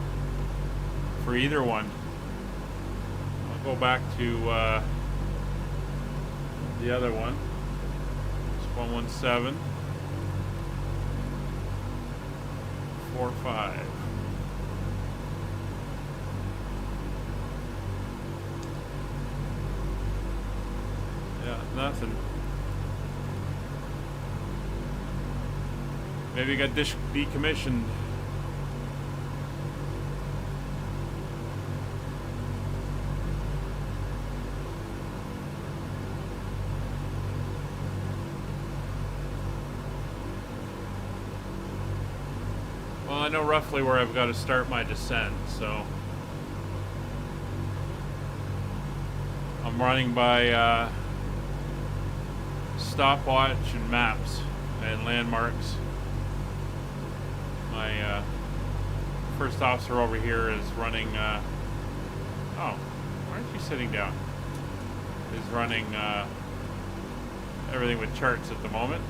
for either one. I'll go back to the other one. It's 117. 45. Yeah, nothing. Maybe it got decommissioned. Well, I know roughly where I've got to start my descent, so I'm running by stopwatch and maps and landmarks. My first officer over here is running, oh, why aren't you sitting down? Is running everything with charts at the moment.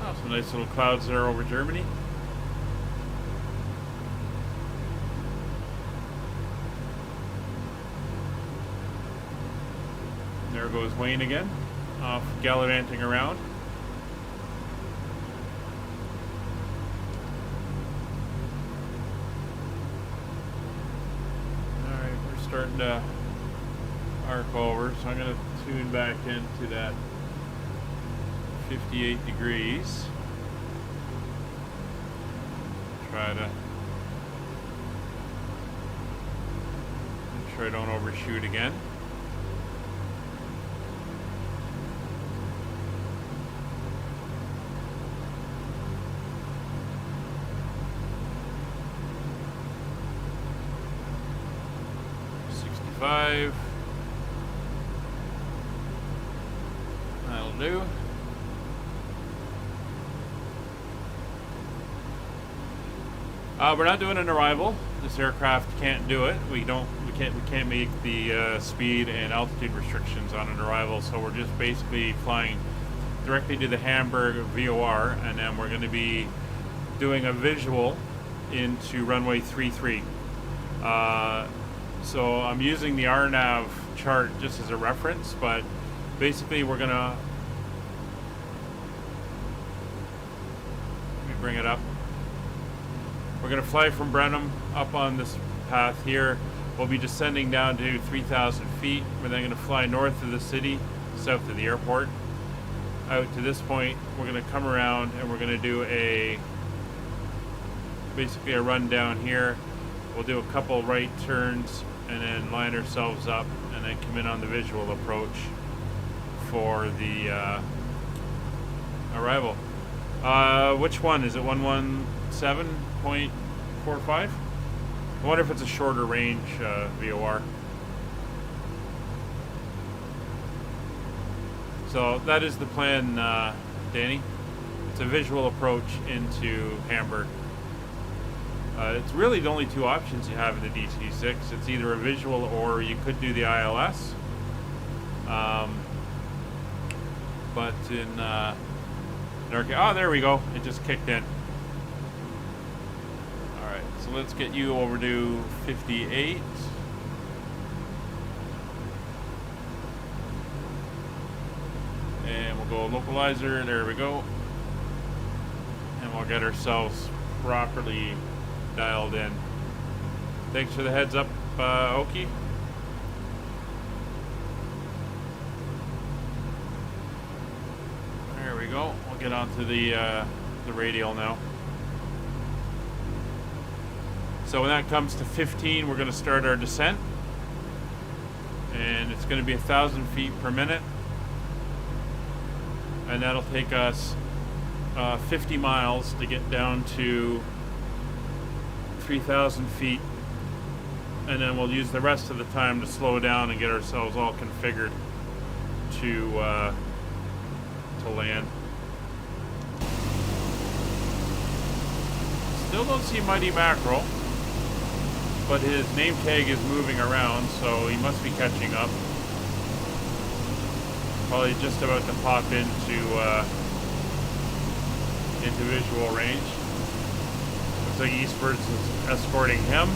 Oh, some nice little clouds there over Germany. There goes Wayne again, off gallivanting around. Alright, we're starting to arc over, so I'm going to tune back into that 58 degrees. Try to make sure I don't overshoot again. That'll do. We're not doing an arrival. This aircraft can't do it. We can't make the speed and altitude restrictions on an arrival. So we're just basically flying directly to the Hamburg VOR, and then we're going to be doing a visual into runway 33. So I'm using the RNAV chart just as a reference, but basically we're gonna, let me bring it up. We're gonna fly from Brenham up on this path here. We'll be descending down to 3,000 feet. We're then gonna fly north of the city, south of the airport. Out to this point, we're gonna come around and we're gonna do basically a run down here. We'll do a couple right turns and then line ourselves up and then come in on the visual approach for the arrival. Which one? Is it 117.45? I wonder if it's a shorter range VOR. So that is the plan, Danny. It's a visual approach into Hamburg. It's really the only two options you have in the DC-6. It's either a visual or you could do the ILS. But in oh, there we go. It just kicked in. Alright, so let's get you over to 58. And we'll go localizer. There we go. And we'll get ourselves properly dialed in. Thanks for the heads up, Oki. There we go. We'll get onto the radial now. So when that comes to 15, we're going to start our descent, and it's going to be 1,000 feet per minute, and that'll take us 50 miles to get down to 3,000 feet, and then we'll use the rest of the time to slow down and get ourselves all configured to land. Still don't see Mighty Mackerel. but his name tag is moving around, so he must be catching up. Probably just about to pop into visual range. Looks like Eastbird's is escorting him.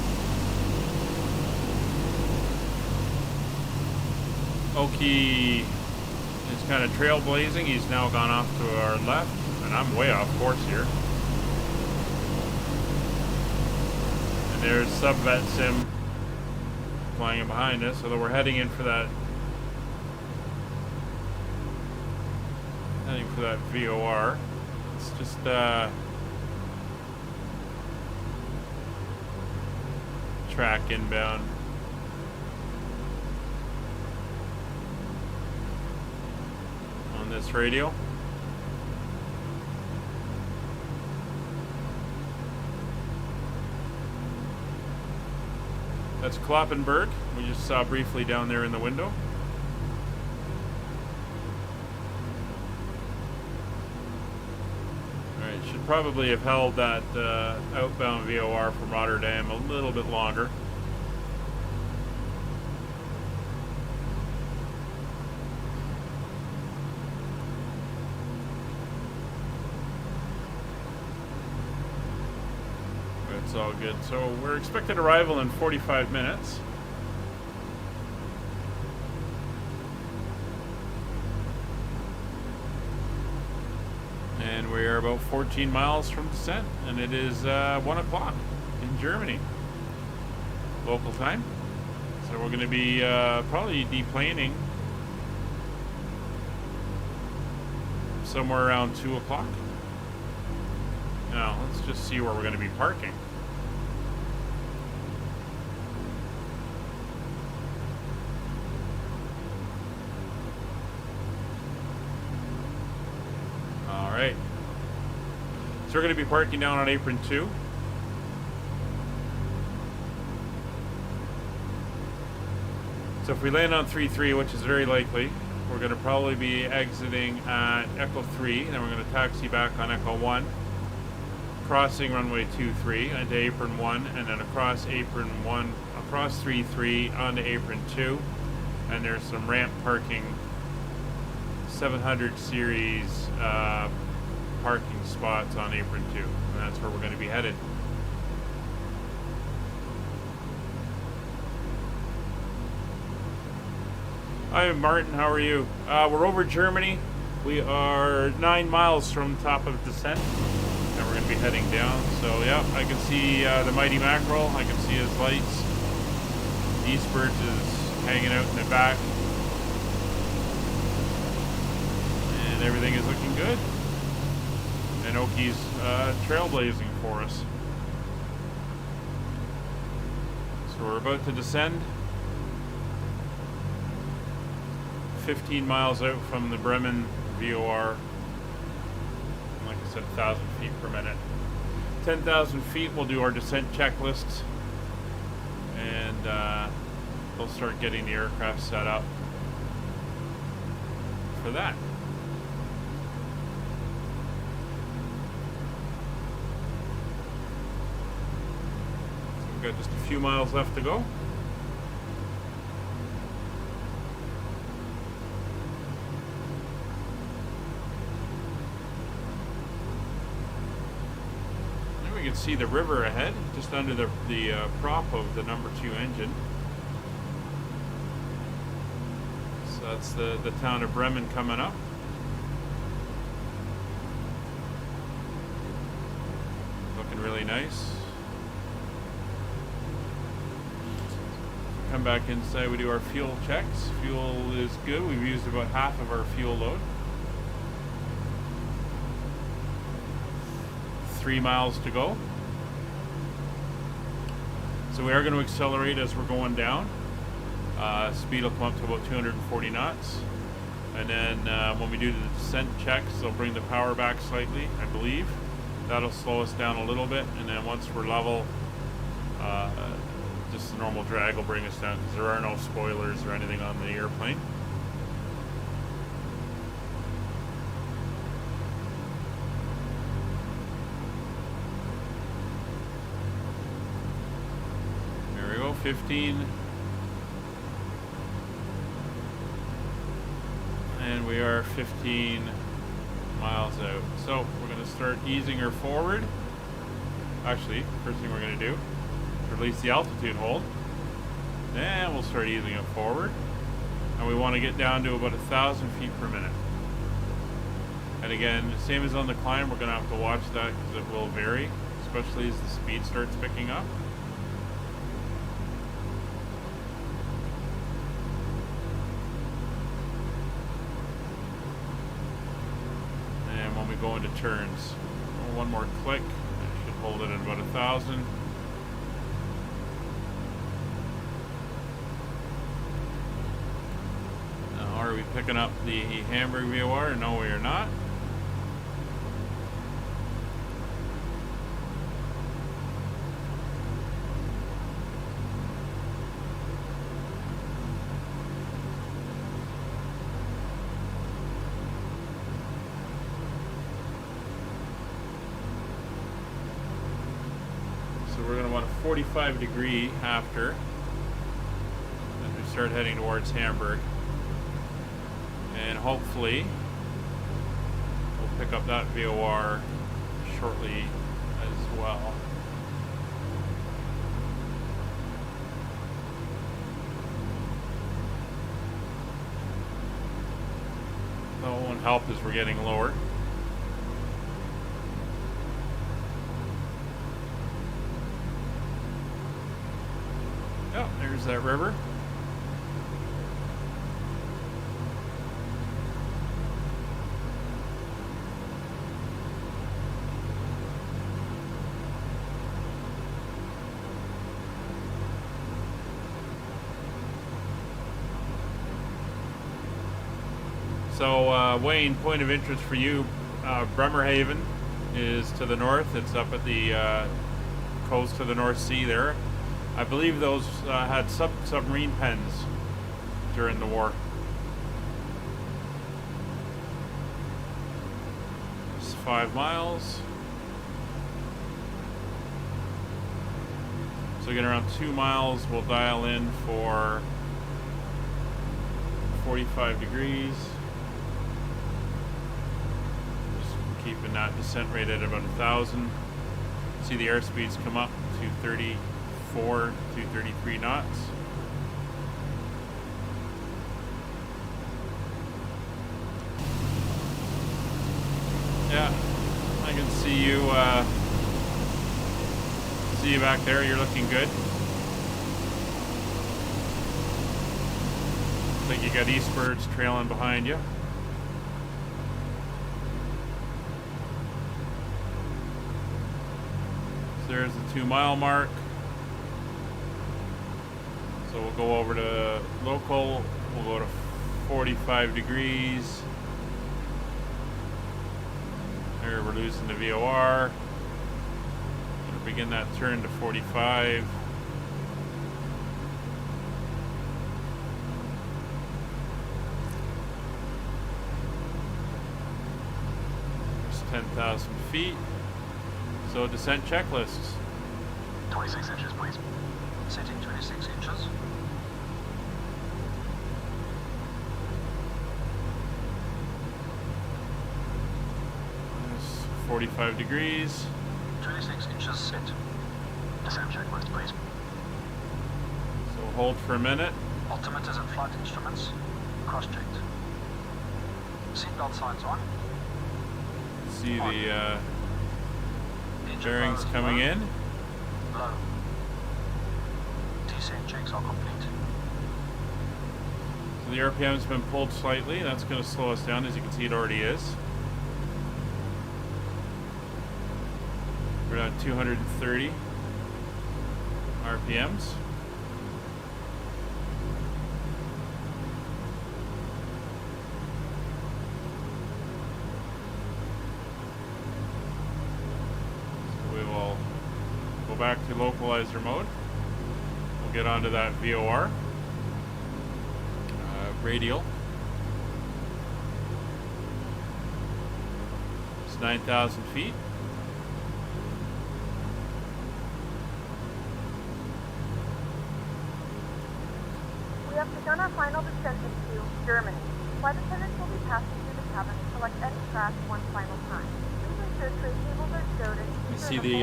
Oki is kind of trailblazing. He's now gone off to our left, and I'm way off course here. And there's Subvet Sim flying in behind us, although we're heading in for that VOR. It's just track inbound. On this radio. That's Kloppenburg. We just saw briefly down there in the window. Alright, should probably have held that outbound VOR from Rotterdam a little bit longer. It's all good. So we're expected arrival in 45 minutes. And we are about 14 miles from descent, and it is 1 o'clock in Germany, local time. So we're going to be probably deplaning somewhere around 2 o'clock. Now, let's just see where we're going to be parking. Alright. So we're going to be parking down on apron 2. So if we land on 3-3, which is very likely, we're going to probably be exiting at Echo 3, then we're going to taxi back on Echo 1, crossing runway 23 onto apron 1, and then across apron 1, across 3-3 onto apron 2, and there's some ramp parking, 700 series parking spots on apron 2, and that's where we're going to be headed. Hi Martin, how are you? We're over Germany. We are 9 miles from the top of descent, and we're going to be heading down. So yeah, I can see the mighty mackerel. I can see his lights. Eastbird is hanging out in the back, and everything is looking good. And Oki's trailblazing for us. So we're about to descend 15 miles out from the Bremen VOR. Like I said, 1,000 feet per minute. 10,000 feet, we'll do our descent checklist, and we'll start getting the aircraft set up for that. So we've got just a few miles left to go. You can see the river ahead, just under the prop of the number 2 engine. So that's the town of Bremen coming up. Looking really nice. Come back inside, we do our fuel checks. Fuel is good. We've used about half of our fuel load. 3 miles to go. So we are going to accelerate as we're going down. Speed will come up to about 240 knots. And then when we do the descent checks, they'll bring the power back slightly, I believe. That'll slow us down a little bit. And then once we're level, just the normal drag will bring us down, because there are no spoilers or anything on the airplane. 15. And we are 15 miles out. So we're going to start easing her forward. Actually, first thing we're going to do is release the altitude hold. And we'll start easing it forward. And we want to get down to about 1,000 feet per minute. And again, same as on the climb, we're going to have to watch that because it will vary, especially as the speed starts picking up. And when we go into turns, one more click, I should hold it at about 1,000. Now, are we picking up the Hamburg VOR? No, we are not. We're going to want a 45 degree after as we start heading towards Hamburg, and hopefully we'll pick up that VOR shortly as well. That won't help as we're getting lower. Oh, there's that river. So, Wayne, point of interest for you, Bremerhaven is to the north. It's up at the coast of the North Sea there. I believe those had submarine pens during the war. It's 5 miles. So again, around 2 miles, we'll dial in for 45 degrees. Just keeping that descent rate at about 1,000. See the airspeeds come up to 34 to 33 knots. Yeah, I can see you. See you back there. You're looking good. I think you got eastwards trailing behind you. So there's the 2 mile mark. So we'll go over to local. We'll go to 45 degrees. There we're losing the VOR. We'll begin that turn to 45. There's 10,000 feet. So descent checklists. 26 inches, please. Setting 26 inches. There's 45 degrees. 26 inches set. Descent checklist, please. So hold for a minute. Altimeters and flight instruments cross-checked. Seatbelt signs on. See On. the Engine bearings flow is coming low. in. Low. Descent checks are complete. So the RPM's been pulled slightly. That's going to slow us down. As you can see, it already is. We're at 230 RPMs. So we will go back to localizer mode. We'll get onto that VOR. Radial. It's 9,000 feet. final descent into Germany. Flight attendants will be passing through the cabin to select any crash one final time. Please ensure tray tables are stowed and You see the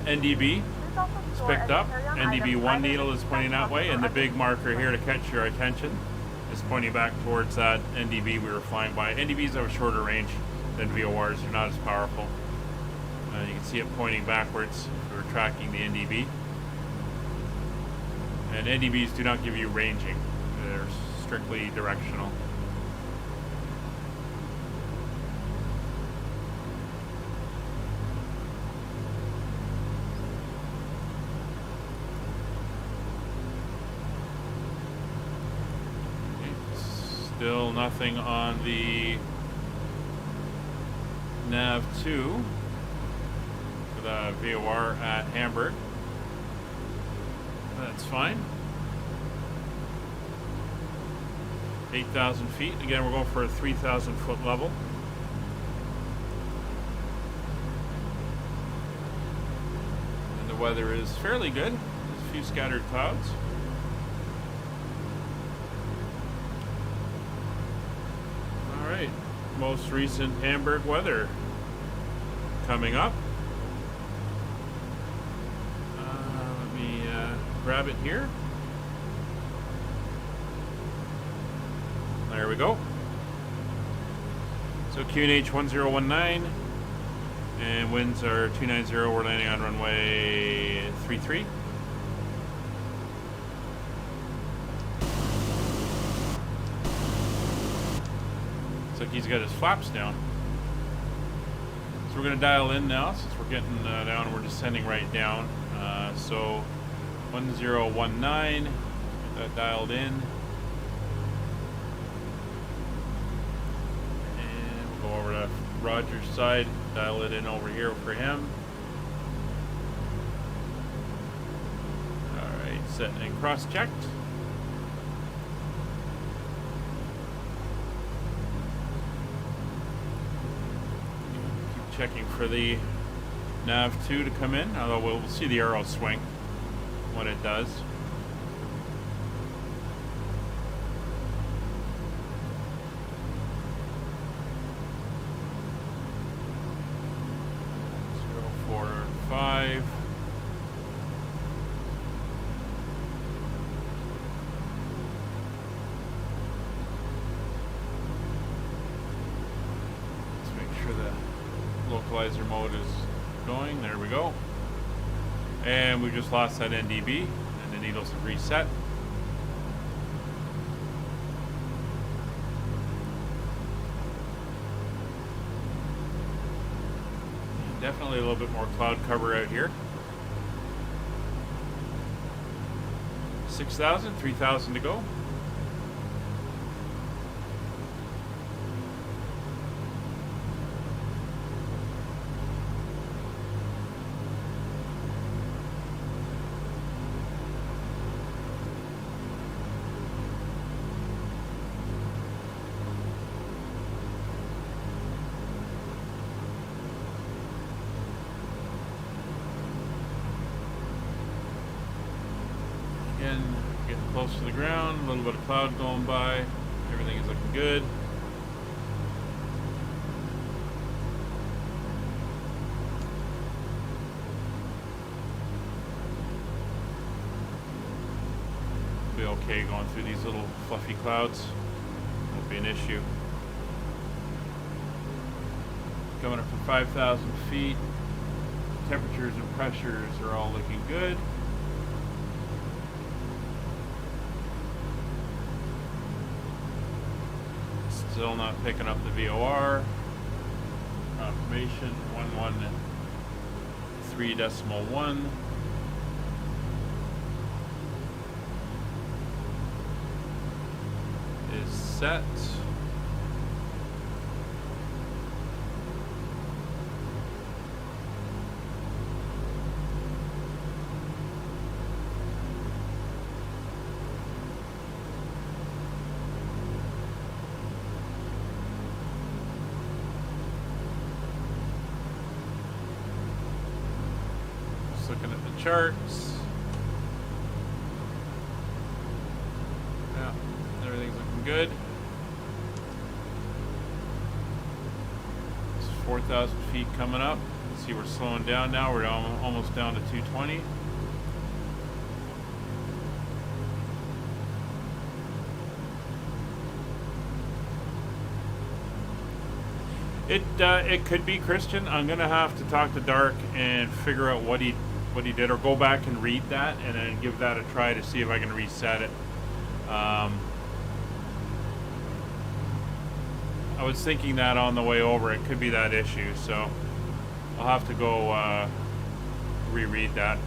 NDB is picked up. NDB1 needle is pointing that way, and the big marker here to catch your attention is pointing back towards that NDB we were flying by. NDBs have a shorter range than VORs, they're not as powerful. You can see it pointing backwards if we're tracking the NDB. And NDBs do not give you ranging, they're strictly directional. Still nothing on the nav2 for the VOR at Hamburg. That's fine. 8,000 feet. Again, we're going for a 3,000 foot level. And the weather is fairly good. There's a few scattered clouds. Alright, most recent Hamburg weather coming up. Let me grab it here. There we go. So QNH 1019 and winds are 290. We're landing on runway 33. Looks like he's got his flaps down. So we're going to dial in now since we're getting down and we're descending right down. So 1019, get that dialed in. And we'll go over to Roger's side, dial it in over here for him. Alright, set and cross-checked. Checking for the nav2 to come in, although we'll see the arrow swing when it does. Zero, 4, 5. Let's make sure the localizer mode is going. There we go. And we just lost that NDB and the needles have reset. Definitely a little bit more cloud cover out here. 6,000, 3,000 to go. Again, getting close to the ground, a little bit of cloud going by, everything is looking good. Be okay going through these little fluffy clouds, won't be an issue. Coming up to 5,000 feet, temperatures and pressures are all looking good. Still not picking up the VOR. Confirmation 113.1 is set. Looking at the charts. Yeah, everything's good. It's 4,000 feet coming up. See, we're slowing down now. We're almost down to 220. It could be Christian. I'm gonna have to talk to Dark and figure out what he did, or go back and read that and then give that a try to see if I can reset it. I was thinking that on the way over, it could be that issue, so I'll have to go reread that.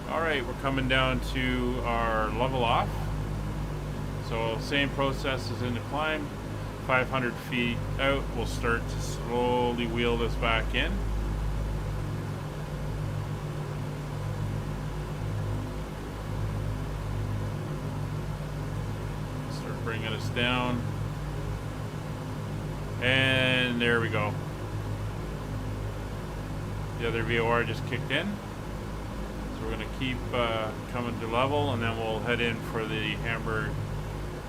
Alright, we're coming down to our level off. So same process as in the climb. 500 feet out, we'll start to slowly wheel this back in. Start bringing us down. And there we go. The other VOR just kicked in. So we're going to keep coming to level, and then we'll head in for the Hamburg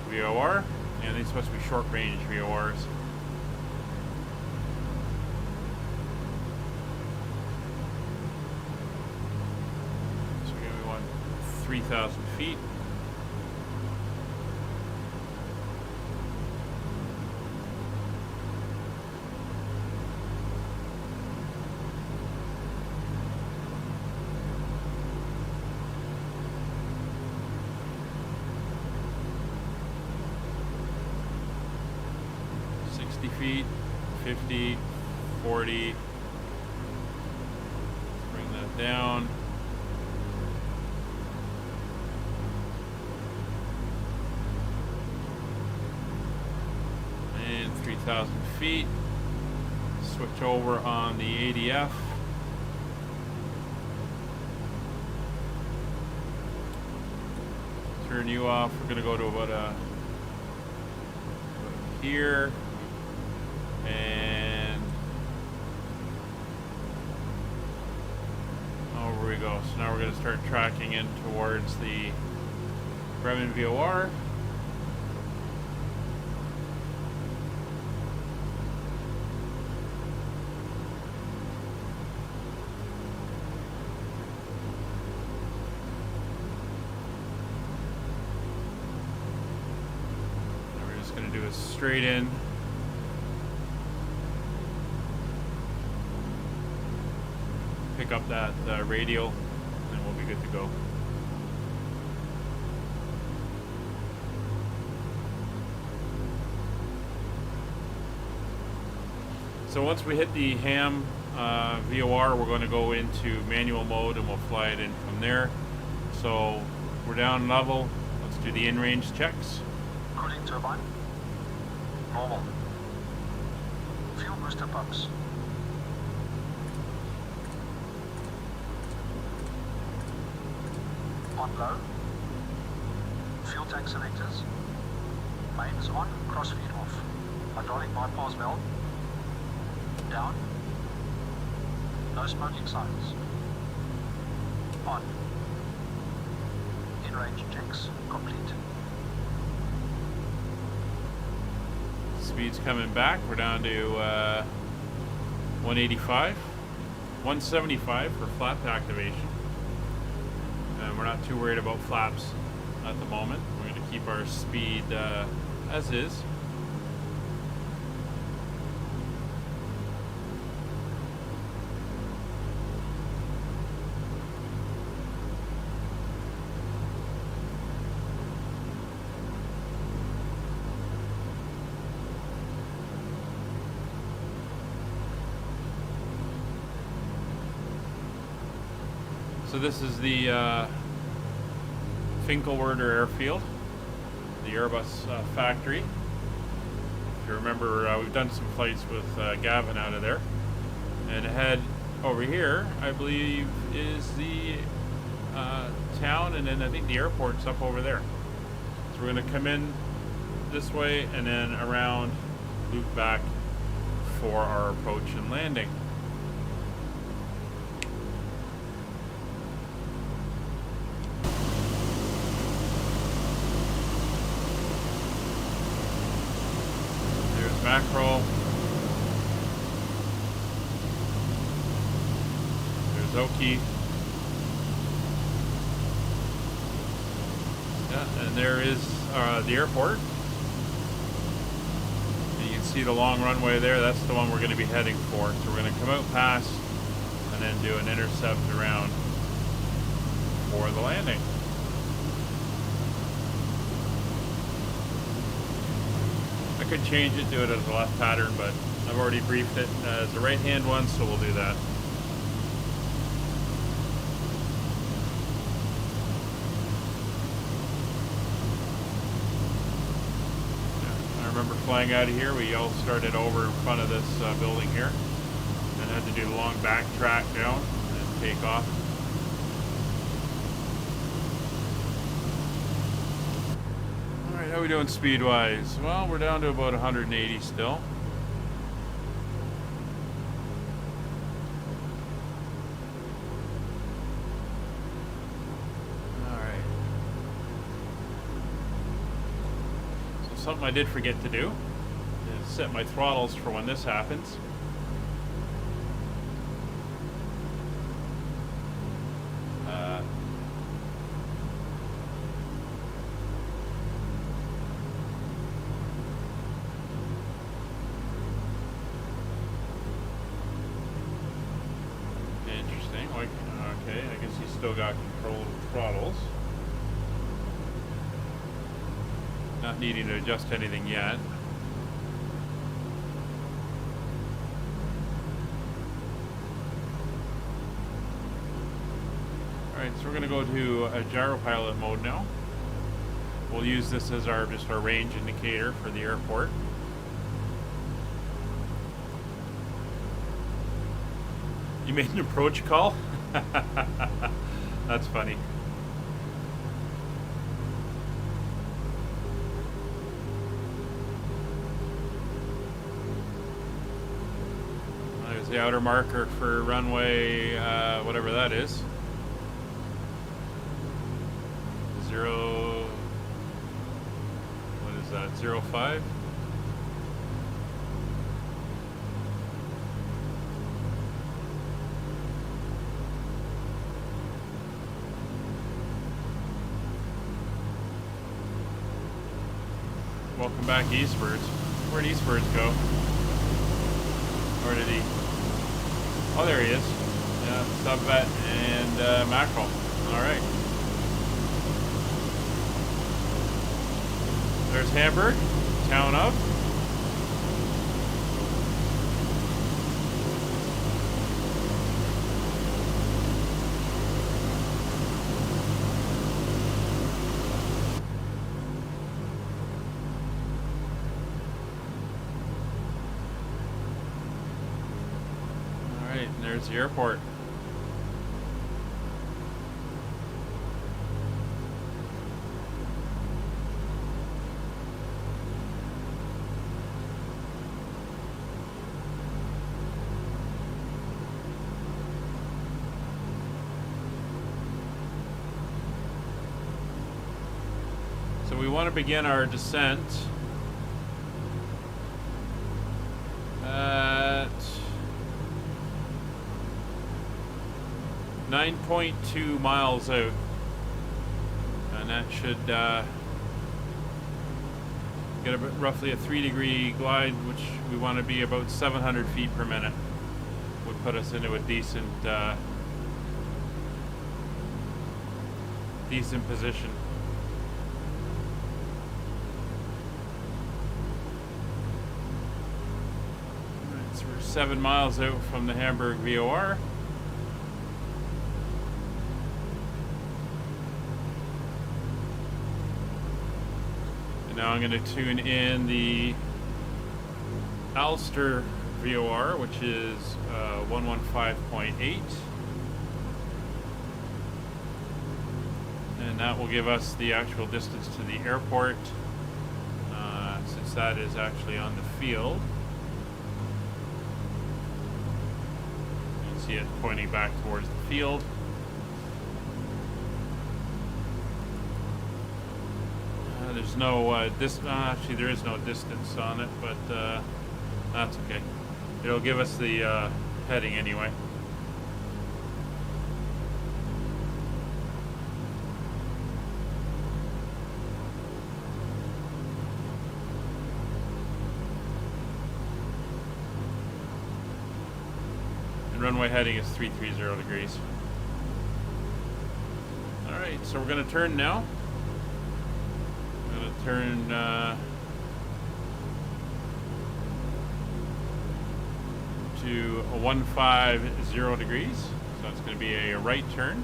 VOR. And these are supposed to be short range VORs. So we want 3,000 feet. Feet, 50, 40. Bring that down. And 3,000 feet. Switch over on the ADF. Turn you off. We're going to go to about here. And over we go. So now we're going to start tracking in towards the Bremen VOR. And we're just going to do a straight in. Pick up that radial, and then we'll be good to go. So once we hit the Ham VOR, we're going to go into manual mode, and we'll fly it in from there. So we're down level. Let's do the in-range checks. Cooling turbine. Normal. Fuel booster pumps. On low. Fuel tank selectors. Mains on, crossfeed off. Hydraulic bypass valve. Down. No smoking signs. On. In-range checks complete. Speed's coming back. We're down to 185. 175 for flap activation. And we're not too worried about flaps at the moment. We're going to keep our speed as is. So this is the Finkelwerder airfield, the Airbus factory. If you remember, we've done some flights with Gavin out of there. And ahead over here, I believe, is the town, and then I think the airport's up over there. So we're going to come in this way and then around, loop back for our approach and landing. Okie. Yeah, and there is the airport. And you can see the long runway there. That's the one we're going to be heading for. So we're going to come out past and then do an intercept around for the landing. I could change it, do it as a left pattern, but I've already briefed it as a right-hand one, so we'll do that. Yeah, I remember flying out of here, we all started over in front of this building here, and had to do the long backtrack down and take off. Alright, how are we doing speed-wise? Well, we're down to about 180 still. Something I did forget to do is set my throttles for when this happens. Interesting. Like, okay, I guess he's still got control of the throttles. Not needing to adjust anything yet. Alright, so we're going to go to a gyropilot mode now. We'll use this as our just our range indicator for the airport. You made an approach call? That's funny. The outer marker for runway, whatever that is. 0, what is that, 05? Welcome back, Eastbirds. Where'd Eastbirds go? Or did he? Oh, there he is. Yeah, Subvet and Mackerel. All right. There's Hamburg, town of. There's the airport. So we want to begin our descent at 9.2 miles out, and that should get roughly a 3-degree glide, which we want to be about 700 feet per minute. Would put us into a decent position. Right, so we're 7 miles out from the Hamburg VOR. Now I'm going to tune in the Ulster VOR, which is 115.8. And that will give us the actual distance to the airport, since that is actually on the field. You can see it pointing back towards the field. There's no actually there is no distance on it, but that's okay. It'll give us the heading anyway. And runway heading is 330 degrees. Alright, so we're going to turn now. I'm going to turn to a 150 degrees. So it's going to be a right turn.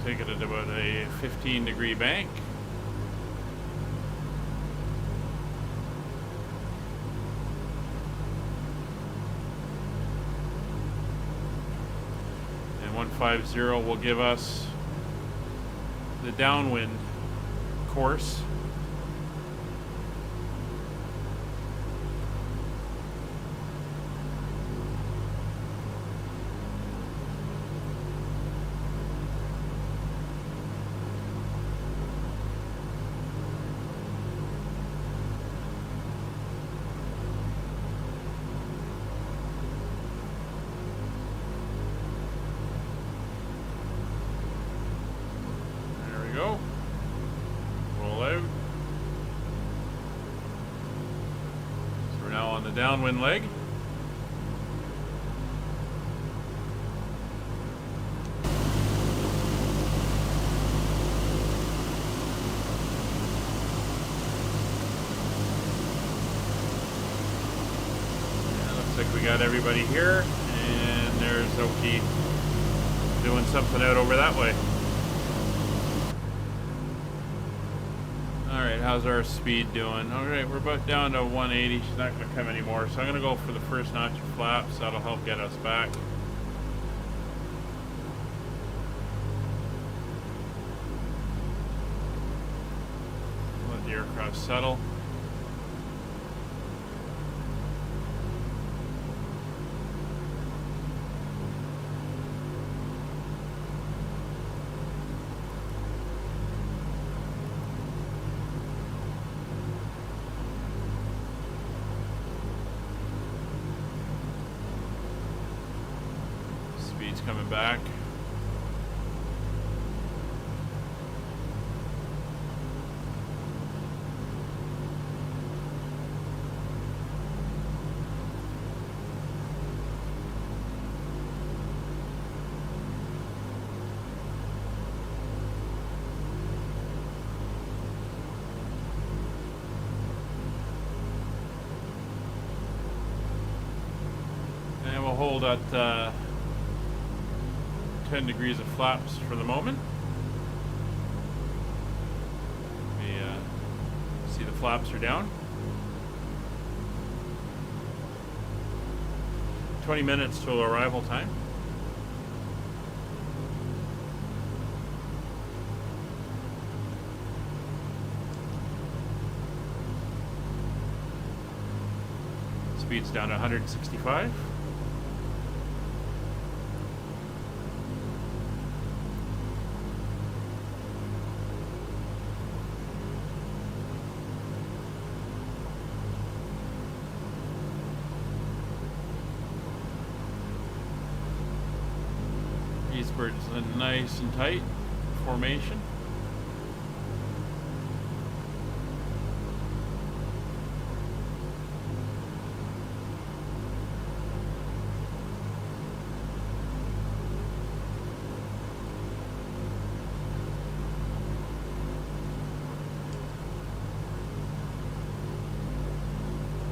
Take it at about a 15-degree bank. And 150 will give us the downwind course. Go. Roll out. So we're now on the downwind leg. Yeah, looks like we got everybody here, and there's Oki doing something out over that way. Alright, how's our speed doing? Alright, we're about down to 180. She's not going to come anymore. So I'm going to go for the first notch of flaps. That'll help get us back. Let the aircraft settle. Coming back. And we'll hold at 10 degrees of flaps for the moment. We see the flaps are down. 20 minutes till arrival time. Speed's down to 165. Bird's nice and tight formation.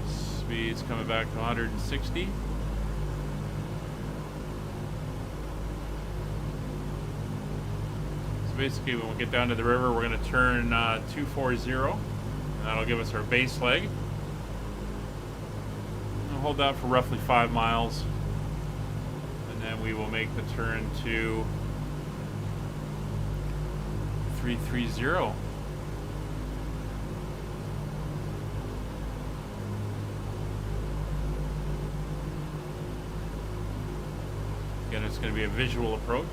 Speed's coming back to 160. Basically, when we get down to the river, we're going to turn 240, and that'll give us our base leg. We'll hold that for roughly 5 miles, and then we will make the turn to 330. Again, it's going to be a visual approach.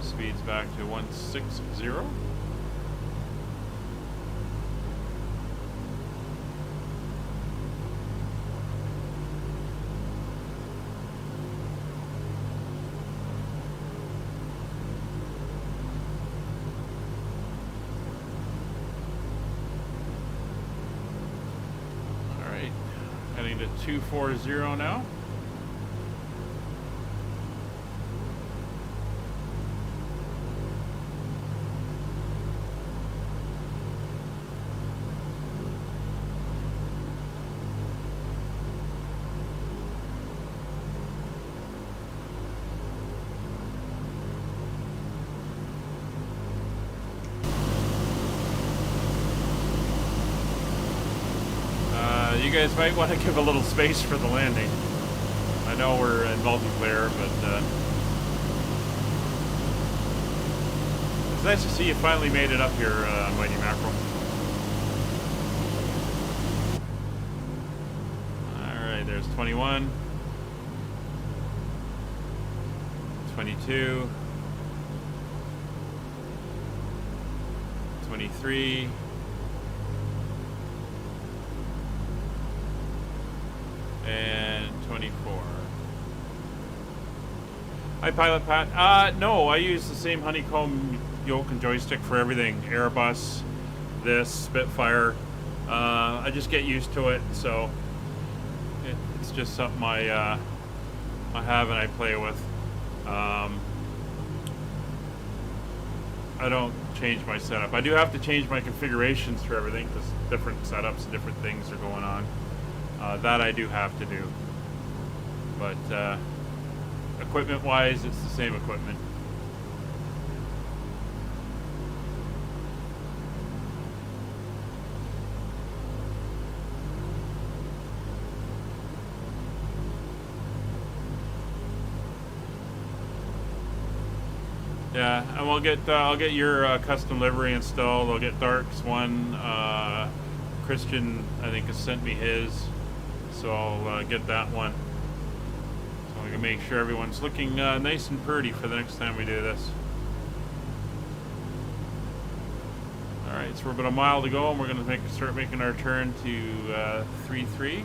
Speed's back to 160. to 240 now. You guys might want to give a little space for the landing. I know we're in multiplayer, but it's nice to see you finally made it up here, Mighty Mackerel. Alright, there's 21. 22. 23. And 24. Hi, Pilot Pat. No, I use the same Honeycomb yoke and joystick for everything. Airbus, this, Spitfire. I just get used to it, so it's just something I have and I play with. I don't change my setup. I do have to change my configurations for everything because different setups and different things are going on. That I do have to do, but equipment-wise, it's the same equipment. Yeah, and we'll get. I'll get your custom livery installed. I'll get Dark's one. Christian, I think, has sent me his. So I'll get that one. So we can make sure everyone's looking nice and pretty for the next time we do this. Alright, so we're about a mile to go and we're going to start making our turn to 3-3.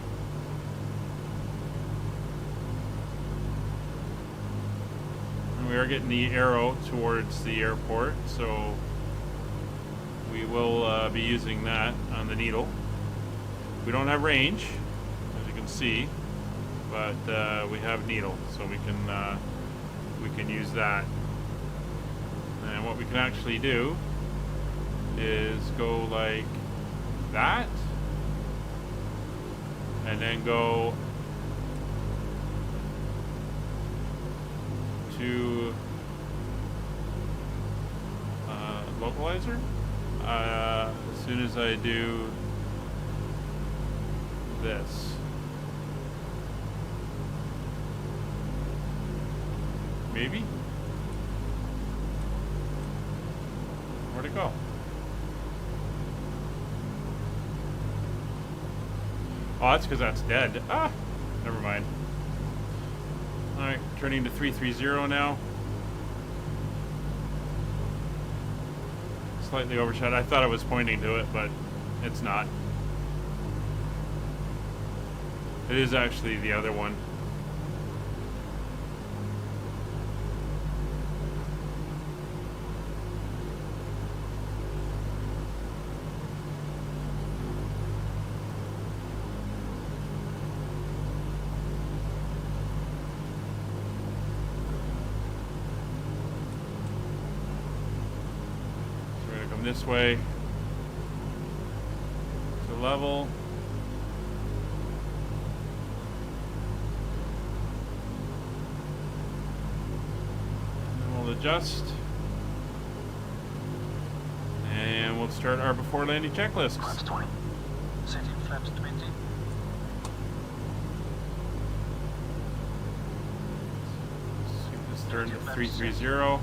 And we are getting the arrow towards the airport, so we will be using that on the needle. We don't have range, see, but we have needle, so we can use that. And what we can actually do is go like that, and then go to localizer. As soon as I do this. Maybe? Where'd it go? Oh, that's because that's dead. Ah! Never mind. Alright, turning to 330 now. Slightly overshot. I thought I was pointing to it, but it's not. It is actually the other one. This way to level. And we'll adjust. And we'll start our before landing checklists. Flaps 20. Setting flaps 20. Let's turn to 330.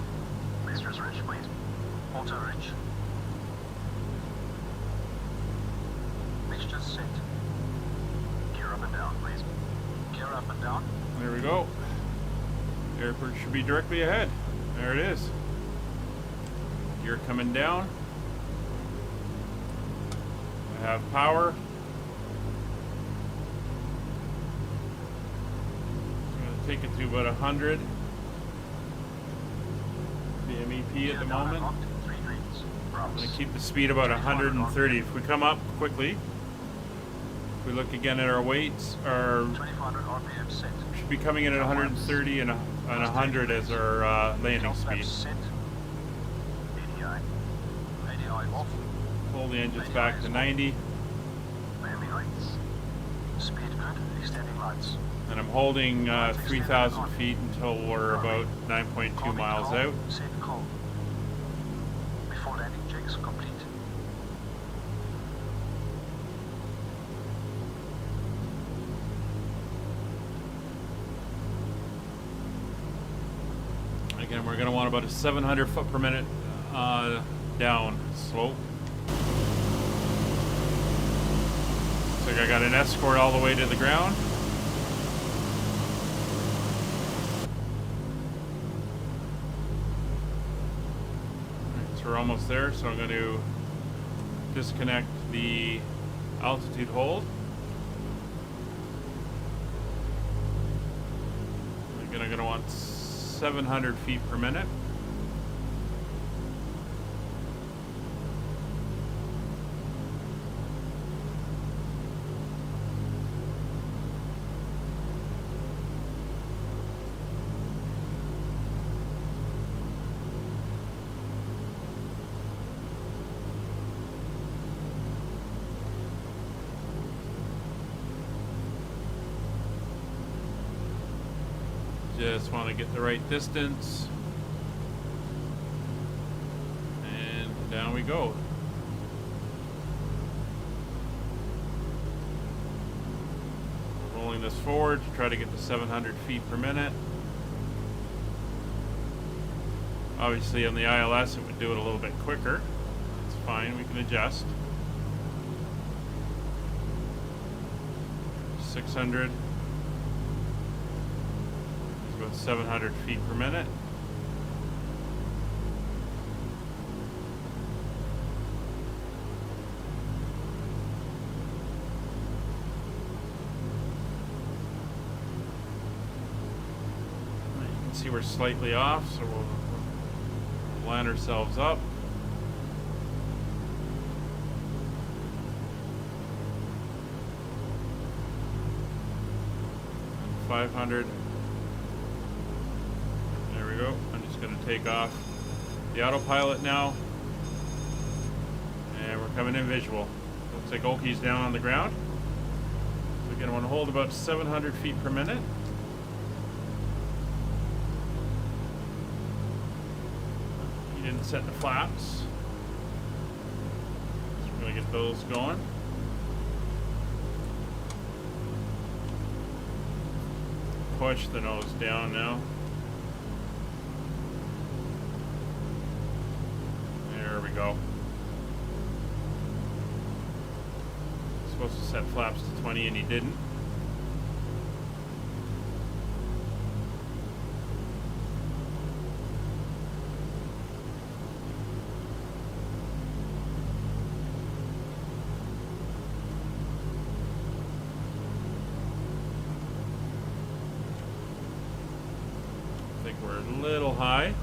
Mixtures rich, please. Auto rich. Mixtures set. Gear up and down, please. Gear up and down. There we go. The airport should be directly ahead. There it is. Gear coming down. I have power. I'm going to take it to about 100. The MEP at the moment. I'm going to keep the speed about 130. If we come up quickly, If we look again at our weights, our 2500 RPM set. should be coming in at 130 and 100 as our landing Count speed. flaps set. ADI. ADI off. Pull the engines back to 90. Landing lights. Speed good. Extending lights. And I'm holding 3,000 feet until we're about 9.2 miles out. Set call. Before landing checks complete. Again, we're going to want about a 700 foot per minute down slope. Looks like I got an escort all the way to the ground. Alright, so we're almost there, so I'm going to disconnect the altitude hold. Again, I'm going to want 700 feet per minute. Just want to get the right distance. And down we go. Rolling this forward to try to get to 700 feet per minute. Obviously on the ILS it would do it a little bit quicker. It's fine, we can adjust. 600. 700 feet per minute. You can see we're slightly off, so we'll line ourselves up. And 500. Go. I'm just going to take off the autopilot now, and we're coming in visual. Looks like Oki's down on the ground. So again, I want to hold about 700 feet per minute. He didn't set the flaps, so we're going to get those going. Push the nose down now. Go. Supposed to set flaps to 20 and he didn't. I think we're a little high.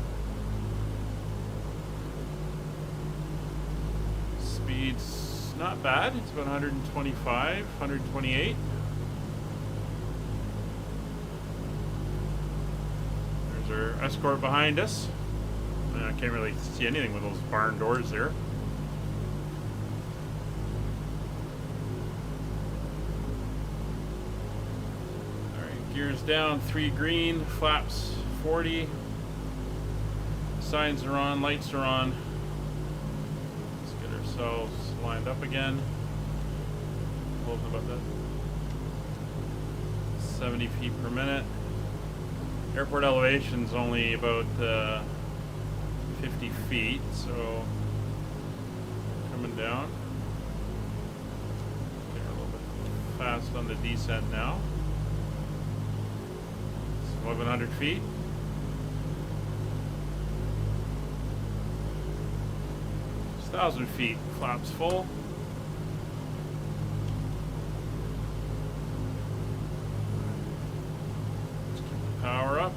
Speed's not bad. It's about 125, 128. There's our escort behind us. I can't really see anything with those barn doors there. Alright, gears down, 3 green, flaps 40. Signs are on, lights are on. Ourselves lined up again. Holding about that 70 feet per minute. Airport elevation's only about 50 feet, so coming down. Getting a little bit fast on the descent now. It's 1,100 feet. 1,000 feet, flaps full. Let's keep the power up.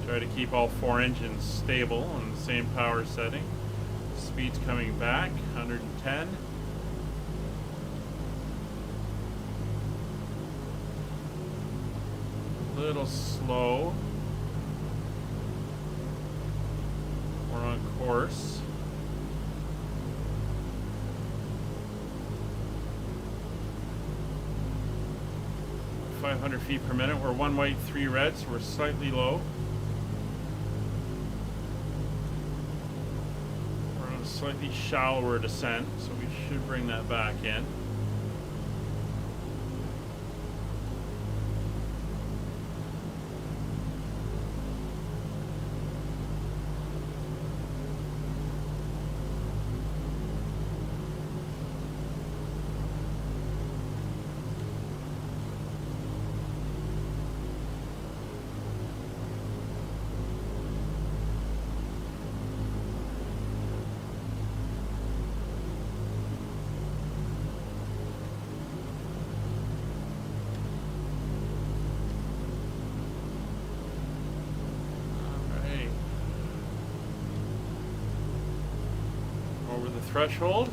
Try to keep all 4 engines stable on the same power setting. Speed's coming back, 110. little slow. We're on course. We're 500 feet per minute. We're 1 white, 3 red, so we're slightly low. We're on a slightly shallower descent, so we should bring that back in. Threshold.